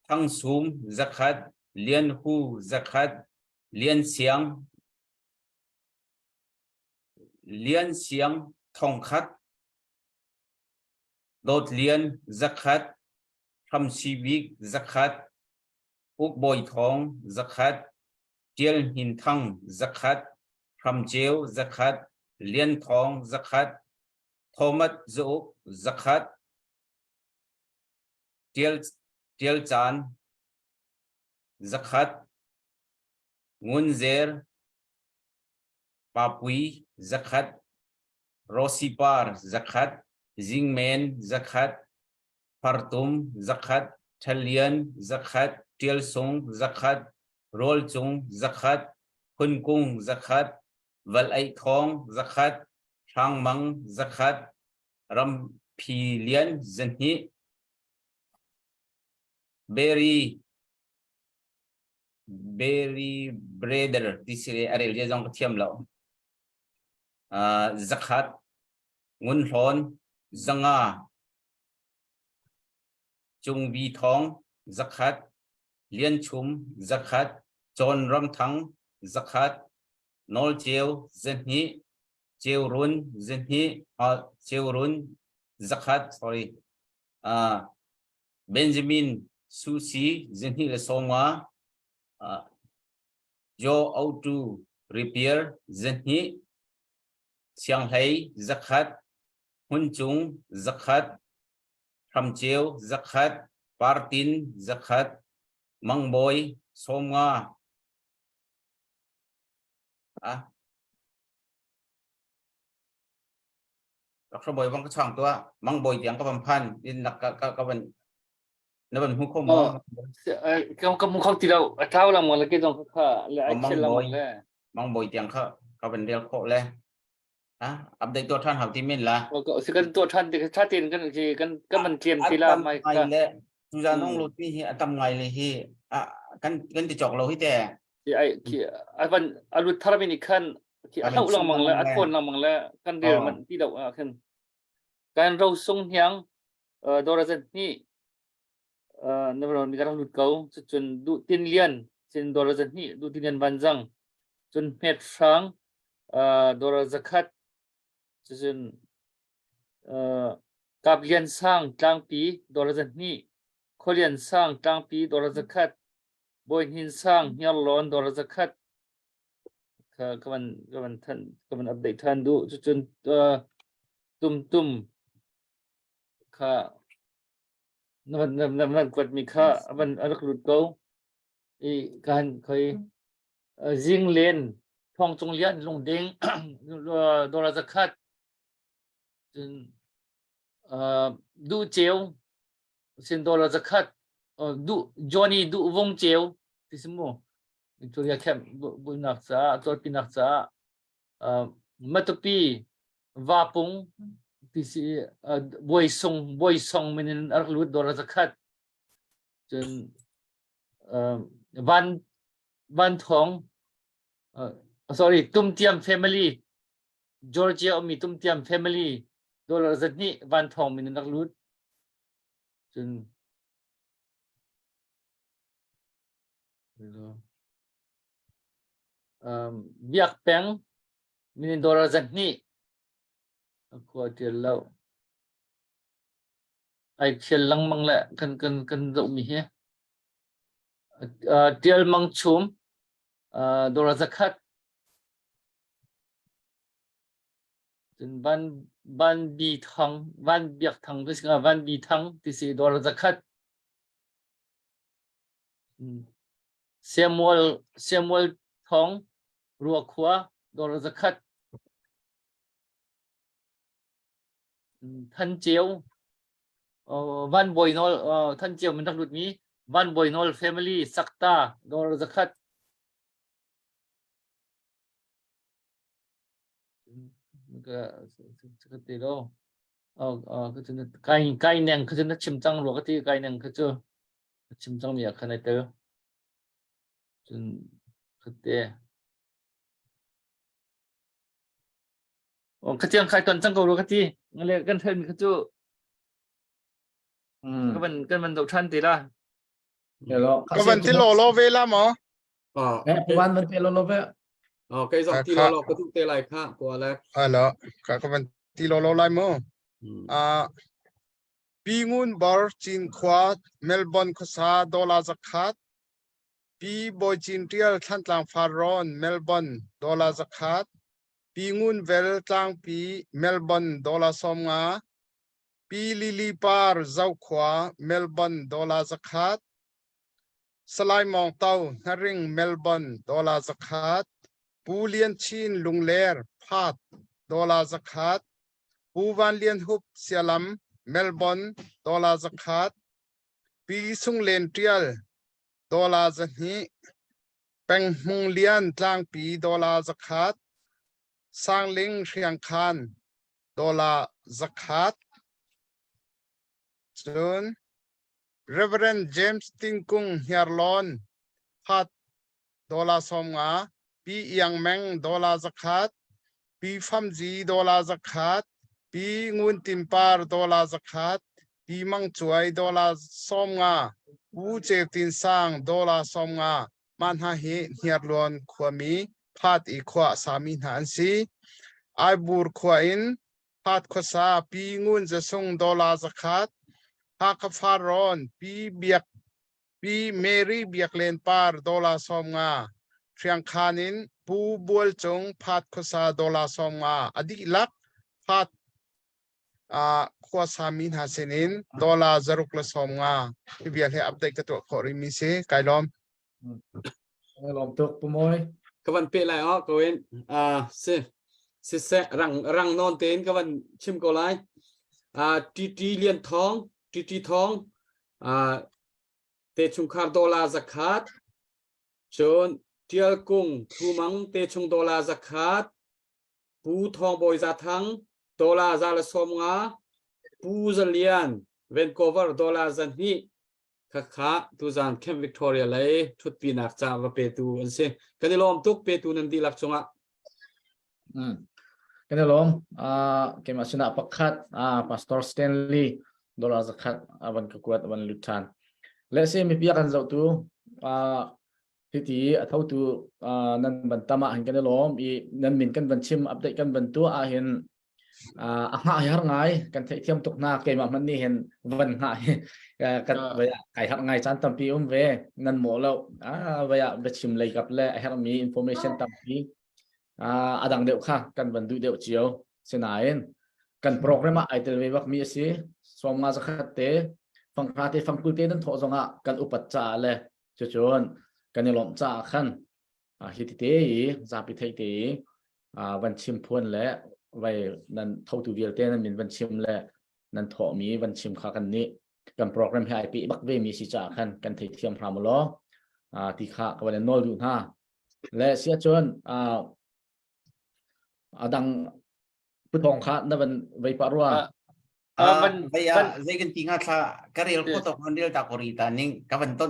thăng sum zakat liên hu zakat liên xiang thong khát đột liên zakat tham sivik zakat uk bồi thong zakat chiel hin thăng zakat tham chiêu zakat liên thong zakat thomat zo zakat chiel chan zakat ngunzer papui zakat rosipar zakat zingmen zakat partum zakat thalian zakat tielsung zakat rolchung zakat hunkung zakat valai thong zakat thangmang zakat rampilian zenhi berry brother tisire arel je jong thiam lo zakat ngun hon zanga chung vi thong zakat liên chum zakat chon ram thang zakat nol chiêu zenhi chiêu run zenhi chiêu run zakat sorry Benjamin Susi zenhi le songwa Jo auto repair zenhi Shanghai zakat Hunchung zakat Thamchieu zakat Partin zakat Mangboy Somwa Dr. Boy bang chang tua Mangboy tiang ka pampan in nak ka ban nó vẫn không có
không thì đâu trao là một là cái dòng khá là anh sẽ làm một
mong bồi tiền khá có vấn đề khổ lên อัปเดตตัวท่านหาที่มินละ
ก็สิกันตัวท่านที่ชาตินกันสิกันมันเตรียมทีละไม่
ไงเลยทุกอย่างน้องรู้ที่อัตมไงเลยที่กันติดจอกเราที่แต่
ที่ไอ้วันอรุณธรรมินิคันที่เอาลังมังแล้วอัดคนลังมังแล้วกันเดียวมันที่เราขึ้นการเราส่งยังโดยเฉพาะนี่นั่นเรามีการหลุดเขาจนดูตินเลียนจนโดยเฉพาะนี่ดูตินเลียนบันจังจนเม็ดฟังโดยเฉพาะจนกับเลียนสร้างกลางปีโดยเฉพาะนี่คนเลียนสร้างกลางปีโดยเฉพาะบอยหินสร้างเฮียร้อนโดยเฉพาะก็มันท่านก็มันอัปเดตท่านดูจนตุ้มค่ะนั่นกวดมีค่ามันอันกรุดเก่าอีการเคยยิงเลนท่องจงเลียนลงเด้งโดนจะคัดจนดูเจียวสินโดนจะคัดดูจอห์นนี่ดูวงเจียวที่สมมุวิกตอเรียแคมบุญนักษาตัวปีนักษามัตปีวาปุงที่สิบอยซองมันอักลุดโดนจะคัดจนวันทองsorry ตุ้มเตียม family จอร์เจียมีตุ้มเตียม family โดนจะนี่วันทองมันอักลุดจนเบียกแปงมีโดนจะนี่ก็เดี๋ยวเราไอ้เชียลังมังละกันจะมีเหรอเดี๋ยวมังชุมโดนจะคัดจนบ้านบีทังบ้านเบียกทังก็คือบ้านบีทังที่สิโดนจะคัดเซียมวลทองรัวขวาโดนจะคัดท่านเจียววันบอยนอลท่านเจียวมันนักดุดมีวันบอยนอลแฟมิลี่สักตาโดนจะคัดก็สักทีเราก็จะไก่เน่งก็จะนักชิมจังรัวก็ที่ไก่เน่งก็จะชิมจังมีอะไรเตอร์จนก็เตะก็จะใครตอนจังก็รู้ก็ที่งั้นเลยกันเถินก็จะก็มันตัวท่านตีละ
เดี๋ยวเรา
ก็วันที่โลเวลาหมอ
วันมันเป็นโลเวล
cái dọc thì lo có thực tế lại khác của là
เหรอก็วันที่โลไลหมอปีงูนบอร์จินควาเมลเบิร์นคุซาดอลลาร์จักคัดปีบอยจินเรียลทันตางฟารอนเมลเบิร์นดอลลาร์จักคัดปีงูนเวลตางปีเมลเบิร์นดอลลาร์สองงาปีลิลีปาร์เจ้าขวาเมลเบิร์นดอลลาร์จักคัดสไลมองเต้าฮาริงเมลเบิร์นดอลลาร์จักคัดปูเลียนชินลุงเลร์พาดดอลลาร์จักคัดปูวันเลียนฮุบเซียลัมเมลเบิร์นดอลลาร์จักคัดปีซุงเลนเทียลดอลลาร์จักฮีเป็งมุงเลียนทางปีดอลลาร์จักคัดสร้างลิงเชียงคานดอลลาร์จักคัดจน Reverend James Tingkung Hiarlon พัดดอลลาร์สองงาปีเอียงแมงดอลลาร์จักคัดปีฟัมจีดอลลาร์จักคัดปีงุนติมปาร์ดอลลาร์จักคัดปีมังจวยดอลลาร์สองงาอูเจตินสร้างดอลลาร์สองงามันหาเหตุเฮียร์ลอนขวามีพัดอีกขวาสามีหันสีไอบูร์ขวาอินพัดขวาซาปีงุนจะส่งดอลลาร์จักคัดฮากฟารอนปีเบียกปีเมรี่เบียกเลนปาร์ดอลลาร์สองงาเชียงคานินปูบัวจงพัดขวาซาดอลลาร์สองงาอดีลักพัดขวาสามีหันเซนินดอลลาร์จรุกละสองงาที่เบียร์ให้อัปเดตกับตัวขอริมิเซไกลอม
ลองตกปุ่มอย
cáiวันเปlại ó có bên sẽ răng non tên cáiวันchim cổ lại tri liên thong tri thong tê chung khar dollar zakat chôn tial cung thu măng tê chung dollar zakat pu thong boy za thang dola za la som nga pu za lian Vancouver dola zan hi kha kha tu zan Camp Victoria lai thut pi nak cha wa pe tu an se kan lom tuk pe tu nan di lak chunga
cái này lom cái mà xin pakhat Pastor Stanley dolar zakhat avan kakuat avan lutan lẽ xem mi pia kan zau tu thì thâu tu nan ban tama han kan lom i nan min kan ban chim update kan ban tu a hin nga har ngai kan thei thiam tuk na ke ma man ni hen van ngai kan kai har ngai chan tam pi ve nan mo lo vaya be chim lei kap le har mi information tam pi adang deuh kha kan ban du deuh chiao senain kan program ai tel ve bak mi si somnga zakhat te fangkha te fangkul te nan tho zonga kan upat cha le chuchon kan lom cha khan hi ti te zapi thei te van chim phun le vai nan thau tu vial te nan min van chim le nan tho mi van chim kha kan ni kan program hai pi bak ve mi si cha khan kan thei thiam phram lo ti kha ka van nol du na le sia chon adang putong kha na ban vai parwa
vaya zai kan tinga tha karel ko to handil ta korita ning ka ban ton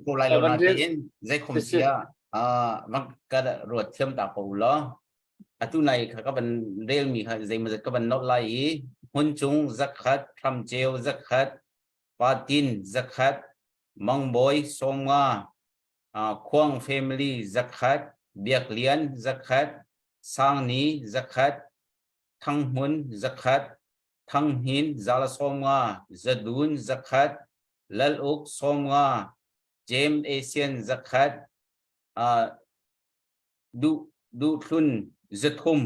ko lai lo na tin zai khom sia mang ka ruat thiam ta ko lo atu này các bạn real mi zai ma các bạn not lai hun chung zakhat tham cheu zakhat patin zakhat mang boy songa khuang family zakhat biak lian zakhat sang ni zakhat thang hun zakhat thang hin zala somga zadun zakhat lal uk somga jem asian zakhat du thun zathum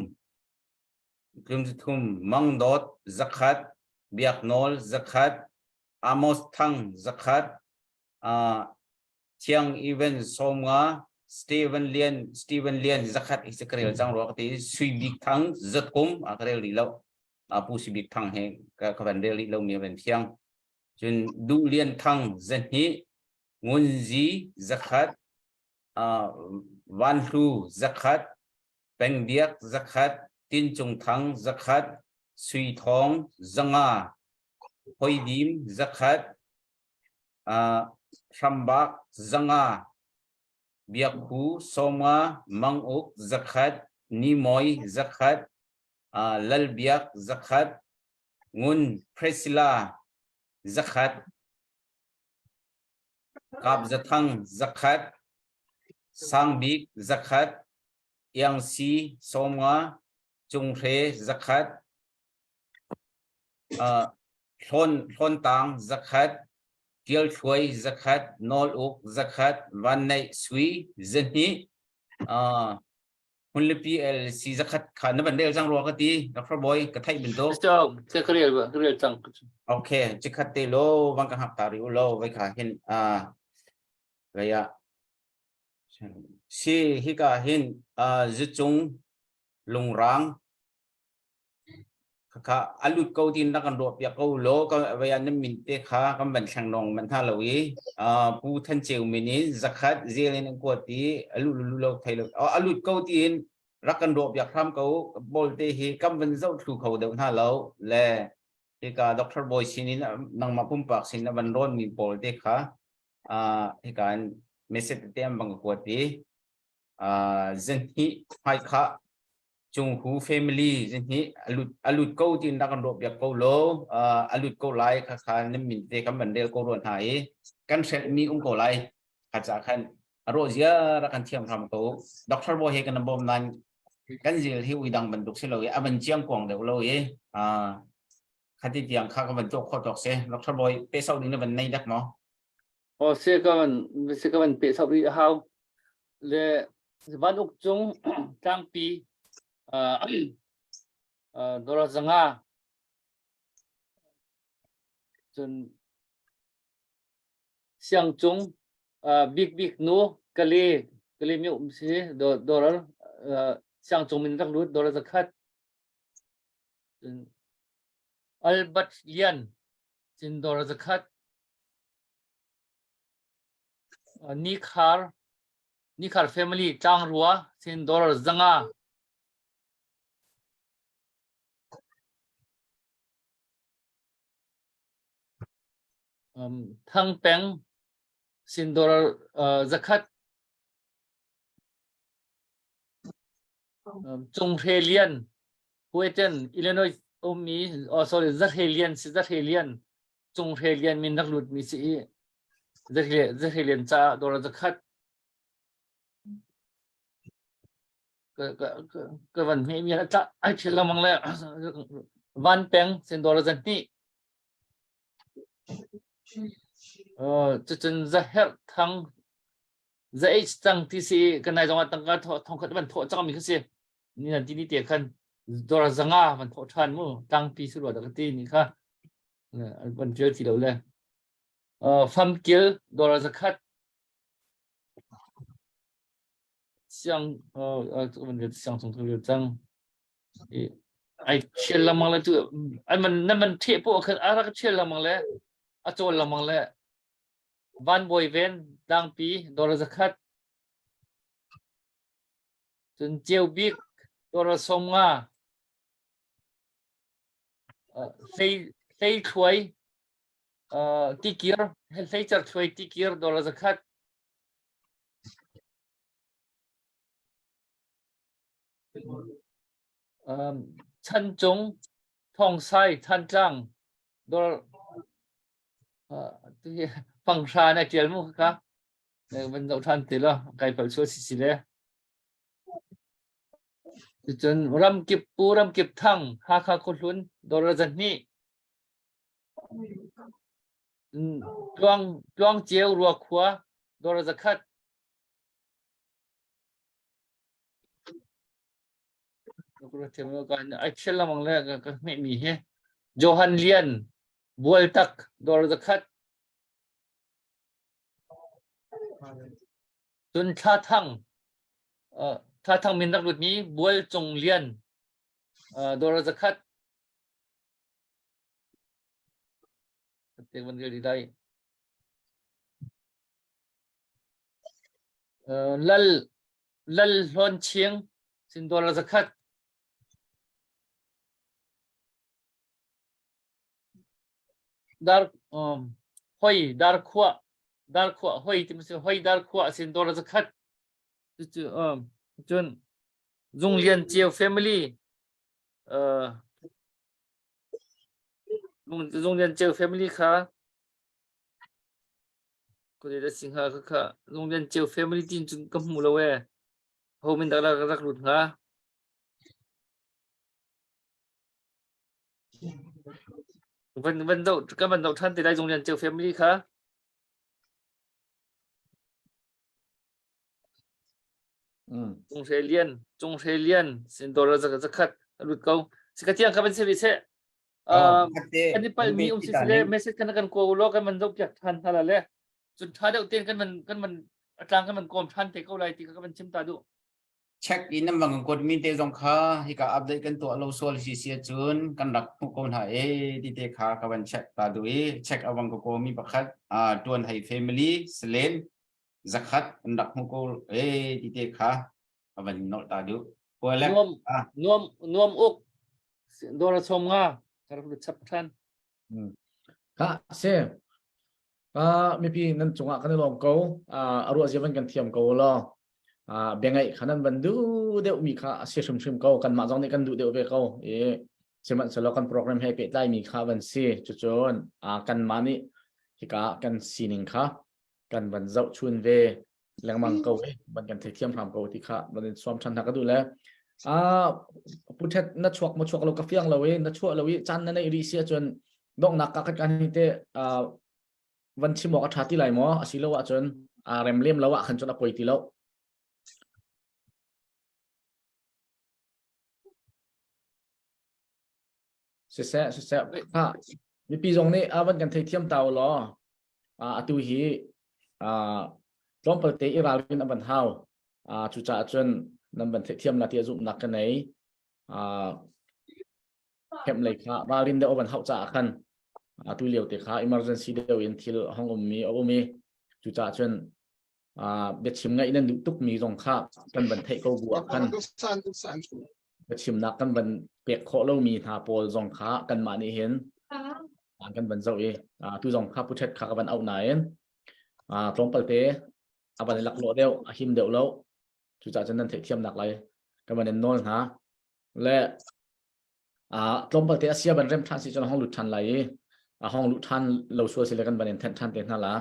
mang dot zakhat biak nol zakhat amos thang zakhat chiang even somga Steven Lian zakhat isakrel jang ro ti sui big thang zatkum akrel li lo pu si big thang he ka van li lo mi ben thiang chun du lian thang zen hi ngun ji zakhat van thu zakhat peng biak zakhat tin chung thang zakhat sui thong zanga hoi dim zakhat shambak zanga biakhu soma manguk zakhat nimoy zakhat lal biak zakhat ngun presila zakhat kap zathang zakhat sangbik zakhat yangsi soma chungre zakhat thon tang zakhat kiel chuai zakhat nol uk zakhat van nei sui zeni hunlipi lc zakhat khan ban del jang ro ka ti dr boy ka thai bin do
se kriel chang
okay chikhat te lo wang ka hak tari lo vai kha hin gaya si hi ka hin zichung lungrang kha alut ko tin na kan ro pya ko lo ka vaya nem min te kha kam ban sang nong man tha lo yi pu than cheu mini zakhat zelin ko ti alu lu lo thai lo alut ko tin rakan ro pya kham ko bol te hi kam ban zau thu kho de na lo le ti ka dr boy sin nang ma pum pak sin na ban ron mi bol te kha ti kan message te am bang ko ti zen hi hai kha chung hu family jin hi alut ko tin da kan ro byak ko lo alut ko lai kha kha nem min te kam ban del ko ron hai kan set mi ko lai kha cha khan ro zia ra kan thiam tham ko dr bo he kan bom nan kan zil hi ui dang ban duk se lo ya ban chiang kwang de lo ye khati tiang kha ka ban tok kho tok se dr boy pe sau ding na ban nei dak mo
se ka ban pe sau ri how le ban uk chung tang pi dola zanga chun siang chung big nu kali mi si dolar siang chung min tak lut dolar zakhat Albert Lian chin dolar zakhat Nikhar family chang ruwa chin dolar zanga thang peng sindor zakat chung helian Pueten Illinois omi sorry Zathelian chung helian min naklut mi si Zathelian cha dora zakat cái vấn đề mi cha ai chỉ là mang lại van peng xin dora zanti chân za her thang za chang ti si cái này trong tăng ka thong khát ban thọ cha mi cái gì ni là ti tiệt khăn dora zanga ban thọ than mu tang pi su lo da ti ni kha ban chơi thì đâu lên pham kill dora zakat像这个问题像从头就讲，哎，切了忙了就，哎们那么贴不可，那个切了忙了，做了忙了，van boy ven dang pi dollar zakat，真交币dollar somga，飞吹，tikir，飞着吹 tikir dollar zakat。chân chúng thong sai than trang đôi phẳng sa này tiền mu khác mình đậu than thì lo cái phải số xí đấy chân ram kip thang ha kha khôn luôn đôi dân ni tuang chiếu ruột khóa đôi zakat Excel là mang lại cái mẹ mì he Johan Lian buol tak dollar zakat tun tha thang min nak lut ni buol chong lian dollar zakat tiếng vấn đề đi đây lal lon chieng xin dollar zakat dar hoi dar khua hoi thì mình hoi dar khua xin dollar zakat chun dung liên chiêu family dung liên chiêu family khá có thể là sinh ha khá dung liên chiêu family tin chun cầm mù lâu e hôm mình đã là rắc lụt ha vẫn dậu các bạn dậu thân thì đây dùng liền chiều family khá chung thế liên xin dollar zakat lụt câu xin các tiếng các bạn sẽ bị sẽ anh đi phải mi xin sẽ message kan cô lo kan mình dậu chặt thân hay là lẽ chun thà đầu tiên kan mình trang kan mình com thân thì câu này thì các bạn chim ta đủ
check in nam bang kod min te jong kha hi ka update kan to lo sol si sia chun kan rak ko na di te kha ka ban check ta du check awang ko mi pakhat tuan hai family selen zakat kan rak ko di te kha aban no ta du ko le
nuam uk dora somga kar lu chap than
ka se mi pi nan chunga kan lom ko aru ajevan kan thiam ko lo bengai khanan bandu deu mi kha se shum ko kan ma jong ne kan du deu be ko seman selo kan program he pe tai mi kha ban si chu chon kan mani hika kan sining kha kan ban zau chun ve langmang ko ban kan thei thiam ram ko ti kha ban som than ka du le puthet na chuak mo chuak lo ka fiang lo we na chuak lo wi chan na nei ri sia chon dong nak ka kan ni te van chi mo ka thati lai mo asilo wa chon rem lem lo wa khan chon apoi ti lo sẽ vì pi dòng này vẫn cần thấy thiêm tàu lo tu hi trong bậc tế Iran bên bên hao chủ trả chân nằm bên thấy thiêm là tiêu dụng nặng cái này kèm lấy khá và liên đeo bên hậu trả khăn tu liều tế khá emergency đều in thil hong mi chủ trả chân biết chìm ngay nên đủ túc mi dòng khá cần bên thấy câu bùa khăn chìm nặng căn bênเปียกโคโลมีทาโปลจงขากันมานี่เห็น an kan ban zo e tu jong kha pu thet kha ka ban au na en tlom pal te aban lak lo deu a him deu lo chu cha chen nan the thiam nak lai ka ban en nol ha le tlom pal te asia ban rem than si chon hong lut than lai hong lut than lo so si le kan ban en than te na la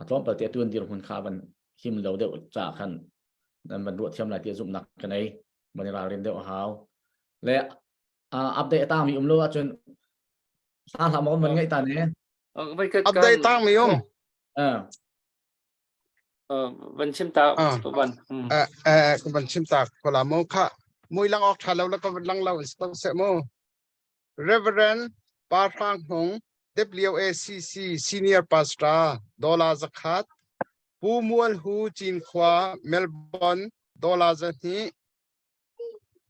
tlom pal te tuan dir hun kha ban him lo deu cha khan nan ban ruat thiam lai ti zum nak kan ai ban ra ren deu hau le update ta mi lo a chon sa la mo man ngai ta ne
vậy cái
update tang mi
วันชิมตาวัน
ก็บันชิมตากพลาโมค่ะมวยลังออกทาแล้วก็ลังเราสต้องเสโม Reverend ปาฟางหง WACC Senior Pastor ดอลลาร์สักขัดผู้มวลหูจีนขวาเมลเบิร์นดอลลาร์จะนี้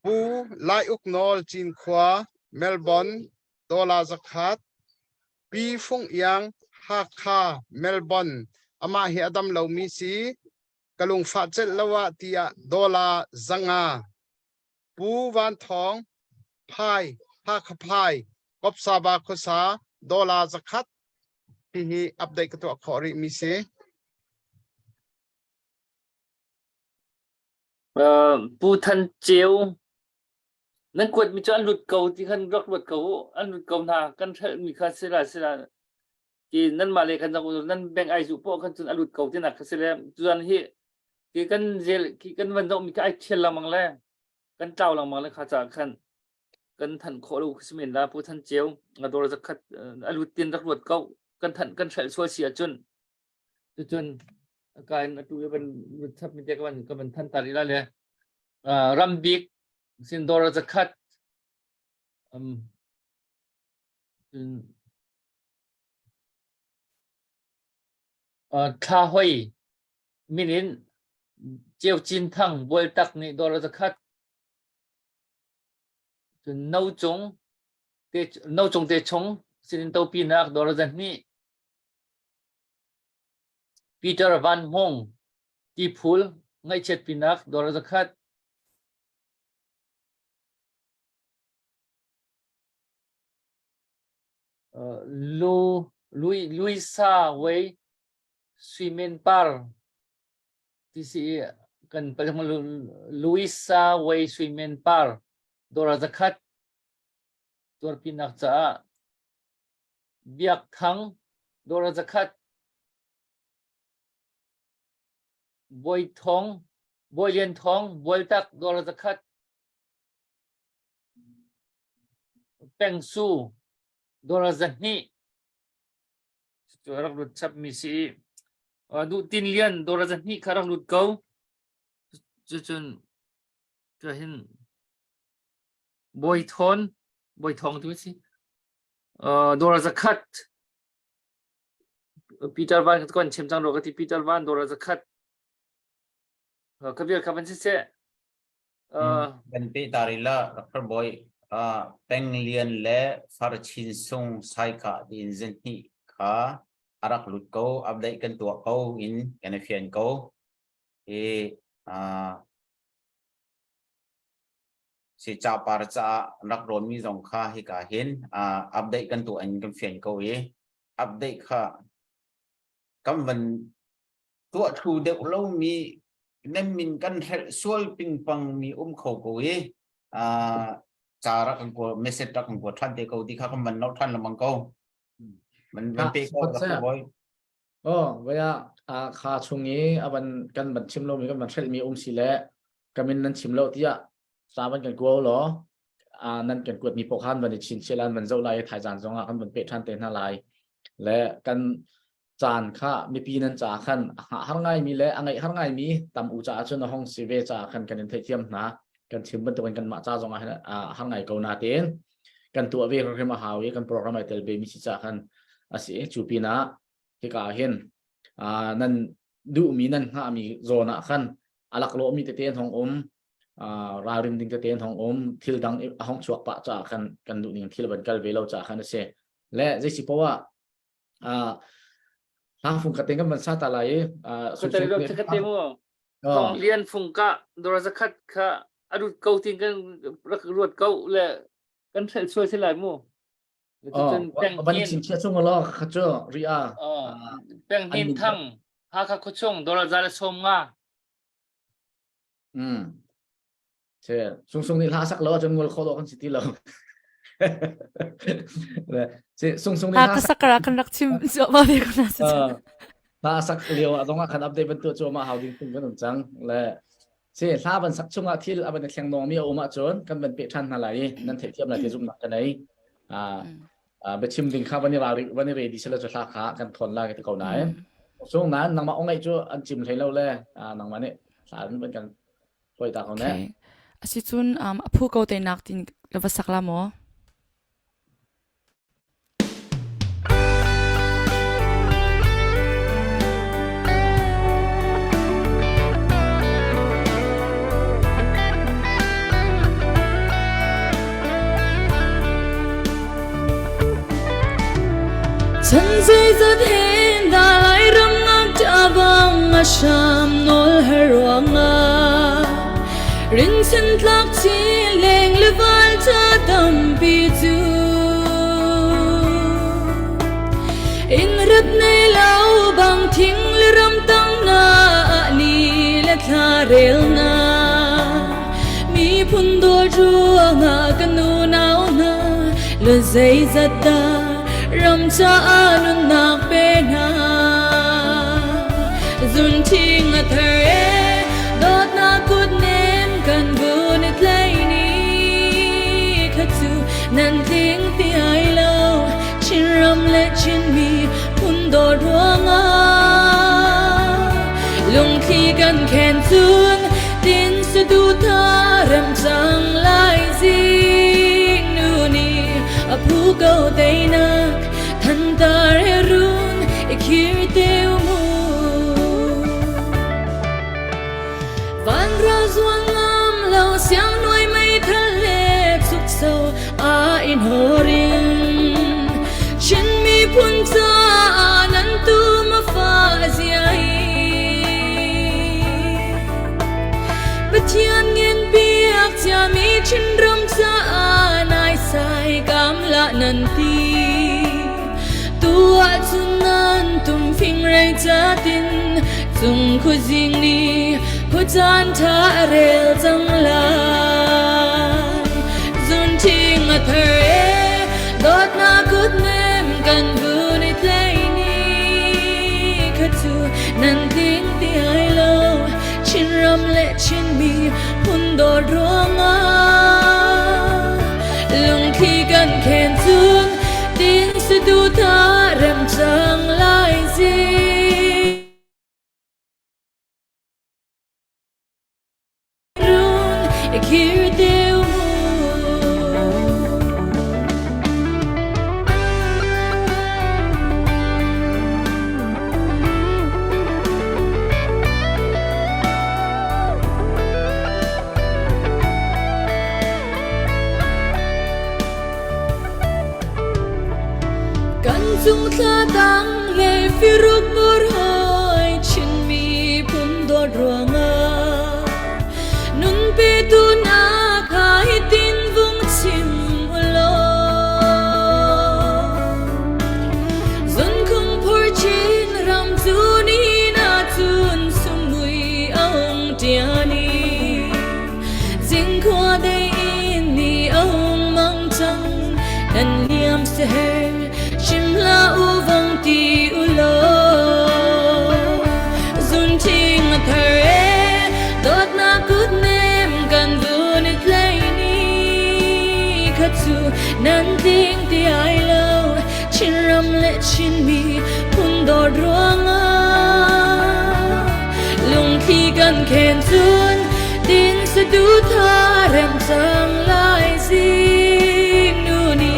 ผู้ไลอุกนอลจีนขวาเมลเบิร์นดอลลาร์สักขัดปีฟงยังฮักคาเมลเบิร์นอามาเฮียดำเหล่ามีสีกะลุงฟาเจลวะตียดอลลาร์จังอาปูวันทองพายฮักพายกบซาบาคุสาดอลลาร์สักขัดที่อัปเดตตัวขอริมีสี
ปูทันเจียวนั่นกวดมีจอันหลุดเก่าที่ขันรักหลุดเก่าอันหลุดเก่าหนากันเถอะมีคาเซลาที่นั่นมาเลยกันจังนั่นแบ่งไอสุพวกกันจนอันหลุดเก่าที่หนักคาเซลจนที่ที่กันเจลที่กันวันต้องมีการไอเทียนละมังแล้วกันเจ้าละมังแล้วข้าจากขันกันทันโคลูกสมินลาปูทันเจียวกระโดดจะขัดอันหลุดตีนรักหลุดเก่ากันทันกันเฉลชัวเสียจนการดูเป็นทับมีเด็กวันก็เป็นท่านตาลีละเลยรัมบิกสินโดรจะคัดท่าห้อยมินินเจียวจินทั้งบวยตักนี่โดรจะคัดจนเนาจงเตชงสินโตปีนักโดรจะนี่ปีเตอร์วันมงตีพูลไงเช็ดปีนักโดรจะคัดลุยซาเวยสวิมเมนปาร์ที่สิกันไปทำลุยซาเวยสวิมเมนปาร์โดรจะคัดตัวปีนักจะเบียกทั้งโดรจะคัดบอยทองบอยเลียนทองบอยตักโดรจะคัดแปงซูโดรจะนี่ตัวรักหลุดชับมีสีดูตินเลียนโดรจะนี่ขารักหลุดเก่าจนจะเห็นบอยทองดูสิโดรจะคัดปีเตอร์วานก่อนเชมจังโรกที่ปีเตอร์วานโดรจะคัดkabir kapan sih
ben pe tarila dr boy penglian le farchin sung sai ka din zen hi kha arak lut ko update kan tua ko in kenefian ko si cha par cha rak ron mi jong kha hi ka hin update kan tua in kenefian ko update kha kam van tua thu de lo mi nên mình cần xuôi ping pong mi khẩu của trả ra cái của message ra cái của thân thì câu thì khác mình nó thân là bằng câu mình pe câu là boy
vậy khá chung ấy bạn cần bạn chim lâu mình cần bạn sẽ mi xí lệ cái mình nên chim lâu thì sao bạn cần qua lo nên cần quật mi bọc han bạn để chim xe lan bạn dâu lại thái giản giống bạn bạn pe thân tên hà lại lệ cầnจานข้ามีปีนั้นจ่าขันหางไงมีเละอังไงหางไงมีตำอุจ่าจนห้องสิเวจ่าขันกันเทียมนะกันชิมบันตัวกันมาจ่าจงไงหางไงเกานาเตียนกันตัวเวรเรมาหาวิกันโปรแกรมไอเทลเบมิสิจ่าขันสิจูปีนะที่กาเห็นนั่นดูมีนั่นฮะมีโซนขันอลักโลมีเตียนของราริมดิงเตียนของทิลดังห้องชวกปะจ่าขันกันดูนี่ทิลบันกัลเวลจ่าขันเสและจะสิเพราะว่าฟงกะเต็งก็มันซาตาลาย
สุดท้ายเราจะกะเต็งว่าฟงเลียนฟงกะโดรจะคัดค่ะอรุณเก่าทิ้งกันรักรวดเก่าและกันช่วยสิหลายมู่ Letuchen peng
ban
hin
chin chia chung lo khacho ria
peng hin thang ha kha khuchung dola zale som nga
che sung ni la sak lo chon ngol kholo kan city lo che sung ni la sak
Kasakara kan rakchim so ma be ko na sa.
la sak leo adonga kan update ban tu chu ma housing tung kan chang le che la ban sak chunga thil aban thleng nong mi oma chon kan ban pe than na lai nan the thiam na ti zum na kan ai be chim ding kha ban ni re di sela chu la kha kan thon la ke ko nai sung nan nang ma ongai chu an chim thei lo le nang ma ne sa ban kan poi ta ko ne
Asi chun aphu ko te nak tin vasak la mo.
Chân dây rất hên đã lại râm ngạc trả vang mà sham nol herwang rin sen tlak chi leng leval cha tam pi chu in rat nei lau bang thing le ram tang na ni le thla rel na mi phun do ru nga kanu nau na le zai zat da ram cha anun nak pe na zun ting a thare dot na kut nem kan gun it lai ni khatsu nan ting ti ai lo chin ram le chin mi pun do ruanga lung khi kan khen chun tin su du tha ram chang lai zing nu ni apu go dei nak than tar herun ikir teu mu van ra zuang ngam lo siang noi mai thal le suk so a in horin chin mi pun cha nan tu ma fa ziai batian ngin biak cha mi chin ram cha nai sai kam la nan ti tua chunan tum phing rai cha tin chung khu jing ni khu chan tha rel chang lai zun ting a thare dot na kut nem kan bu ni tlai ni khatsu nan ting ti ai lo chin ram le chin mi hun do ronga lung khi kan khen chun tin su du tha ram chang lai zing run ikir teu mu kan chung tha tang le firuk bor hoi chin mi pun do ruanga nun pe tu na khai tin vung chim lo zun khung phor chin ram chu ni na chun sumui aung tiani jing khwa dei in ni aung mang chang nan liam se her shimla u vang ti u lo zun ting a thare dot na kut nem kan vun it lai ni khatsu nan ting ti ai lo chin ram le chin mi pun do ruanga lung khi kan khen chun tin su du tha ram chang lai zing nu ni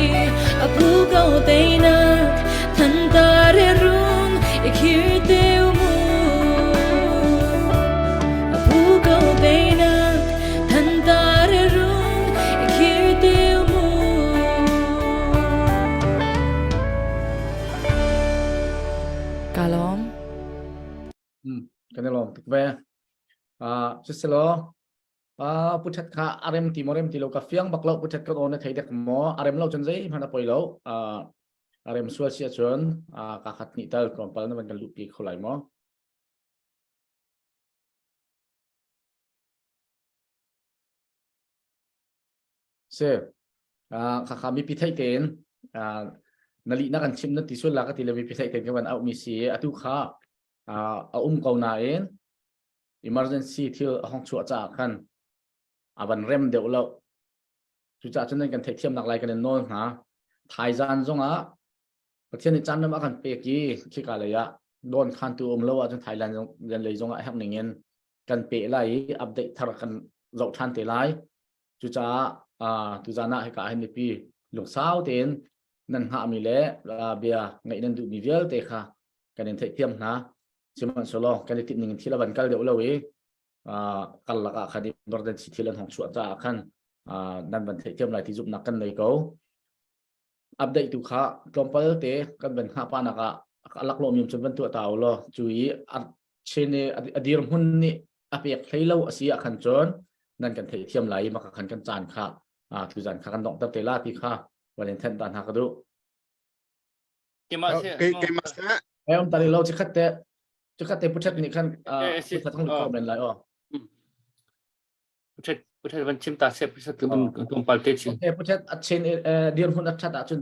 apu go dei nak than tar herun ikir teu mu apu go dei nak than tar herun ikir teu mu
Kalom.
kan lo tik ve selo puchat kha arem timorem tilo ka fiang baklo puchat ka on thei dek mo arem lo chon zai mana poilo arem sual sia chon ka khat ni tal kompal na ban lupi kholai mo se ka kami pi thai ten nali na kan chim na tisul la ka tilawi pi thai ten ka ban au mi si atu kha kau na en emergency thil hong chu cha khan aban rem deuh lo chu cha chun kan thei thiam nak lai kan non ha thai zan zonga pathian ni chan nam akan pe ki ka la ya don khan tu lo wa chun thailand jong jan lei zonga hak ningen kan pe lai update thar kan zo than te lai chu cha tu zana he ka hen pi lung sao ten nan ha mi le bia ngai nan du mi vel te kha kan thei thiam na chiman solo kan ti ning thila ban kal deuh lo we kal la ka khadi emergency thilan hong chu cha khan nan ban thei thiam lai ti jup nak kan nei ko update tu kha kompal te kan ban kha pa na ka alak lo mi chun ban tu ta lo chui chene adir hun ni apek thailo asia khan chon nan kan thei thiam lai ma ka khan kan chan kha tu zan kha kan dong ta te la ti kha walen than tan ha ka du
cái mà sẽ
em ta lo chi khat te puchat ni khan puchat thong ko men lai
puchat ban chim ta se puchat ban kompal te chi
puchat chen dir hun achat a chun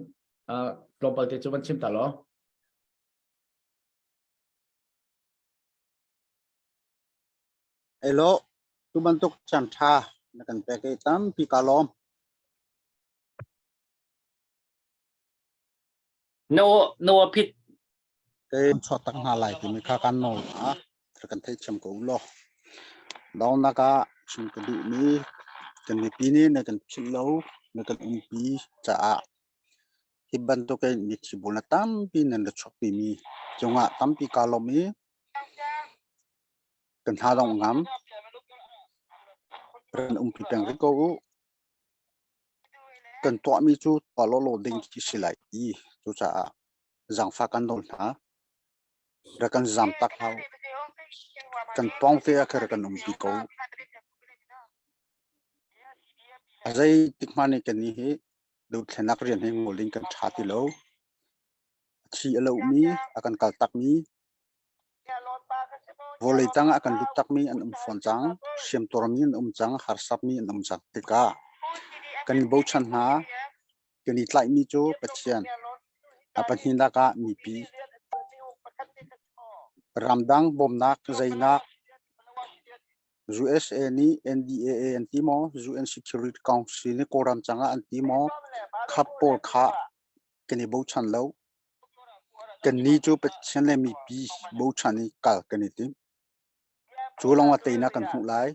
kompal te chu ban chim ta lo
hello tu bantuk Chantha na kan pe ke tam pi kalom
no pit
ke chot tak na lai ti mi kha kan no kan thei cham ko lo daw na ka chim ka du ni kan mi pi ni na kan chil lo na kan pi cha hi bantuk ke mi chi bul na tam pi na na chok pi mi chunga tam pi kalom mi kan ha dong ngam ren pi peng ko kan to mi chu pa lo ding chi silai i chu cha zang fa kan dol na ra kan zam tak hau kan pong te ka kan pi ko azai tikmani kan ni he du thlenak rian he ngoling kan thati lo chi alo mi akan kal tak mi volei tang akan du tak mi an fon chang siam tor mi an chang har sap mi an chang tika kan bo chan na kan itlai mi chu pachian apan hinda ka mi pi ramdang bomnak zaina USA ni NDAA antimo UN Security Council ni koram changa antimo khapol kha kani bo chan lo kan ni chu pachian le mi pi bo chani kal kani tim chulong wa teina kan hu lai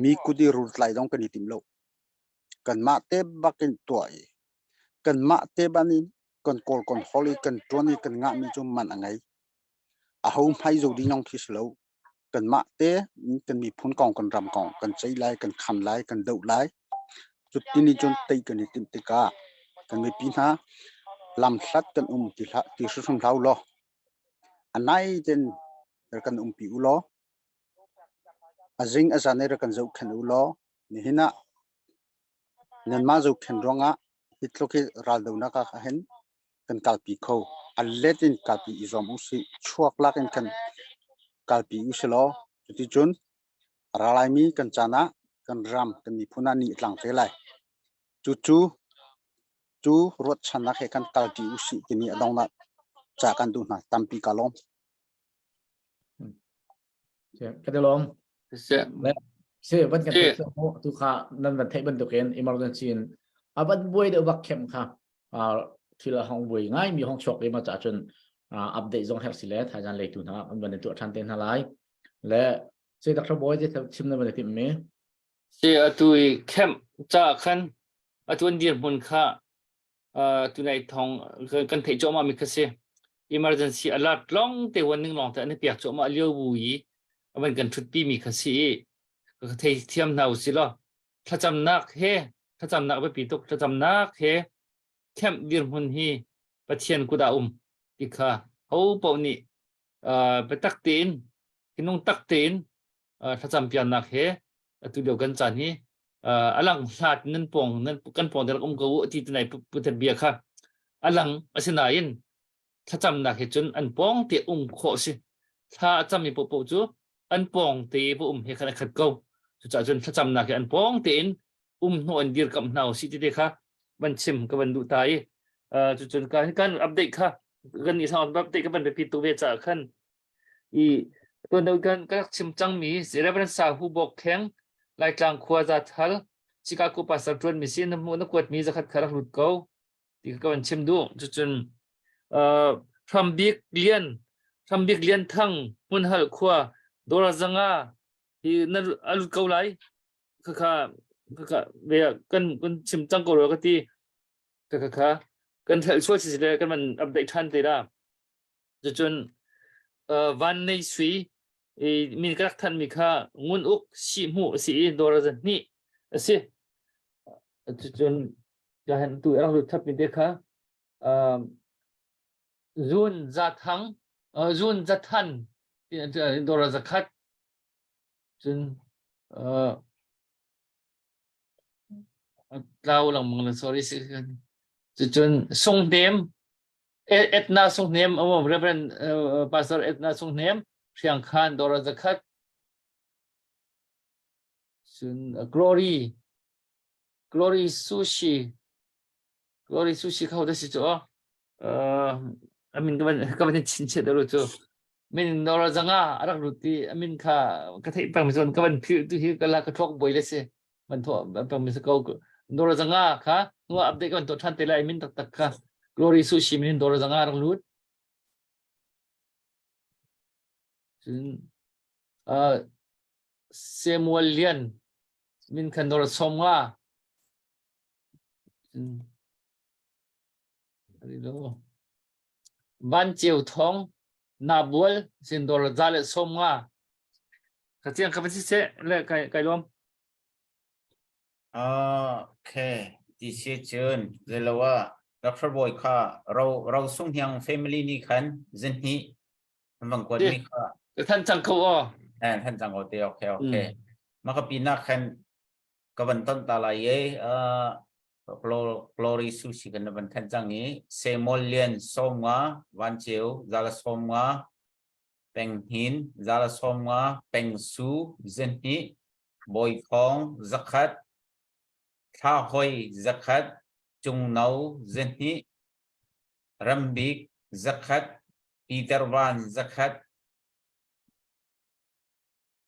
mi kudi rut lai dong kani tim lo kan ma te bakin tuai kan ma te banin kan kol kon holi kan toni kan nga mi chu man angai a home phai zo ding nong this lo kan ma te kan mi phun kong kan ram kong kan chei lai kan kham lai kan dau lai chu tini chon tei kan tim te ka kan mi pin ha lam thlat kan ti su sum thau lo anai ten kan pi u lo azing azane ra kan zo khan u lo ni hina nan ma zo khan ronga hitloki ral do na ka hen kan kalpi kho alletin kalpi izom usi chuak lakin kan kalpi usilo ti chun ralai mi kan chana kan ram kan mi phuna ni tlang te lai chu rot chana he kan kalpi usi kini adong na cha kan du na tampi kalom
kadalom se ban kan
Se.
tu kha nan ban thei ban tu ken emergency aban boi de bak khem kha thila hong boi ngai mi hong chok le ma cha chun update zong her sile thajan le tu na an ban tu than ten halai le se dr boy je chim na ban tim me
se atui kem cha khan atun dir mun kha tu nai thong kan thei choma mi khase emergency alert long te warning long ta ne piak choma liu bui aban kan thut pi mi khasi ka thei thiam nau silo thacham nak he thacham nak ba pi tok thacham nak he kem dir mun hi pathian ku da tikha ho po ni petak tin kinung tak tin thacham pian nak he tu điều kan chan hi alang hlat nan pong nan kan pong der go ti tu nai pu the bia kha alang asina in thacham na he chun an pong te kho si tha cham mi po chu an pong te pu he khana khat ko chu cha chun thacham na ke an pong te in no an dir kam nau si ti de kha ban chim ka ban du tai chu chun kan update kha kan ni sa update ka ban pe tu ve cha khan iตัวเดียวกันก็ชิมจังมีเสร็จเป็นสาวผู้บอกแข็งลายกลางขวาจัดทัลชิคาโกปัสสาวะมีสิ่งน้ำมันกวดมีจะขัดขรักหลุดเก่าที่ก็เป็นชิมดูจนทำบิ๊กเลียนทั้งมันหัลขวาโดราจังอาที่นั่นหลุดเก่าไรค่ะเบียกันชิมจังก็รู้กันที่ค่ะกันช่วยสิเดกันมันอัปเดตทันทีละจนวันในสุยมีกระทันมีค่างุนอุกชิมูสีโดราจันนี่สิจนจะเห็นตัวเราดูทับมีเด็กค่ะจุนจัดทังจุนจัดทันโดราจักรจนเราหลังมึงเลย sorry สิจนส่งเดมEtna sung name Reverend Pastor Etna sung name Chiang Khan Dora Zakat Glory Sushiเขาได้สิจ๊อI meanก็เป็นชินเชดรู้จ๊อ min Dora Zanga รักรู้ที่ I mean ค่ะก็ที่ปังมิสนก็เป็นผิวที่ก็ละก็ทอกบ่อยเลยสิมันทอกปังมิสก็ Dora Zanga ค่ะงัวอัปเดตกันตัวท่านแต่ละ I mean ตักค่ะGlory Sushi min Dora Zanga arang lut Samuel Lian min kan Dora Somga Ban Chiu Thong Nabual sin Dora Zale Somga Katiang kapasi se le kai lom
Okay ที่เชิญเลยว่าDr. Boy ค่ะเราส่งยัง family นี่คันจินนี่บางคนมีค่ะ
ท่านจังเขา
ท่านจังเขาโอเคมาก็ปีหน้าคันก็วันต้นตาลายGlory Sushi กันวันท่านจังนี้เซมอลเลียนส้มว่าวันเจียวซาลาส้มว่าเป็งหินซาลาส้มว่าเป็งซูจินนี่บอยฟองจักรัดท่าหอยจักรัดจงเนาจินนี่รัมบิกจักรัดปีเตอร์วันจักรัด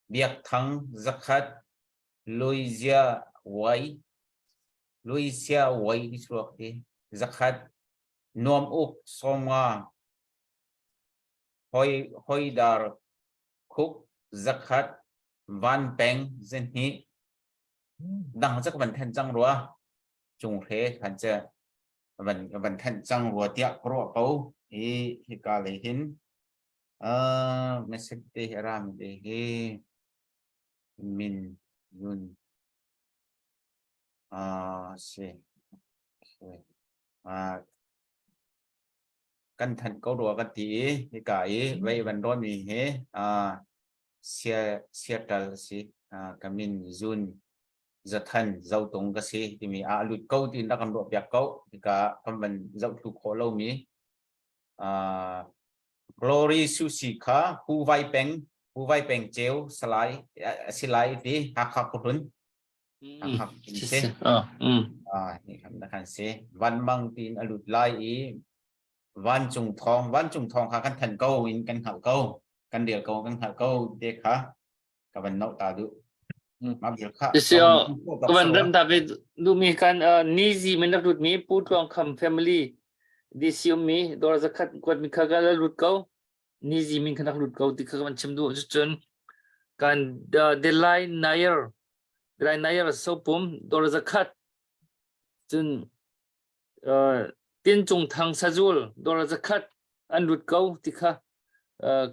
เบียกทังจักรัดลุยเซียไวที่สุดที่จักรัดนวมอุกสมว่าหอยดาร์คุกจักรัดวันเป็งจินนี่ดังจากบันเทิงจังรัวจงเทขันจะบันเทิงจังรัวเตียกรัวเขาที่กาเลยเห็นไม่ใช่เตะรามเตะมินยุนสิกันทันเขารัวกันทีที่กายไว้วันร้อนมีเสียตัลสิกามินยุนจะทันเจ้าตรงก็สิที่มีหลุดเก้าที่นักการรบแบบเก้าที่ก็คำเป็นเจ้าถูกขอเรามีGlory Sushi ค่ะผู้ไวเป็งเจลสไลด์ที่หักคนหักเส้นนี่ครับนะครับเสวันบางทีหลุดไล่วันจุงทองค่ะกันทันเก้าอินกันหักเก้ากันเดียวเก้ากันหักเก้าเด็กค่ะกับวันนกตาดูมาเบียร์ค่ะ
ก็วันเริ่มแต่ไปดูมีการnizi มันหลุดมีพูดรองคำ familyดิซิมีโดยจะขัดกวดมีข้ากันหลุดเก้าnizi มีขนาดหลุดเก้าที่ข้ากันชิมดูจนการเดลายนายร์ส่งผมโดยจะขัดจนตีนจงทางซาจูลโดยจะขัดอันหลุดเก้าที่ข้า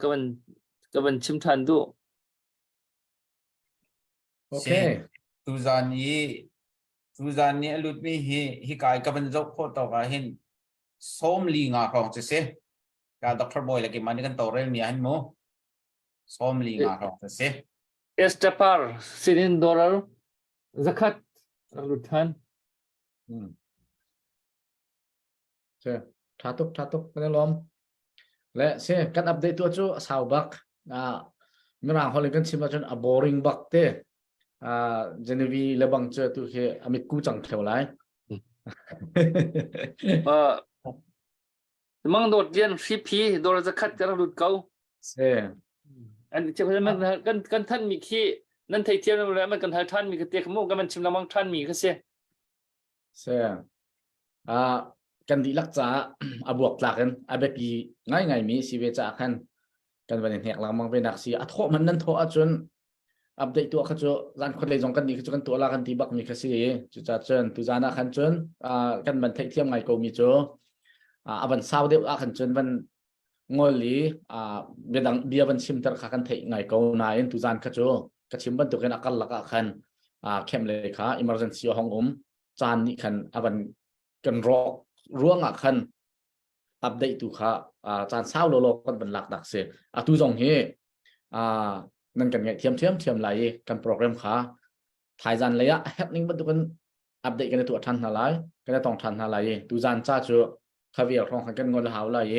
กันชิมทันดู
โอเค
ทุจานี้หลุดมีฮิกายกับเป็นเจ้าโคตรต่อกันเห็นส้มลีงาของเสียการดร. Boy เลยกินมันนี่กันต่อเรื่องนี้ฮันโมส้มลีงาของเสีย
estapar sinin dollar zakat lutan
se thatuk cái lom le se kan update tu chu sau bak mirang holi kan sima chun a boring bak te Genevieve lebang che tu he amit ku chang theu lai
mang dot yen CP dollar zakat jar lut kau
se
an che man kan than mi khi nan thai thiam la man kan thal than mi ka te khmo ka man chim lamang than mi ka se
kan di lak cha abuak tla kan abepi ngai mi si ve cha khan kan van hek lang mang be nak si atho man nan tho a chun update tu kha chu ran khot le jong kan ni chu kan to la kan ti bak mi kha si chu cha chen tu jana khan chun kan man thai thiam ngai ko mi chu aban sau de a khan chun van ngol li bedang bia van sim tar kha kan thai ngai ko na in tu jan kha chu ka chim ban tu kan akal la ka khan khem le kha emergency hong chan ni khan aban kan ruang a khan update tu kha chan sao lo kan ban lak dak se tu jong he nan kan ngai thiam lai kan program kha thai jan le ya happening ban tu kan update kan tu than na lai kan tong than na lai tu jan cha chu khavial rong kan ngol haw lai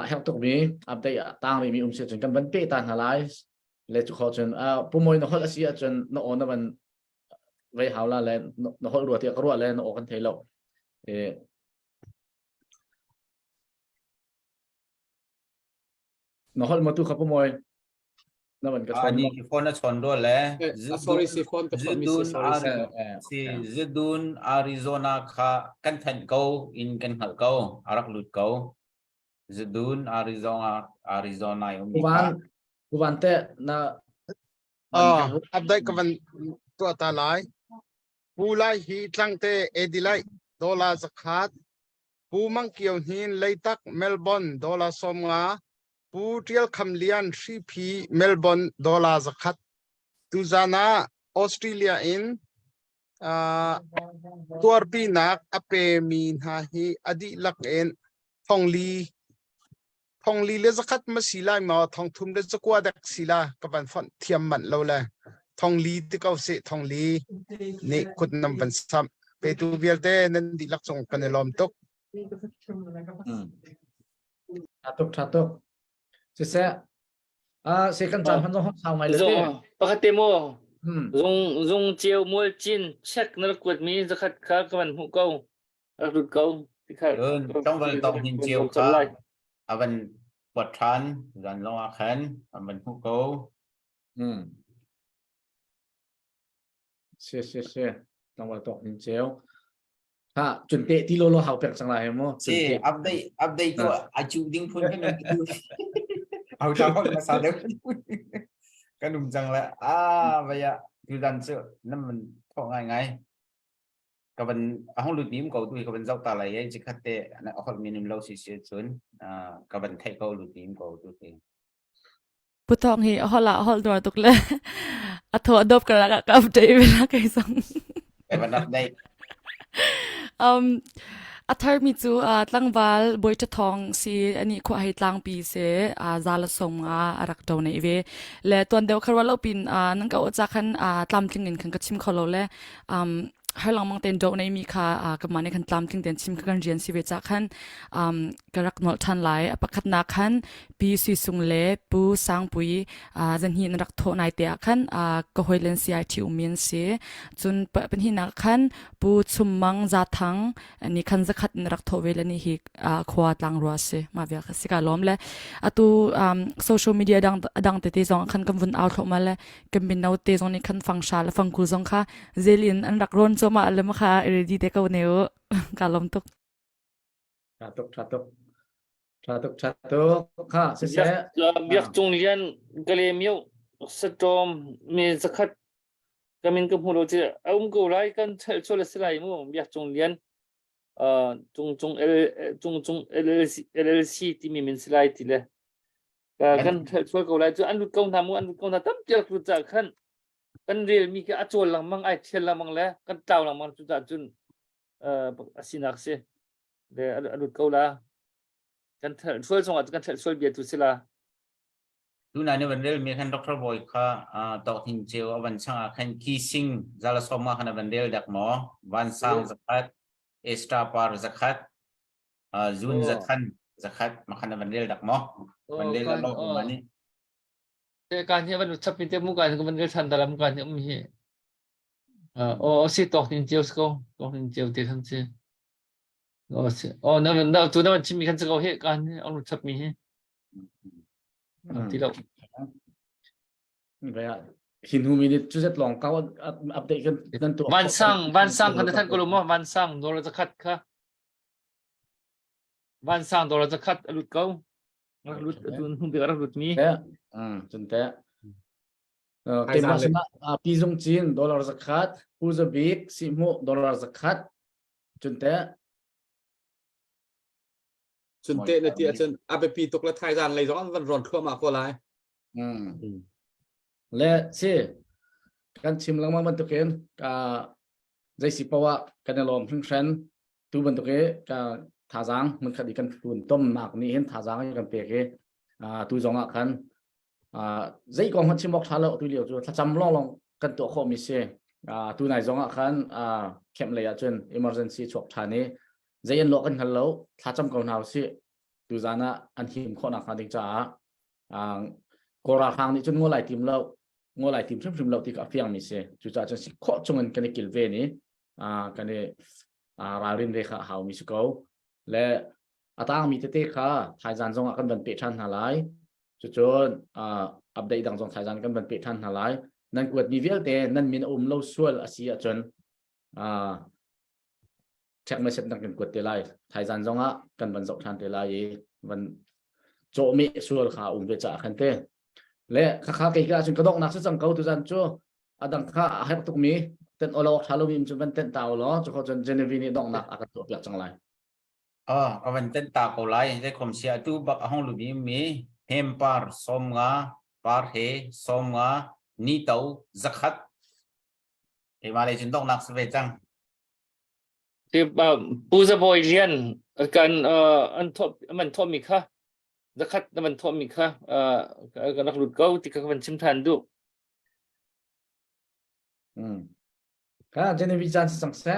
help tok mi update tang mi se chun kan ban pe tan na lai le chu kho chun pumoi no hol asia chun no on ban vai haw la le no hol ru ti ka ru le no kan thei lo nó hol matu khapu moi na ban ka
ni phone chon do le
sorry si phone ka phone mi
si Zidun Arizona kha kan than ko in kan hal ko arak lut ko Zidun Arizona yom
kuban te na
update ka van tu ta lai pu lai hi tlang te edilai dollar zakat pu mang kiau hin leitak Melbourne dollar som nga pu trial khamlian CP Melbourne dollar zakat tu zana Australia in tuar pi nak ape min ha hi adi lak en thong li le zakat ma sila ma thong thum de zakwa dak sila ka ban fon thiam man lo la thong li ti kau se thong li ne khut nam ban sam pe tu bial te nan di lak chong kan lom tok
thatuk se kan chan han jong sao mai le te
pakate mo zong chieu mol chin check na kwat mi zakat kha ka ban hu kau lut kau ti kha
trong van tong hin chieu kha avan pathan jan lo a khan avan hu ko
se trong van tong hin chieu chuẩn tệ tí lô học việc chẳng lại không?
Update tu acu ding pun kan itu. Aku tahu masalah kan umjang lah. Baya tu dan se nam thong ngai. Kaban ahong lu tim kau tu kaban zau ta lai je khatte na ahol minim lo si se chun kaban thai kau lu tim kau tu te.
Putong hi ahol dor tuk le. Atho adop kara ka update la kai sang.
Kaban update
athar mi chu tlangwal boita thong si ani kho hai tlang pi se zala song arak do nei ve le ton deu kharwa lo pin nang ka ocha khan tlam tling in khan ka chim kholo le harlang mang ten do nei mi kha ka mane khan tlam tling ten chim kan rian si ve cha khan karak nol than lai apakhat na khan pi si sung le pu sang pui jan hi rak tho nai te khan ka hoilen si ai thi umin se chun pen hi na khan pu chummang za thang ani khan zakhat rak tho vel ani hi khwa tlang ro se ma vya ka sika lom le atu social media dang te zong khan kam vun out thoma le kam bin nau te zong ni khan fangsha la fangkul zong kha zelin an rak ron choma alam kha ready te ka neo ka lom tuk
thatuk kha se
biak chung lian kale miu satom me zakhat kamin ka hulo che ko lai kan chol slai mu biak chung lian chung LLC ti mi min slai ti le kan chol ko lai chu an lut kong thamu an lut kong ta tam cher ku cha khan kan real mi ka achol lang mang ai thel lang mang le kan taw lang mang chu cha chun asinak se le an lut ko la kan chol song kan chol bia tu sila
tu na ni ban rel mi khan Dr. Boy kha tok hin cheu awan changa khan ki sing zala soma khan ban rel dak mo wan sang zakat extra par zakat zun zakat ma khan ban rel dak mo ban rel la lo mani
te kan he ban chapin te mu kan ko ban rel than dalam kan hi si tok tin cheu sko tok tin cheu te than se si na tu na chim mi kan se ko he kan ang chap mi he ti lo
vậy hình hùng mình chú rất lòng cao updateกันตัว
วันสร้างกันท่านก็รู้มั้ยวันสร้างโดนจะคัดค่ะวันสร้างโดนจะคัดหลุดเขาหลุดหุ่นเบียร์หลุดมี
จนแต่เต็มมาสนะปีจงจีนดอลลาร์จะคัดผู้จะบิกสิมุดอลลาร์จะคัดจนแต่
เนี่ยที่อาจารย์อาไปปีตกละไทยจานเลยร้อนวันร้อนเข้ามาก็ไร
และสิการชิมลังมันตุกเองใจสิปะวะกันลมทั้งเทรนตัวมันตุกเองท่าจางมันขัดกันฝุ่นต้มหนักนี่เห็นท่าจางกันเปียกตัวจงอ่ะกันใจกองมันชิมบอกท่าเราตัวเดียวถ้าจำลองกันตัวข้อมิเช่ตัวไหนจงอ่ะกันเข้มเลยจน emergency ฉกท่านี้ใจยันล็อกกันกันแล้วถ้าจำก่อนเอาสิตัวจานะอันหิมข้อหนักกันดิจ้ากราคางนี่จนงัวไหลทีมเรางัวไหลทีมชิมเราที่กับเฟียงมิเช่จุดจ้าจะสิข้อจงเงินกันในกิลเวนี่กันในรายเรียนเวข้าหามิสกาวและอาตางมีเตะข้าไทยจันทร์จงกันเป็นเปิดทันหาไลจนอัปเดตดังจงไทยจันทร์กันเป็นเปิดทันหาไลนั่นกวดมีเวลเตนั่นมีอุ้มเราส่วนอาเซียจนเช็คไม่เสร็จดังกันกวดเตไลไทยจันทร์จงกันเป็นจบทันเตไลมันโจมีส่วนข้าอุ้มเวจ่าขันเตและข้าเกี่ยวกับจุดกระดกนักศึกษาเก่าทุกท่านจู่ดังข้าให้ตุกมีเต้นอลอกฮาโลวีนจนเป็นเต้นตาวล้อจนเขาจนเจเนวีนี่ดอกนักอากาศตัวเปียกจังไร
ก็เป็นเต้นตาเขาไล่ได้คมเสียตู้บักห้องลูบีมีเฮมปาร์สมงาปาร์เฮสมงานีเตาจักขัดมาเลยจนดอกนักสเวจัง
ที่ปูจะบอยเรียนกันอันทบมันทบมีค่ะจะคัดมันทอมีค่ะกันนักหลุดเก้าที่เขาเป็นชิมทันดู
ค่ะเจเนวิจันสังเสะ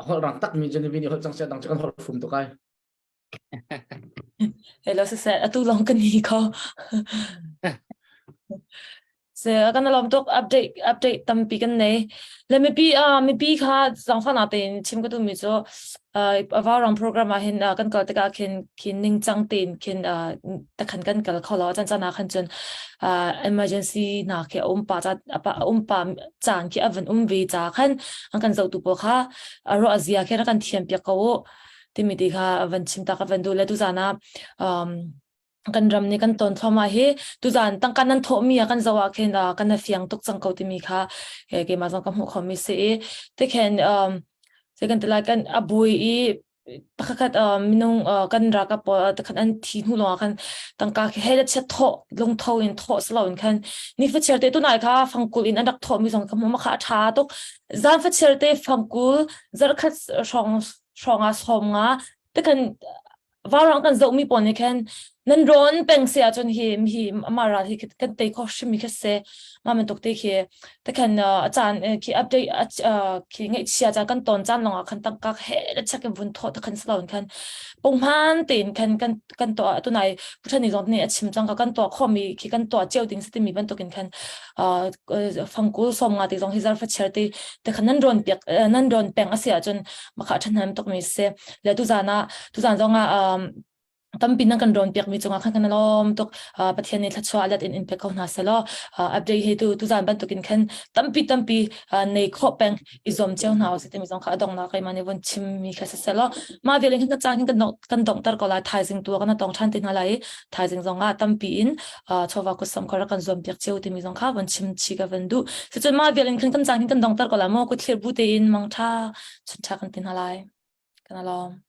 เขาหลังตักมีเจเนวินี่เขาสังเสะดังจากกันเขาฝุ่มตัวใคร
เฮ้ยเราสังเสะตู้ลองกันนี่เขาakan alam tok update tampi kan nei le maybe kha zangfa na ten chim ka tu mi cho awarang program a hin kan kal taka kin ning chang tin kin ta khan kan kal kholo chan na khan chun emergency na ke pa chan ki avan vi cha khan an kan zau tu po kha aro azia ke ra kan thiam pya ko timi ti kha avan chim ta ka van du le tu zanaกันรำนี่กันตอนทอมาเฮตุจานตั้งกันนั้นทอมีกันจะว่าเคนกันเฟียงตุกจังเขาที่มีค่ะเกมาจังกับหัวคอมิเซ่แต่เคนเซกันแต่ละกันอบุยตะขัดมินุงกันรักกับปอตะขัดอันทีหูลงกันตั้งกาเฮดเช็ดทอลงทออินทอสลาวินกันนี่ฟัชเชอร์เตตุนายค่ะฟังกุลอินอันดักทอมีสองคำมาขาชาตุกจานฟัชเชอร์เตฟังกุลจะรักช่องอาสมงาแต่กันว่าเรากันจะมีปนนี่แค่นั่นร้อนเป็นเสียจนหิมมาราที่กันเตะข้อชิมิแค่เสมาเป็นตกเตะเขียแต่กันอาจารย์คีอัปเดตคีไงเชียอาจารย์กันตอนจานลงคันตั้งกักเฮดชักกันวุ่นทอดคันสลาวคันปุ่งพันตีนกันตัวไหนผู้ชายนี่ตรงนี้ชิมจังกันตัวข้อมีคีกันตัวเจ้าดิ้งสติมีเป็นตัวกันคันฟังกูสมงาตีตรงที่จะฟัดเชอร์ตีแต่คันนั่นร้อนเปียกนั่นร้อนแปลงเสียจนมาขาดทันนั้นตกมีเสแล้วตุจานจงตั้มปีนั่งกันโดนเปียกมีจงอากันล้อมตกประเทศนี้ทัชวาลัดอินเปกของนาเซลอัปเดตให้ตุจานบันตุกินขันตั้มปีในข้อแปงอิจอมเจ้าหนาวสิที่มีจงขาดองนาใครมาในวันชิมมีแค่เซลมาเวลิงกันจางกันดองตร์ก็ลายไทยสิงตัวกันต้องชันติงอะไรไทยสิงจงอาตั้มปีอินชาวกุศลคนรักกันจอมเปียกเจ้าที่มีจงขาวันชิมชีกันวันดูสิจนมาเวลิงกันจางกันดองตร์ก็ลายมอกุเทียบบูเตอินมังท่าชุนชากันติงอะไรกันล้อม